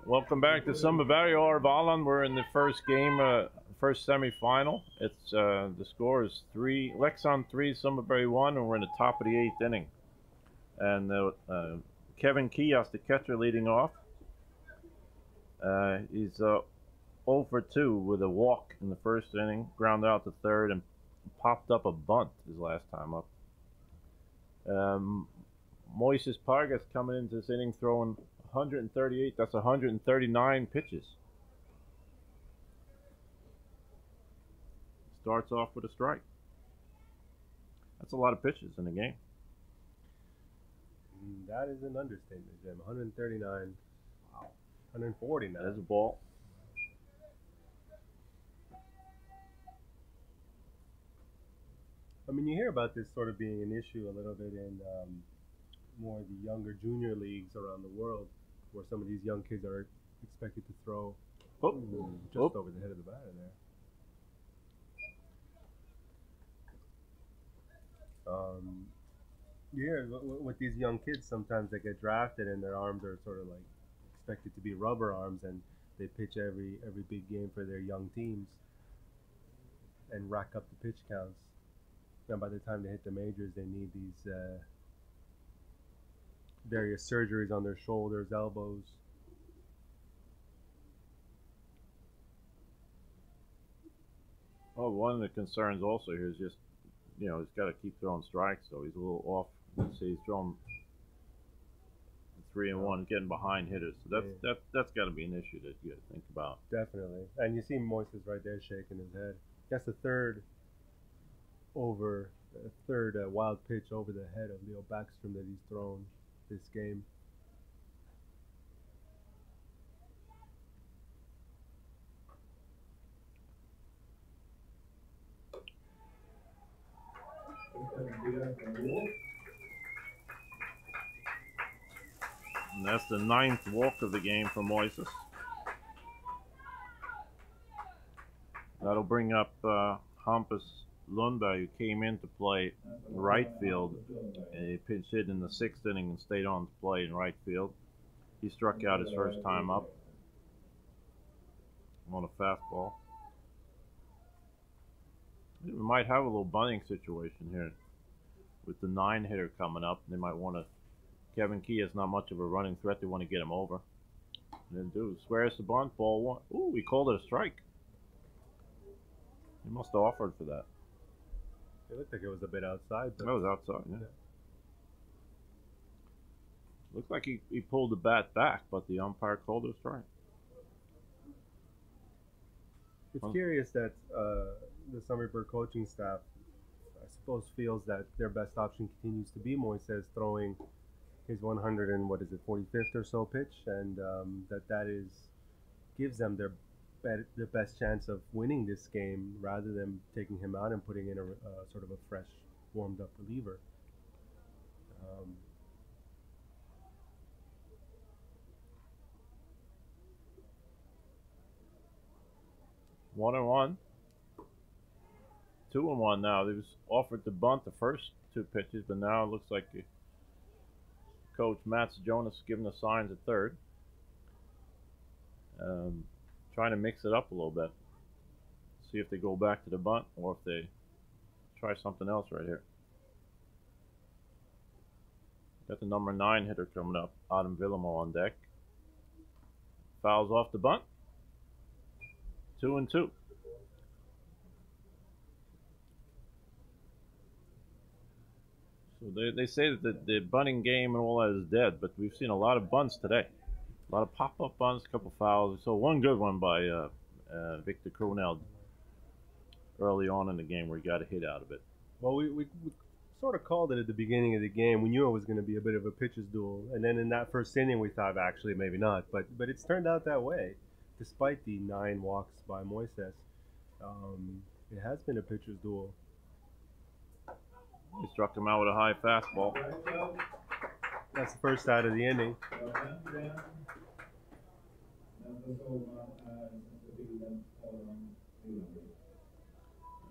Welcome back to Sundbyberg Arvalan. We're in the first game, first semifinal. It's the score is Leksand 3, Sundbyberg 1, and we're in the top of the 8th inning. And Kevin Kias, the catcher, leading off. He's 0 for 2 with a walk in the first inning, grounded out to third, and popped up a bunt his last time up. Moises Pargas coming into this inning throwing 138. That's 139 pitches. Starts off with a strike. That's a lot of pitches in the game. That is an understatement, Jim. 139. Wow. 140 now. There's a ball. I mean, you hear about this sort of being an issue a little bit in more of the younger junior leagues around the world, where some of these young kids are expected to throw just over the head of the batter there. Yeah, with these young kids, sometimes they get drafted and their arms are sort of like expected to be rubber arms, and they pitch every big game for their young teams and rack up the pitch counts. And by the time they hit the majors, they need these various surgeries on their shoulders, elbows. Well, one of the concerns also here is just, he's got to keep throwing strikes, so he's a little off. Let's see, he's throwing 3-1, getting behind hitters. So that's got to be an issue that you got to think about. Definitely. And you see Moises right there shaking his head. That's the third wild pitch over the head of Leo Backstrom that he's thrown this game. And that's the 9th walk of the game for Moises. That'll bring up Hampus Lundberg, who came in to play right field. He pitched hit in the 6th inning and stayed on to play in right field. He struck out his first time up on a fastball. We might have a little bunting situation here with the 9-hitter coming up. They might want to. Kevin Key is not much of a running threat. They want to get him over. And then do squares the bunt, ball 1. Ooh, we called it a strike. He must have offered for that. It looked like it was a bit outside. That was outside, yeah. Looked like he pulled the bat back, but the umpire called it a strike. It's curious that the Sundbyberg coaching staff, I suppose, feels that their best option continues to be Moises throwing his 45th or so pitch, and that gives them the best chance of winning this game, rather than taking him out and putting in a sort of a fresh, warmed up reliever. 1-1. 2-1 now. He was offered to bunt the first 2 pitches, but now it looks like Coach Mats Jonas giving the signs at third. Trying to mix it up a little bit. See if they go back to the bunt or if they try something else right here. Got the number 9 hitter coming up, Adam Villamo on deck. Fouls off the bunt. 2-2. So they say that the bunting game and all that is dead, but we've seen a lot of bunts today. A lot of pop-up bunts, a couple fouls. So one good one by Victor Kroneld early on in the game where he got a hit out of it. Well, we sort of called it at the beginning of the game. We knew it was going to be a bit of a pitcher's duel. And then in that first inning, we thought, actually, maybe not. But it's turned out that way. Despite the 9 walks by Moises, it has been a pitcher's duel. He struck him out with a high fastball. That's the first out of the inning.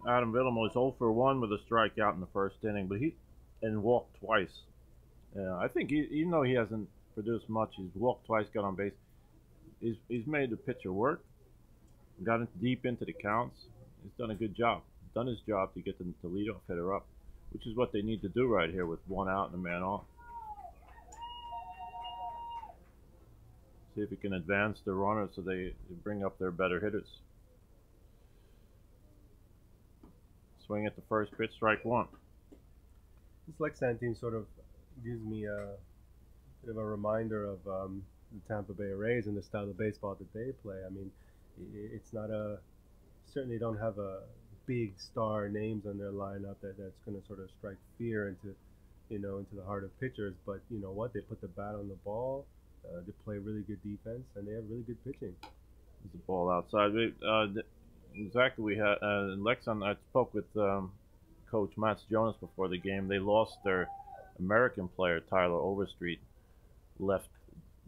Adam Villamo is 0 for 1 with a strikeout in the first inning, but he walked twice. I think even though he hasn't produced much. He's walked twice, got on base. He's made the pitcher work, got deep into the counts. He's done a good job. Done his job to get the leadoff hitter up, which is what they need to do right here with one out and a man off. See if he can advance the runner so they bring up their better hitters. Swing at the first pitch, strike one. This Lexan team sort of gives me a bit of a reminder of the Tampa Bay Rays and the style of baseball that they play. I mean, it's not certainly don't have a big star names on their lineup that's going to sort of strike fear into the heart of pitchers. But you know what? They put the bat on the ball. They play really good defense, and they have really good pitching. There's a ball outside. Exactly. We had in Lexan. I spoke with Coach Mats Jonas before the game. They lost their American player Tyler Overstreet. Left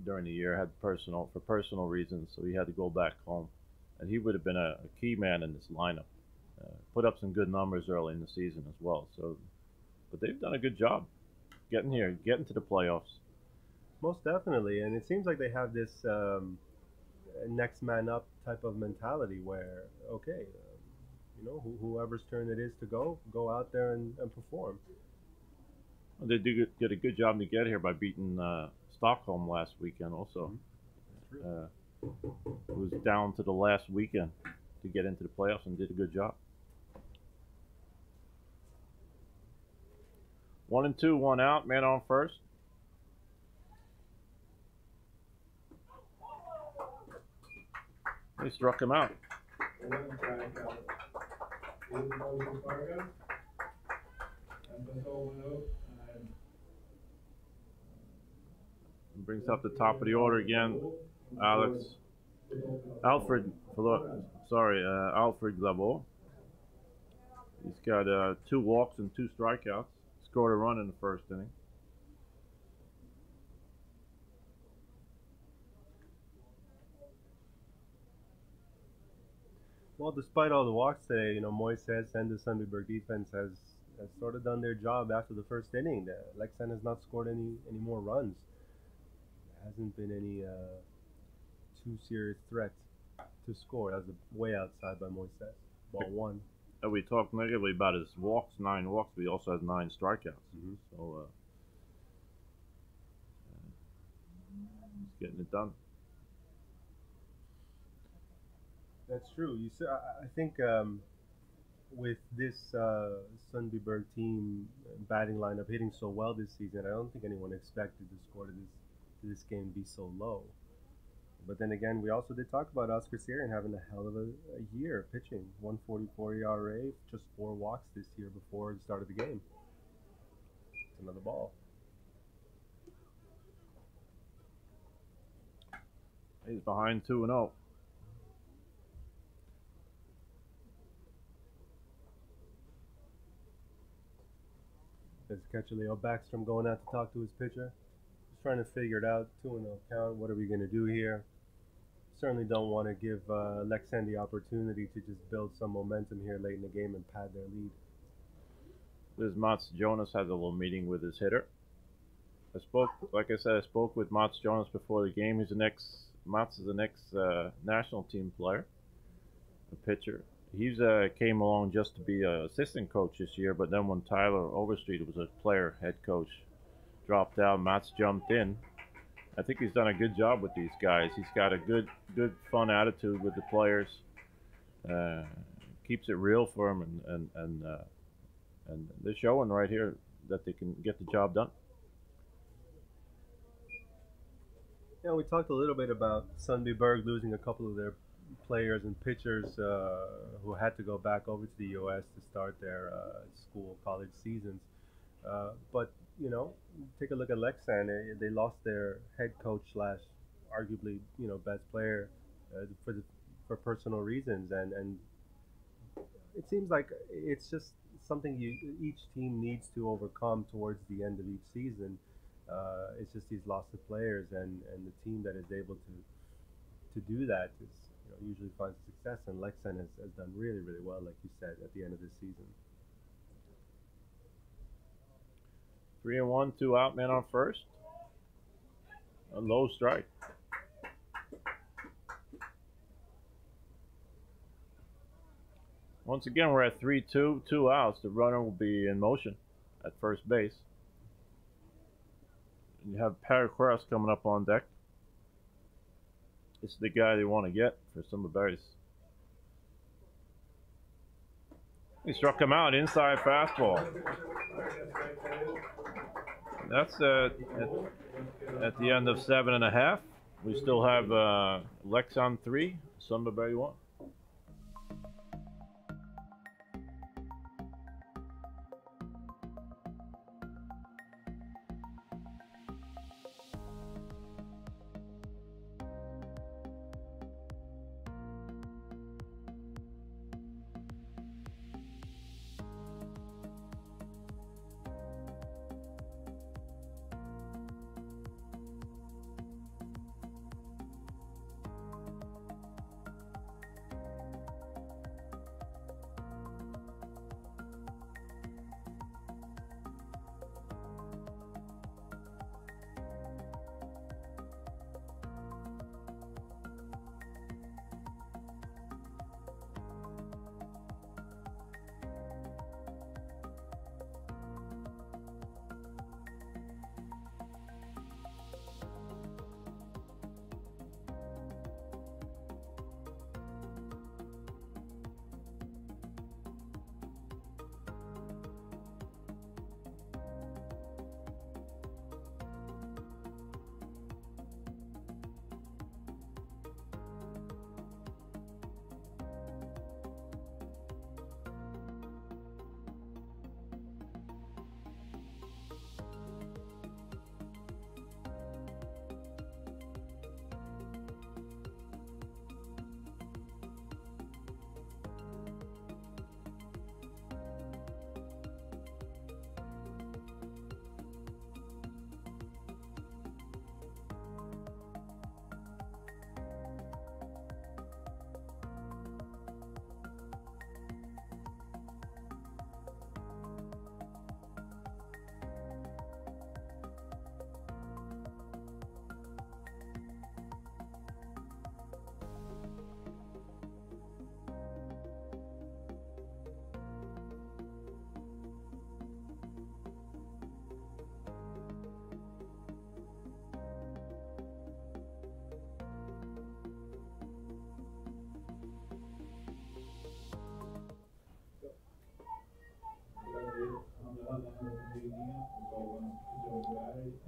during the year, had personal reasons, so he had to go back home. And he would have been a key man in this lineup. Put up some good numbers early in the season as well. So, but they've done a good job getting here, getting to the playoffs. Most definitely, and it seems like they have this next man up type of mentality where, okay, whoever's turn it is to go out there and perform. Well, they did a good job to get here by beating Stockholm last weekend also. It was down to the last weekend to get into the playoffs and did a good job. 1-2, one out, man on first. They struck him out. Brings up the top of the order again. Alfred Glavo. He's got 2 walks and 2 strikeouts. Scored a run in the first inning. Well, despite all the walks today, Moises and the Sundbyberg defense has sort of done their job after the first inning. Lexan has not scored any more runs. There hasn't been any too serious threat to score. That was way outside by Moises. Ball 1. We talked negatively about his walks, 9 walks, but he also has 9 strikeouts. So he's getting it done. That's true. You see, I think with this Sundbyberg team batting lineup hitting so well this season, I don't think anyone expected the score to this game be so low. But then again, we also did talk about Oscar Sarian having a hell of a year pitching. 144 ERA, just 4 walks this year before the start of the game. It's another ball. He's behind 2-0. There's catcher Leo Backstrom going out to talk to his pitcher. Just trying to figure it out. 2-0 count. What are we going to do here? Certainly don't want to give Lexan the opportunity to just build some momentum here late in the game and pad their lead. This Mats Jonas has a little meeting with his hitter. I spoke with Mats Jonas before the game. Mats is the next national team player, a pitcher. He's came along just to be an assistant coach this year, but then when Tyler Overstreet was a player head coach, dropped out, Mats jumped in. I think he's done a good job with these guys. He's got a good fun attitude with the players. Keeps it real for them, and they're showing right here that they can get the job done. Yeah, we talked a little bit about Sundbyberg losing a couple of their players and pitchers who had to go back over to the U.S. to start their college seasons. But take a look at Lexan. They lost their head coach / arguably best player for personal reasons, and it seems like it's just something each team needs to overcome towards the end of each season. It's just these loss of players, and the team that is able to do that is usually finds success, and Lexan has done really, really well, like you said, at the end of this season. 3-1, 2 out, man on first. A low strike. Once again, we're at 3-2, 2 outs. The runner will be in motion at first base. And you have Perry Cross coming up on deck. This is the guy they want to get for Summer Berries. He struck him out, inside fastball. That's at the end of 7.5. We still have Lexon 3, Summerberry 1.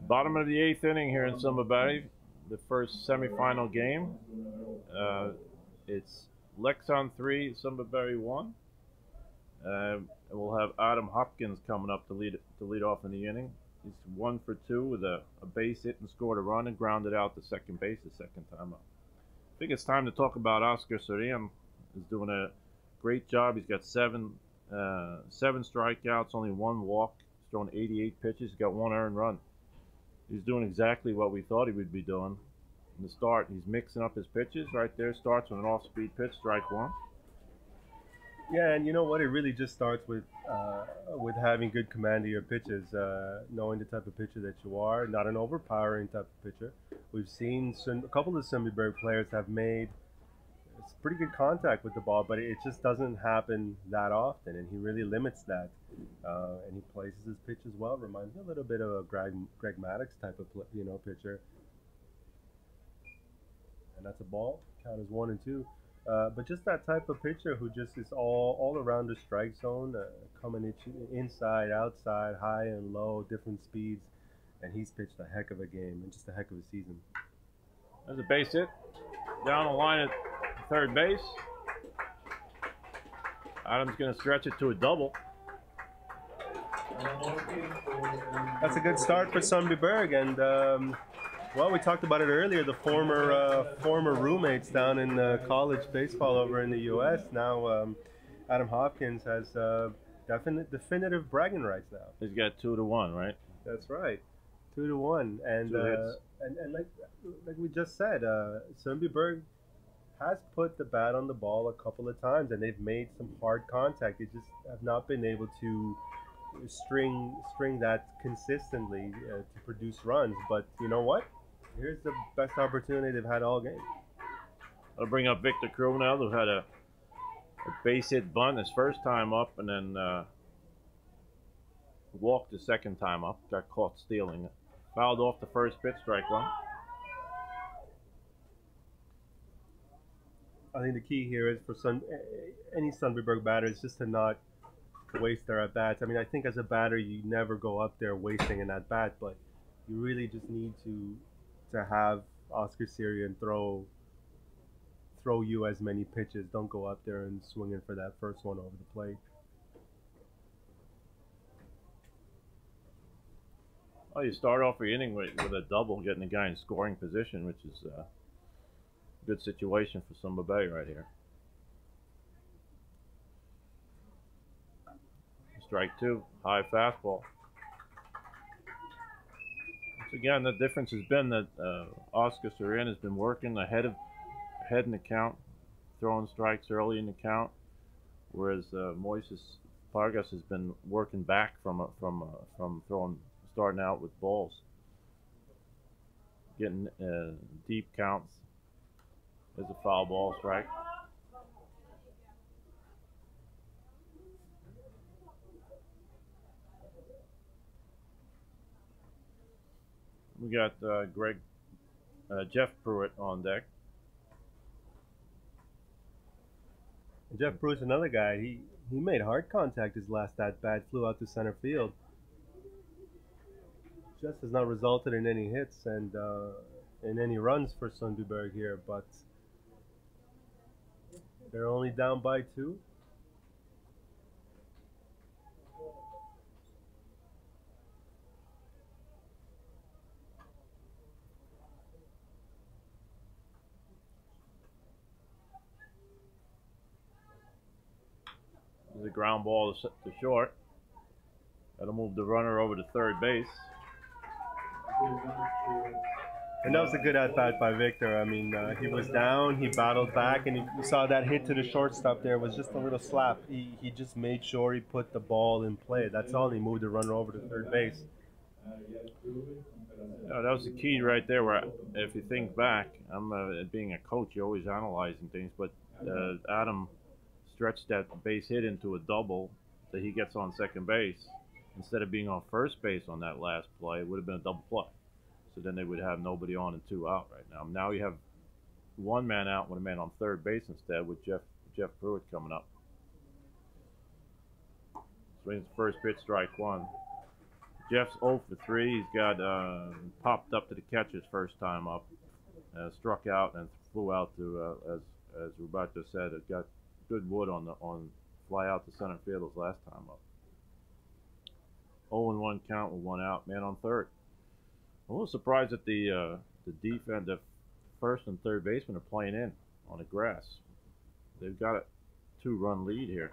Bottom of the 8th inning here in Summerberry, the first semifinal game. It's Lexon 3, Summerberry 1. And we'll have Adam Hopkins coming up to lead off in the inning. He's 1 for 2 with a base hit and scored a run and grounded out to second base the second time up. I think it's time to talk about Oscar Sorian. He's doing a great job. He's got seven strikeouts, only 1 walk. He's thrown 88 pitches. He's got 1 earned run. He's doing exactly what we thought he would be doing. In the start, he's mixing up his pitches right there. Starts with an off-speed pitch, strike 1. Yeah, and you know what? It really just starts with having good command of your pitches, knowing the type of pitcher that you are, not an overpowering type of pitcher. We've seen a couple of Summerberry players have made pretty good contact with the ball, but it just doesn't happen that often, and he really limits that. And he places his pitches well. Reminds me a little bit of a Greg Maddux type of pitcher. And that's a ball. Count as 1 and 2. But just that type of pitcher who just is all around the strike zone, coming at you inside, outside, high and low, different speeds, and he's pitched a heck of a game and just a heck of a season. There's a base hit down the line at third base. Adam's going to stretch it to a double. That's a good start for Sundbyberg, and well, we talked about it earlier. The former roommates down in college baseball over in the U.S. Now, Adam Hopkins has definitive bragging rights now. He's got 2-1, right? That's right, 2-1, and 2 hits. And like we just said, Sundbyberg has put the bat on the ball a couple of times, and they've made some hard contact. They just have not been able to string that consistently to produce runs. But you know what? Here's the best opportunity they've had all game. I'll bring up Victor Kronell, who had a base hit bunt his first time up, and then walked the second time up. Got caught stealing it. Fouled off the first pitch, strike one. I think the key here is for any Sundbyberg batter is just to not waste their at bats. I mean, I think as a batter, you never go up there wasting an at bat, but you really just need to have Oscar Sirian throw you as many pitches. Don't go up there and swing in for that first one over the plate. Well, you start off your inning with a double, getting the guy in scoring position, which is a good situation for Sumba Bay right here. Strike two, high fastball. Once again, the difference has been that Oscar Sirian has been working ahead in the count, throwing strikes early in the count, whereas Moises Vargas has been working back from starting out with balls, getting deep counts. There's a foul ball, strike. We got Jeff Pruitt on deck. Jeff Pruitt's another guy. He made hard contact his last at bat, flew out to center field. Just has not resulted in any hits and in any runs for Sundbyberg here, but they're only down by 2. There's a ground ball to short. That'll move the runner over to third base. And that was a good at-bat by Victor. I mean, he was down, he battled back, and you saw that hit to the shortstop there was just a little slap. He just made sure he put the ball in play. That's all. He moved the runner over to third base. That was the key right there. Where if you think back, I'm being a coach, you're always analyzing things, but Adam stretched that base hit into a double that he gets on second base. Instead of being on first base on that last play, it would have been a double play. So then they would have nobody on and 2 out right now. Now you have 1 man out with a man on third base instead, with Jeff Pruitt coming up. Swings first pitch, strike 1. Jeff's 0 for 3. He's got popped up to the catcher's first time up, struck out and flew out to as Roberto said, it got good wood on fly out to center field his last time up. 0-1 count with 1 out, man on third. I'm a little surprised that the defense, the first and third baseman are playing in on the grass. They've got a 2-run lead here.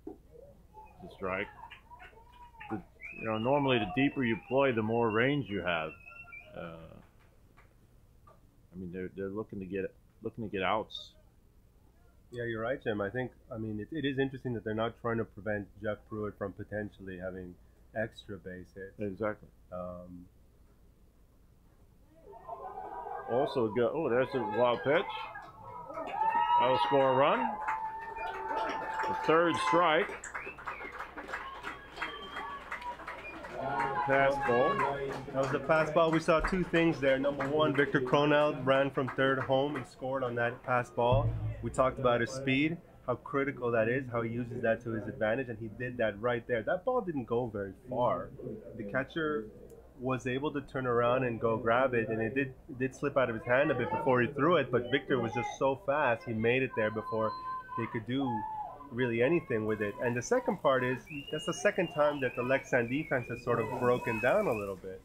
The strike. Normally the deeper you play, the more range you have. I mean, they're looking to get outs. Yeah, you're right, Jim. I mean, it is interesting that they're not trying to prevent Jeff Pruitt from potentially having extra base hits. Exactly. Also, there's a wild pitch. That'll score a run. The third strike. Fastball. That was the fastball. We saw 2 things there. Number 1, Victor Kronell ran from third home and scored on that fastball. We talked about his speed, how critical that is, how he uses that to his advantage, and he did that right there. That ball didn't go very far. The catcher was able to turn around and go grab it, and it did slip out of his hand a bit before he threw it, but Victor was just so fast, he made it there before they could do really anything with it. And the second part is, that's the second time that the Leksand defense has sort of broken down a little bit.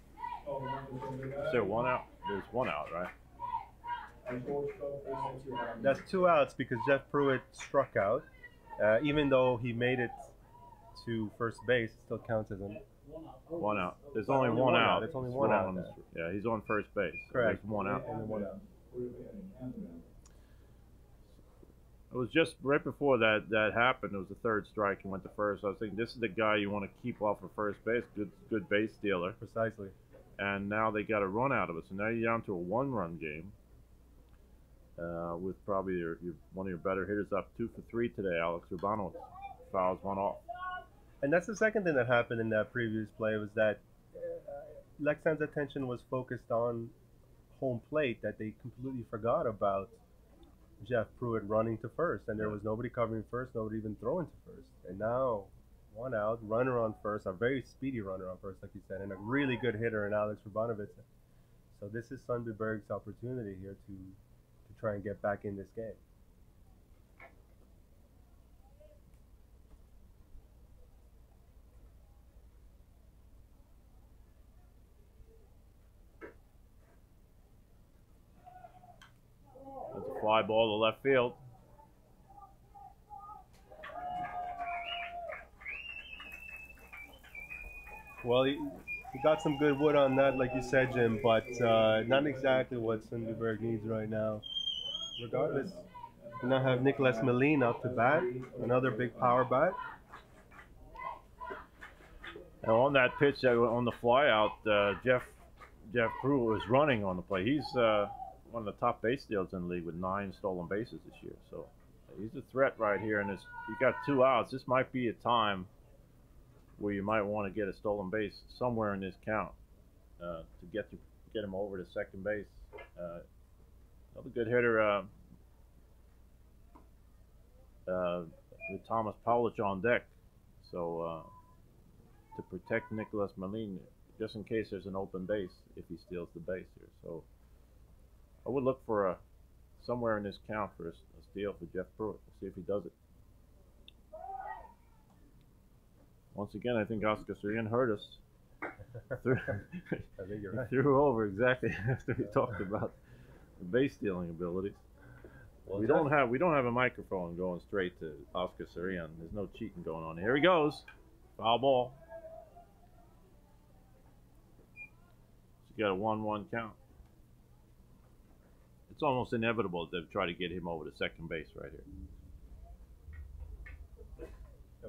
Is there 1 out? There's 1 out, right? That's 2 outs because Jeff Pruitt struck out. Even though he made it to first base, it still counts as a 1 out. There's only 1 out. There's only 1 out. Yeah, he's on first base. Correct. There's 1 out. Only 1 out. It was just right before that happened. It was the third strike and went to first. I was thinking, this is the guy you want to keep off of first base. Good base stealer. Precisely. and now they got a run out of it. So now you're down to a one-run game. With probably one of your better hitters up 2 for 3 today. Alex Urbano fouls one off. And that's the second thing that happened in that previous play was that Lexan's attention was focused on home plate, that they completely forgot about Jeff Pruitt running to first, and there was nobody covering first, nobody even throwing to first. And now, one out, runner on first, a very speedy runner on first, like you said, and a really good hitter in Alex Urbanovic. So this is Sundbyberg's opportunity here to try and get back in this game. That's a fly ball to left field. Well, he got some good wood on that, like you said, Jim, but not exactly what Sundbyberg needs right now. Regardless, we now have Nicholas Melin up to bat, another big power bat. And on that pitch, on the fly out, Jeff Pruitt was running on the play. He's one of the top base stealers in the league with 9 stolen bases this year. So he's a threat right here. And you got 2 outs. This might be a time where you might want to get a stolen base somewhere in this count to get him over to second base. Another good hitter with Thomas Paulich on deck. So to protect Nicholas Melin, just in case there's an open base if he steals the base here. So I would look for somewhere in this count for a steal for Jeff Pruitt. We'll see if he does it. Once again, I think Oscar Sorian hurt us. I think you're right. Threw over exactly after we talked about the base stealing abilities. Well, we don't have a microphone going straight to Oscar Sorian. There's no cheating going on. Here he goes. Foul ball. So you got a 1-1 count. It's almost inevitable to try to get him over to second base right here.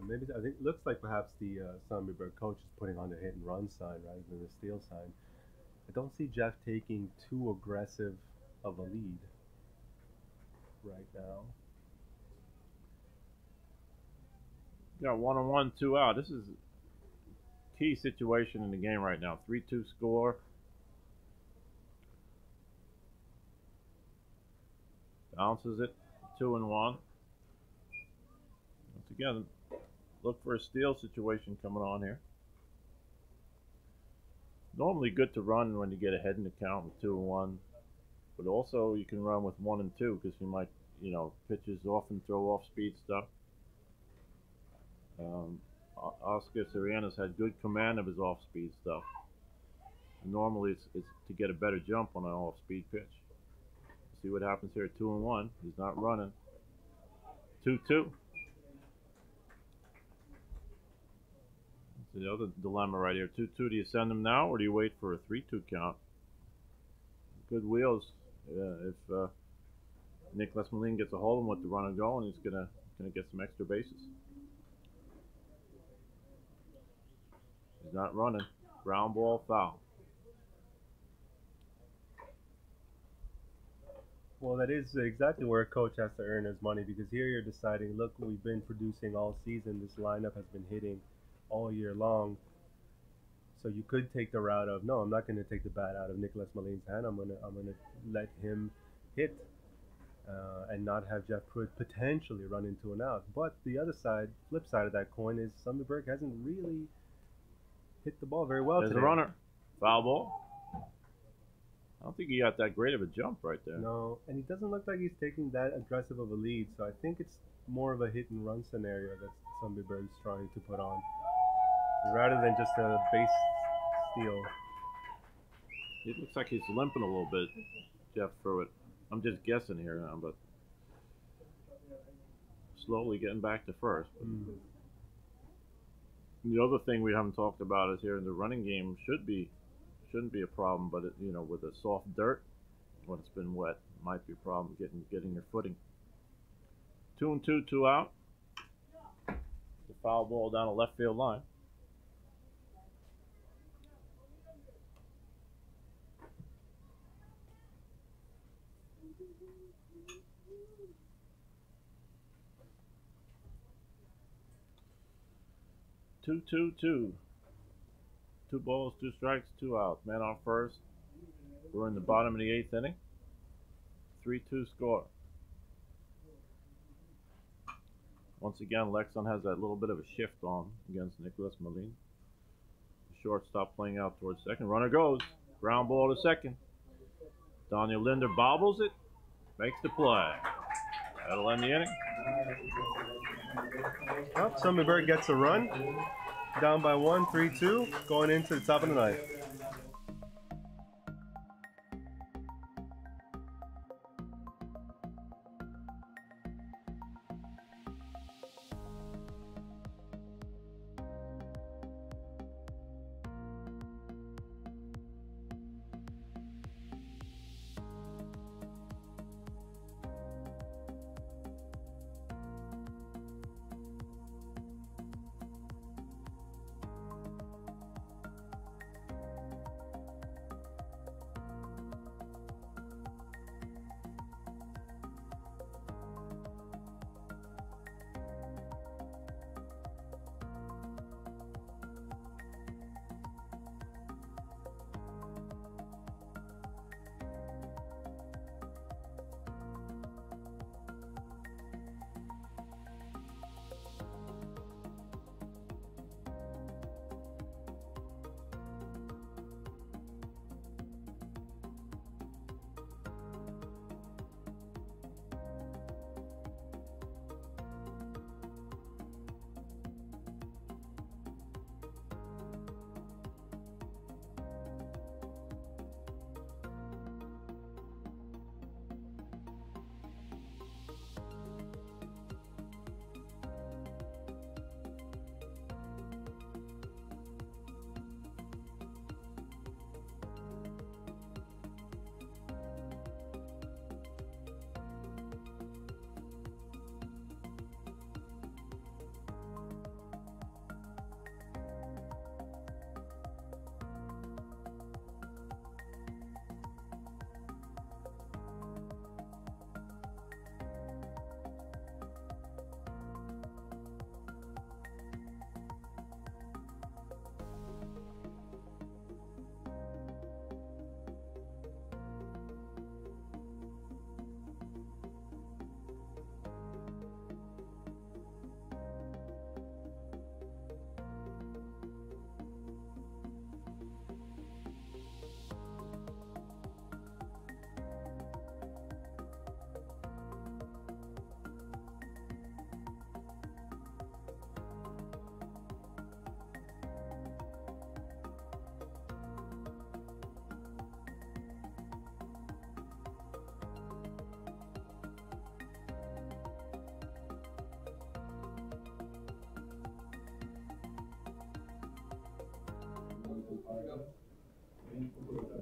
Maybe I think it looks like perhaps the Sundbyberg coach is putting on the hit and run sign rather than the steal sign. I don't see Jeff taking too aggressive of a lead right now. Got 1-on-1, 2 out. This is a key situation in the game right now. 3-2 score. Bounces it. 2-1. Once again, look for a steal situation coming on here. Normally good to run when you get ahead in the count with 2-1, but also you can run with 1 and 2 because you might, pitchers often throw off speed stuff. Oscar Sorian has had good command of his off-speed stuff. And normally it's to get a better jump on an off-speed pitch. See what happens here. 2-1. He's not running. 2-2. The other dilemma right here. 2-2. Do you send him now or do you wait for a 3-2 count? Good wheels. If Nicholas Melin gets a hold of him with the runner going, he's gonna get some extra bases. He's not running. Ground ball, foul. Well, that is exactly where a coach has to earn his money, because here you're deciding, look, we've been producing all season. This lineup has been hitting all year long. So you could take the route of, no, I'm not going to take the bat out of Nicholas Melin's hand. I'm gonna let him hit and not have Jeff Pruitt potentially run into an out. But the other side, flip side of that coin, is Sundbyberg hasn't really hit the ball very well There's today. a runner. Foul ball. I don't think he got that great of a jump right there. No, and he doesn't look like he's taking that aggressive of a lead. So I think it's more of a hit and run scenario that Sundbyberg's trying to put on, rather than just a base steal. It looks like he's limping a little bit, Jeff Pruitt. I'm just guessing here now, but slowly getting back to first. The other thing we haven't talked about is here in the running game shouldn't be a problem, but with the soft dirt when it's been wet, it might be a problem getting your footing. 2-2, 2 out. The foul ball down the left field line. Two. 2 balls, 2 strikes, 2 outs. Man on first. We're in the bottom of the 8th inning. 3-2 score. Once again, Lexon has that little bit of a shift on against Nicholas Malin. The shortstop playing out towards second. Runner goes. Ground ball to second. Daniel Linder bobbles it. Makes the play. That'll end the inning. Well, Sundbyberg gets a run. Down by 1, 3-2, going into the top of the ninth.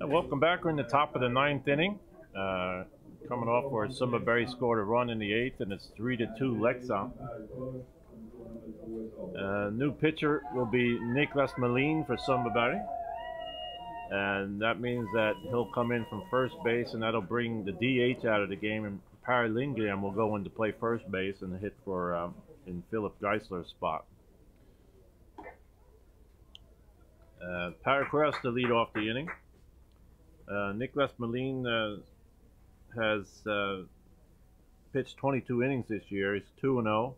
Welcome back. We're in the top of the 9th inning. Coming off where Sundbyberg scored a run in the 8th, and it's 3-2 Leksand. New pitcher will be Niklas Malin for Sundbyberg. And that means that he'll come in from first base, and that'll bring the DH out of the game, and Per Lindgren will go in to play first base and hit for in Philip Geisler's spot. Per Kress to lead off the inning. Niklas Malin has pitched 22 innings this year. He's 2-0.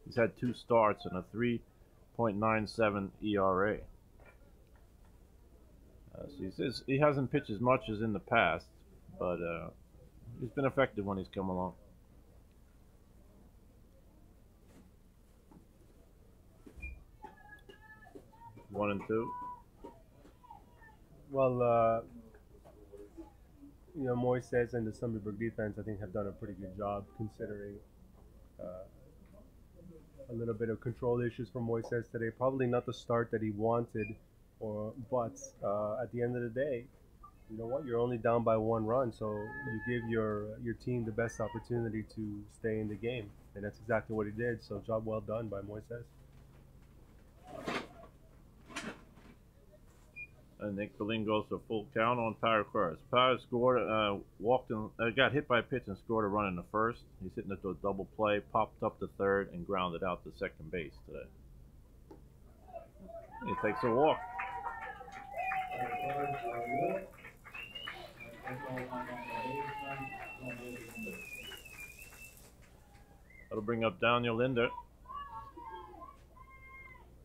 He's had 2 starts and a 3.97 ERA. So he says he hasn't pitched as much as in the past, but he's been effective when he's come along. One and two. Well, you know, Moises and the Sundbyberg defense, I think, have done a pretty good job considering a little bit of control issues for Moises today. Probably not the start that he wanted, but at the end of the day, you know what? You're only down by 1 run, so you give your team the best opportunity to stay in the game, and that's exactly what he did. So job well done by Moises. And Nick Berlin goes to full count on Power first. Power scored, got hit by a pitch and scored a run in the first. He's hitting it to a double play, popped up to third, and grounded out to second base today. He takes a walk. That'll bring up Daniel Linder.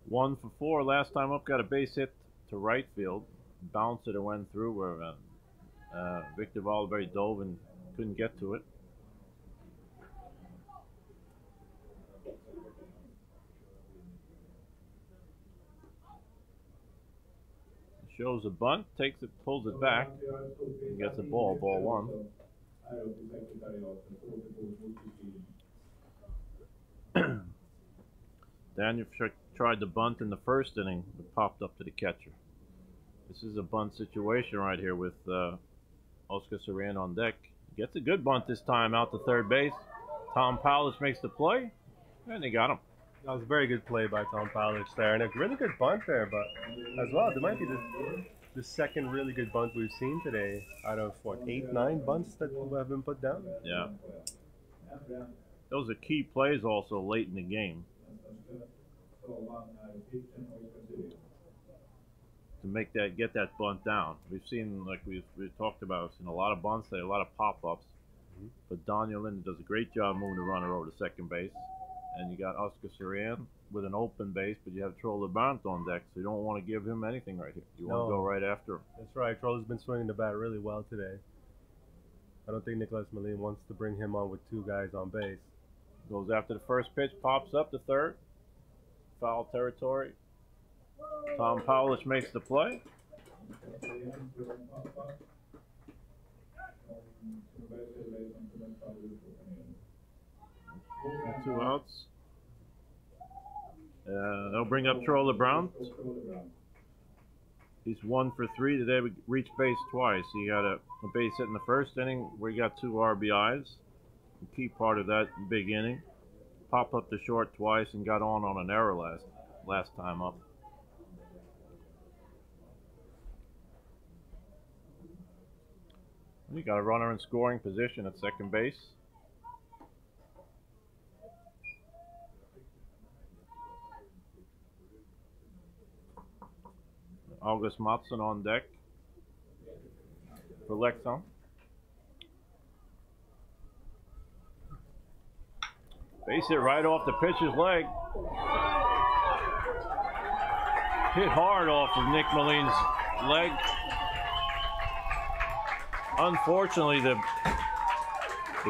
1 for 4 last time up, got a base hit to right field. Bounced it and went through where Victor Valberg dove and couldn't get to it. Shows a bunt, takes it, pulls it back, and gets a ball 1. Daniel tried the bunt in the first inning, but popped up to the catcher. This is a bunt situation right here with Oscar Saran on deck. Gets a good bunt this time out to third base. Tom Powledge makes the play, and they got him. That was a very good play by Tom Powledge there, and a really good bunt there, but as well, there might be the second really good bunt we've seen today out of, what, 8, 9 bunts that have been put down? Yeah. Those are key plays also late in the game. To get that bunt down. We've seen, like we've talked about, a lot of bunts today, a lot of pop-ups. But Daniel Linder does a great job moving the runner over to second base. And you got Oscar Saran with an open base, but you have Troll LeBrant on deck, so you don't want to give him anything right here. You want to go right after him. That's right. Troll has been swinging the bat really well today. I don't think Nicolas Melin wants to bring him on with 2 guys on base. Goes after the first pitch, pops up to third. Foul territory. Tom Powledge makes the play. 2 outs. They'll bring up Troll LeBrant. He's 1 for 3 today. We reached base twice. He got a base hit in the first inning where he got 2 RBIs. A key part of that big inning. Popped up to short twice and got on an error last time up. We got a runner in scoring position at second base. August Mattsson on deck for Leksand. Base hit right off the pitcher's leg. Hit hard off of Nick Melin's leg. Unfortunately, the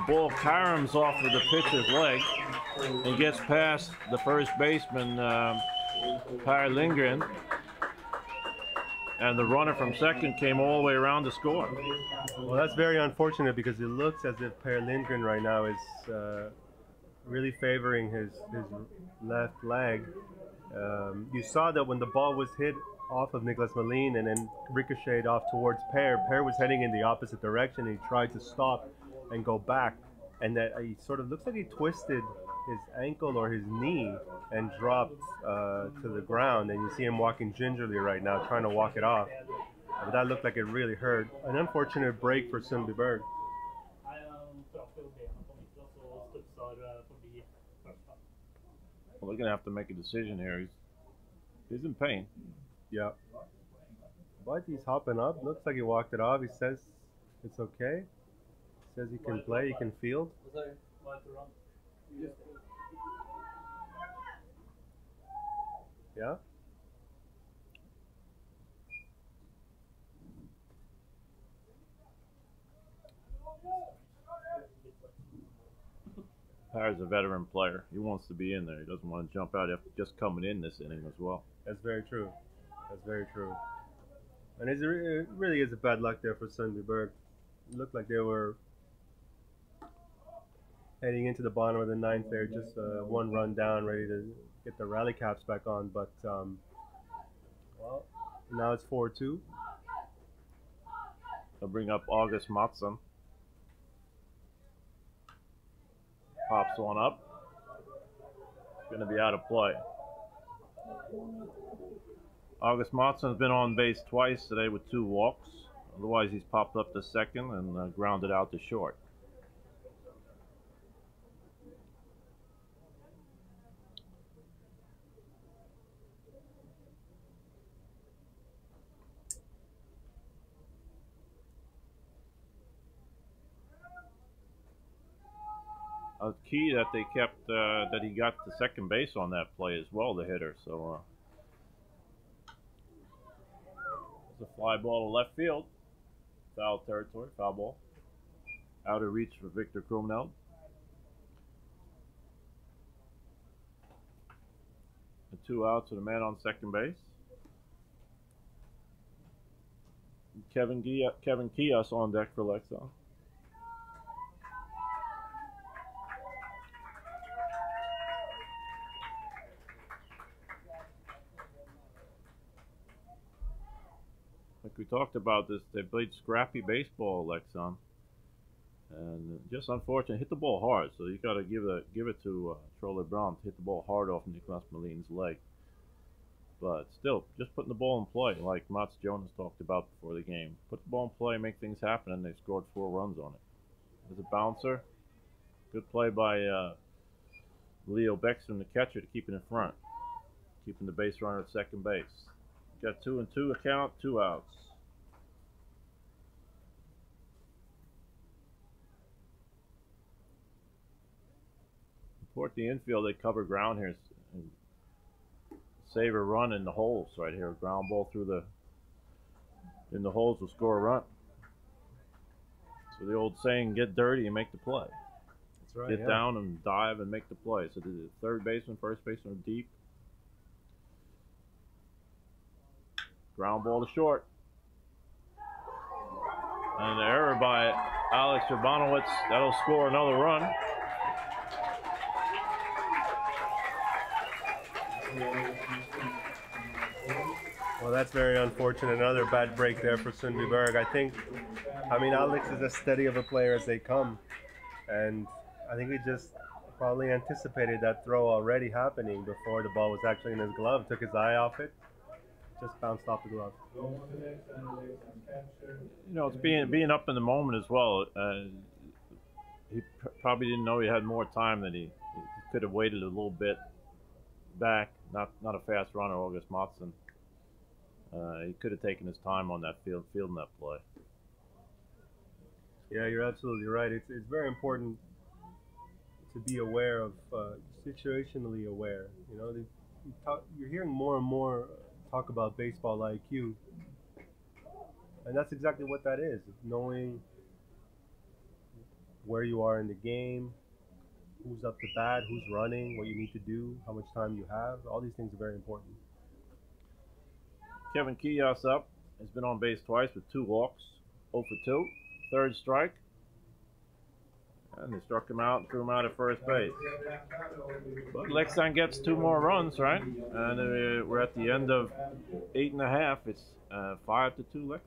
ball caroms off of the pitcher's leg and gets past the first baseman, Per Lindgren. And the runner from second came all the way around to score. Well, that's very unfortunate because it looks as if Per Lindgren right now is really favoring his left leg. You saw that when the ball was hit off of Nicolas Melin and then ricocheted off towards Per. Per was heading in the opposite direction and he tried to stop and go back. And that he sort of looks like he twisted his ankle or his knee and dropped to the ground. And you see him walking gingerly right now, trying to walk it off. But that looked like it really hurt. An unfortunate break for Sundbyberg. Well, they're going to have to make a decision here. He's in pain. Yeah. But he's hopping up. Looks like he walked it off. He says it's okay. He says he can play, he can field. Yeah. Per's a veteran player. He wants to be in there. He doesn't want to jump out after just coming in this inning as well. That's very true. That's very true. And it really is a bad luck there for Sundbyberg. It looked like they were heading into the bottom of the ninth there, just 1 run down, ready to get the rally caps back on. But, well, now it's 4-2. They'll bring up August Mattsson. Pops one up. Going to be out of play. August Matsson's been on base twice today with 2 walks. Otherwise, he's popped up to second and grounded out to short. Key that they kept that he got to second base on that play as well, the hitter. So it's a fly ball to left field, foul territory, foul ball, out of reach for Victor Krumneld. And 2 outs with a man on second base. Kevin Kios on deck for Lexon. Like we talked about this, they played scrappy baseball, Lexon, and just unfortunate. Hit the ball hard, so you got to give it to Troy Brown to hit the ball hard off Nicolas Molin's leg. But still, just putting the ball in play, like Mats Jonas talked about before the game. Put the ball in play, make things happen, and they scored 4 runs on it. There's a bouncer. Good play by Leo Beckstrom, the catcher, to keep it in front, keeping the base runner at second base. Got 2-2 account, 2 outs. Support the infield, they cover ground here. And save a run in the holes right here. Ground ball through in the holes will score a run. So the old saying, get dirty and make the play. That's right. Get down and dive and make the play. So the third baseman, first baseman are deep. Ground ball to short. And an error by Alex Urbanowicz. That'll score another run. Well, that's very unfortunate. Another bad break there for Sundbyberg. I mean, Alex is as steady of a player as they come. And I think he just probably anticipated that throw already happening before the ball was actually in his glove. Took his eye off it. Just bounced off the glove. You know, it's being up in the moment as well. He probably didn't know he had more time than he could have waited a little bit back. Not a fast runner, August Mattsson. He could have taken his time on that fielding that play. Yeah, you're absolutely right. It's very important to be aware of, situationally aware. You know, you're hearing more and more talk about baseball IQ, and that's exactly what that is. Knowing where you are in the game, who's up to bat, who's running, what you need to do, how much time you have. All these things are very important. Kevin Kios up. Has been on base twice with 2 walks, 0 for 2. Third strike. And they struck him out and threw him out at first base. But Lexon gets 2 more runs, right? And we're at the end of 8.5. It's 5-2 Lexon.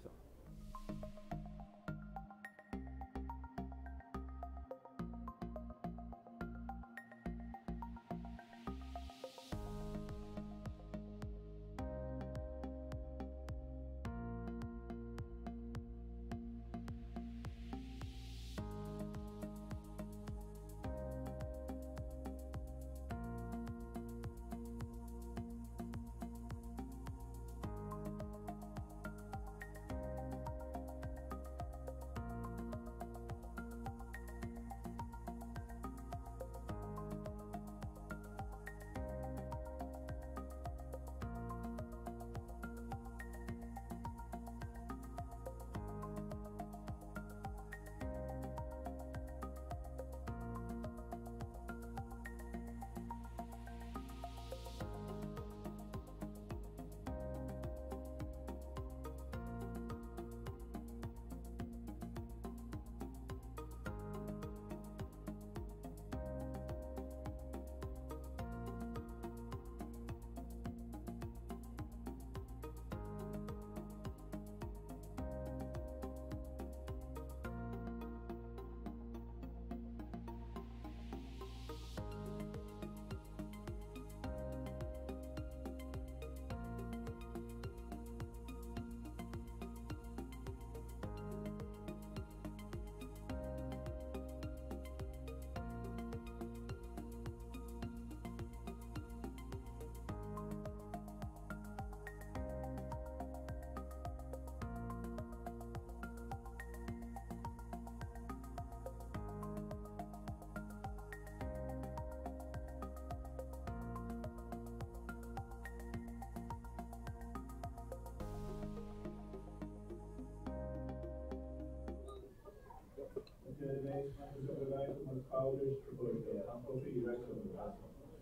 Fowlers för första. Han får 4 kronor.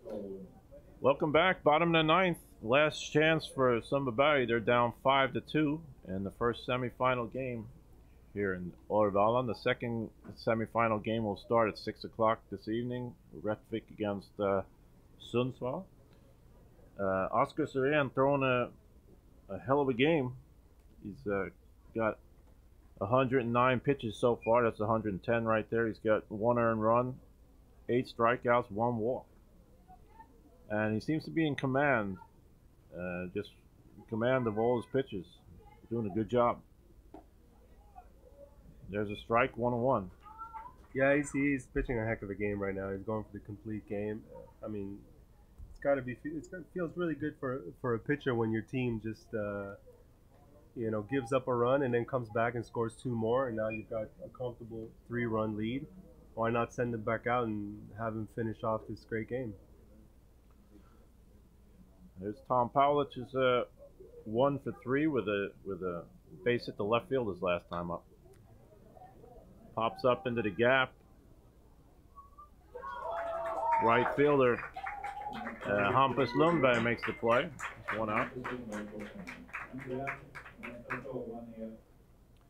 Så Welcome back. Bottom of the ninth. Last chance for Sundbyberg. They're down 5-2 in the first semifinal game here in Årdalen. The second semifinal game will start at 6 o'clock this evening. Rättvik against Sundsvall. Oscar Sirén throwing a hell of a game. He's got 109 pitches so far. That's 110 right there. He's got 1 earned run, 8 strikeouts, 1 walk. And he seems to be in command, just in command of all his pitches. Doing a good job. There's a strike, 1-1. Yeah, he's pitching a heck of a game right now. He's going for the complete game. I mean, it feels really good for a pitcher when your team just gives up a run and then comes back and scores 2 more, and now you've got a comfortable 3-run lead. Why not send him back out and have him finish off this great game? There's Tom Powlich is 1 for 3 with a base hit to left field his last time up. Pops up into the gap. Right fielder Hampus Lundberg makes the play. It's 1 out.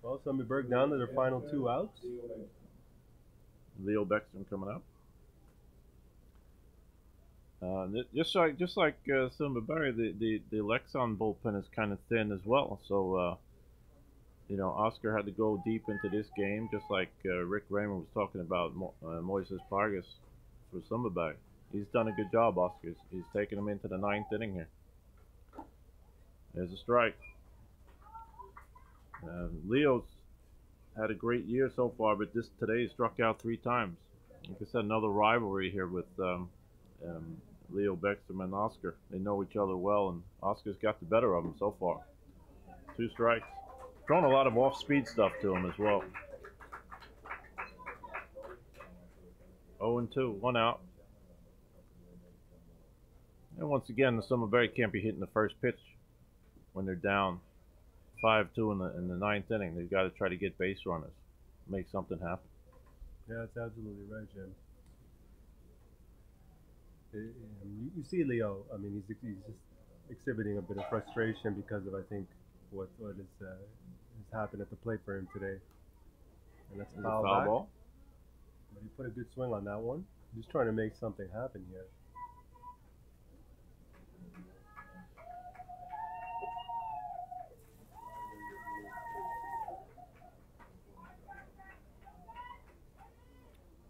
Well, Sundbyberg down to their final 2 outs. Leo Bäckström coming up. Just like Sundbyberg, the Leksand bullpen is kind of thin as well. So Oscar had to go deep into this game, just like Rick Raymond was talking about Moises Pargas for Sundbyberg. He's done a good job, Oscar. He's taken him into the 9th inning here. There's a strike. Leo's had a great year so far, but today he struck out 3 times. Like I said, another rivalry here with Leo Bäckström and Oscar. They know each other well, and Oscar's got the better of him so far. 2 strikes. Thrown a lot of off-speed stuff to him as well. 0-2, 1 out. And once again, the Sundbyberg can't be hitting the first pitch when they're down 5-2 in the 9th inning. They've got to try to get base runners, make something happen. Yeah, that's absolutely right, Jim. You see Leo. I mean, he's just exhibiting a bit of frustration because of, I think, what has happened at the plate for him today. And that's a foul ball. But he put a good swing on that one. Just trying to make something happen here.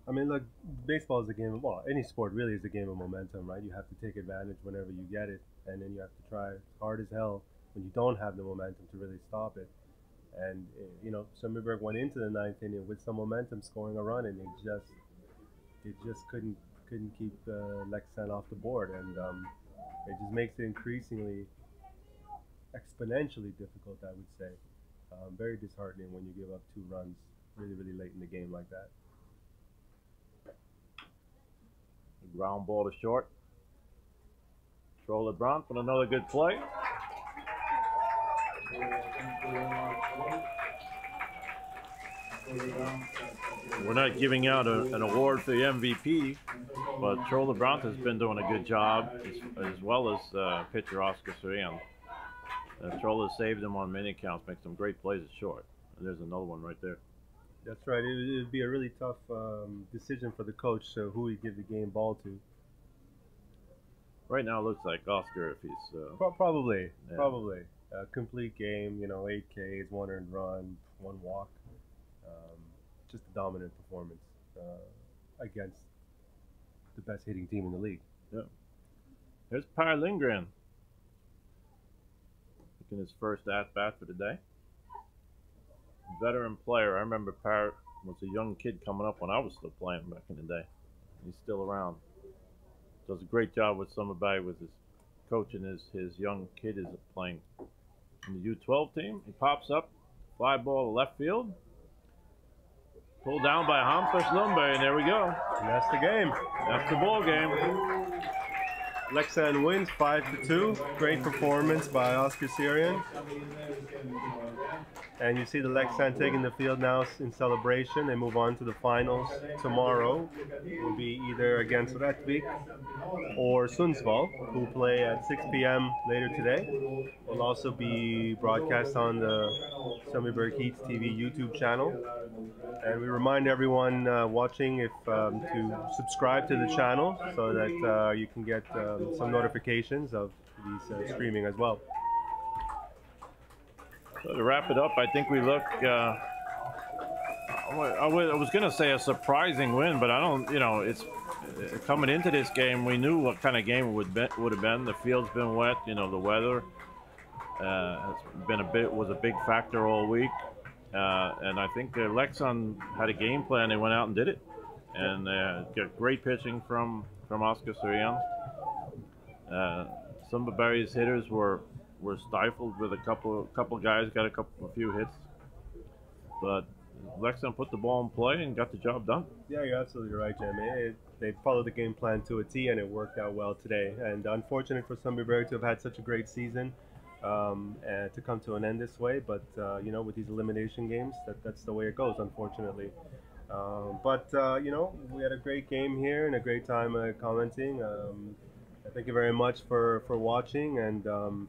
I mean, look, baseball is a game of, well, any sport really is a game of momentum, right? You have to take advantage whenever you get it, and then you have to try hard as hell when you don't have the momentum to really stop it. And, Sundbyberg went into the 9th inning with some momentum, scoring a run, and it just couldn't keep Leksand off the board. And it just makes it increasingly, exponentially difficult, I would say. Very disheartening when you give up 2 runs really, really late in the game like that. Ground ball to short. Troller Brandt with another good play. We're not giving out an award for the MVP, but Troller Brandt has been doing a good job, as well as pitcher Oscar Sirén. Troller saved him on many counts, makes some great plays at short. And there's another one right there. That's right. It would be a really tough decision for the coach, so who he'd give the game ball to. Right now it looks like Oscar if he's... Probably. Complete game, 8 Ks, 1 earned run, 1 walk. Just a dominant performance against the best hitting team in the league. Yeah. Here's Per Lindgren. Making his first at-bat for the day. Veteran player. I remember Per was a young kid coming up when I was still playing back in the day. He's still around. Does a great job with Sundbyberg with his coaching his young kid is playing in the U12 team. He pops up, fly ball to left field. Pulled down by Hampus Lundberg, and there we go. And that's the game. That's the ball game. Leksand wins 5-2. Great performance by Oscar Syrian. And you see the Leksand taking the field now in celebration. They move on to the finals tomorrow. It will be either against Rättvik or Sundsvall, who play at 6 p.m. later today. Will also be broadcast on the Sundbyberg Heats TV YouTube channel. And we remind everyone watching to subscribe to the channel so that you can get some notifications of these streaming as well. So to wrap it up, I think we look. I was going to say a surprising win, but I don't. You know, it's coming into this game, we knew what kind of game it would have been. The field's been wet. You know, the weather has been was a big factor all week. And I think Leksand had a game plan. They went out and did it, and got great pitching from Oscar Syrian. Sundbyberg's hitters were stifled with a couple guys got a few hits, but Leksand put the ball in play and got the job done. Yeah, you're absolutely right, Jim. They followed the game plan to a T, and it worked out well today. And unfortunate for Sundbyberg to have had such a great season. And to come to an end this way, but you know, with these elimination games, that's the way it goes, unfortunately. But you know, we had a great game here and a great time commenting. Thank you very much for watching, and don't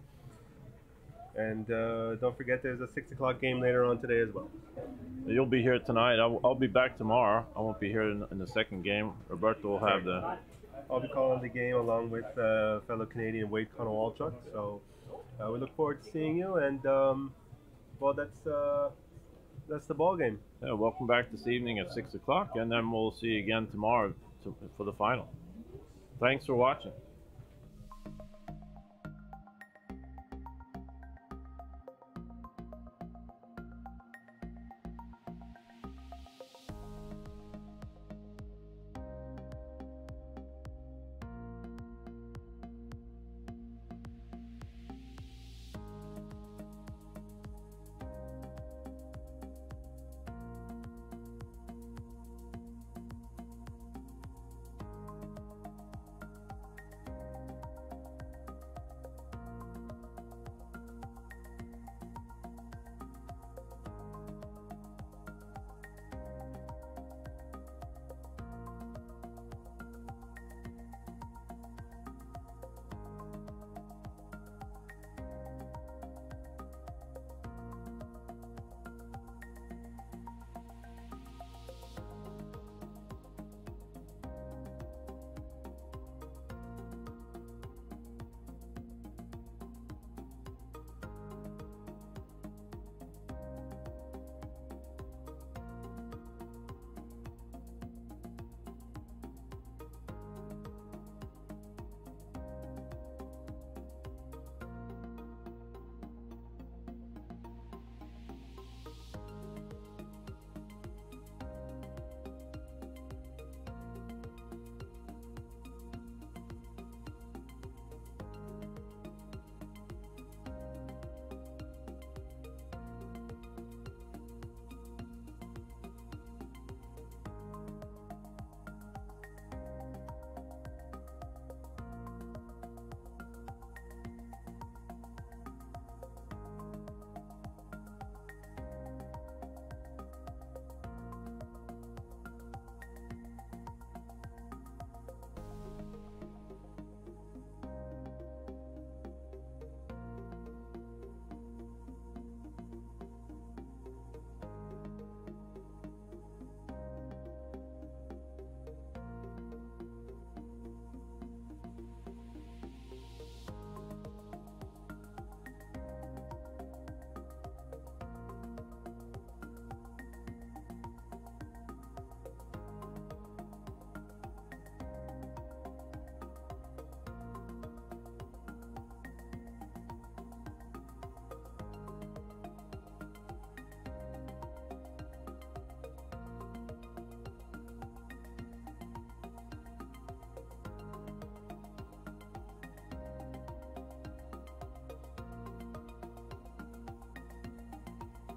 forget there's a 6 o'clock game later on today as well. You'll be here tonight. I'll be back tomorrow. I won't be here in the second game. Roberto will have I'll be calling the game along with fellow Canadian Wade Conowalchuk. So. We look forward to seeing you, and well, that's the ball game. Yeah, welcome back this evening at 6 o'clock, and then we'll see you again tomorrow for the final. Thanks for watching.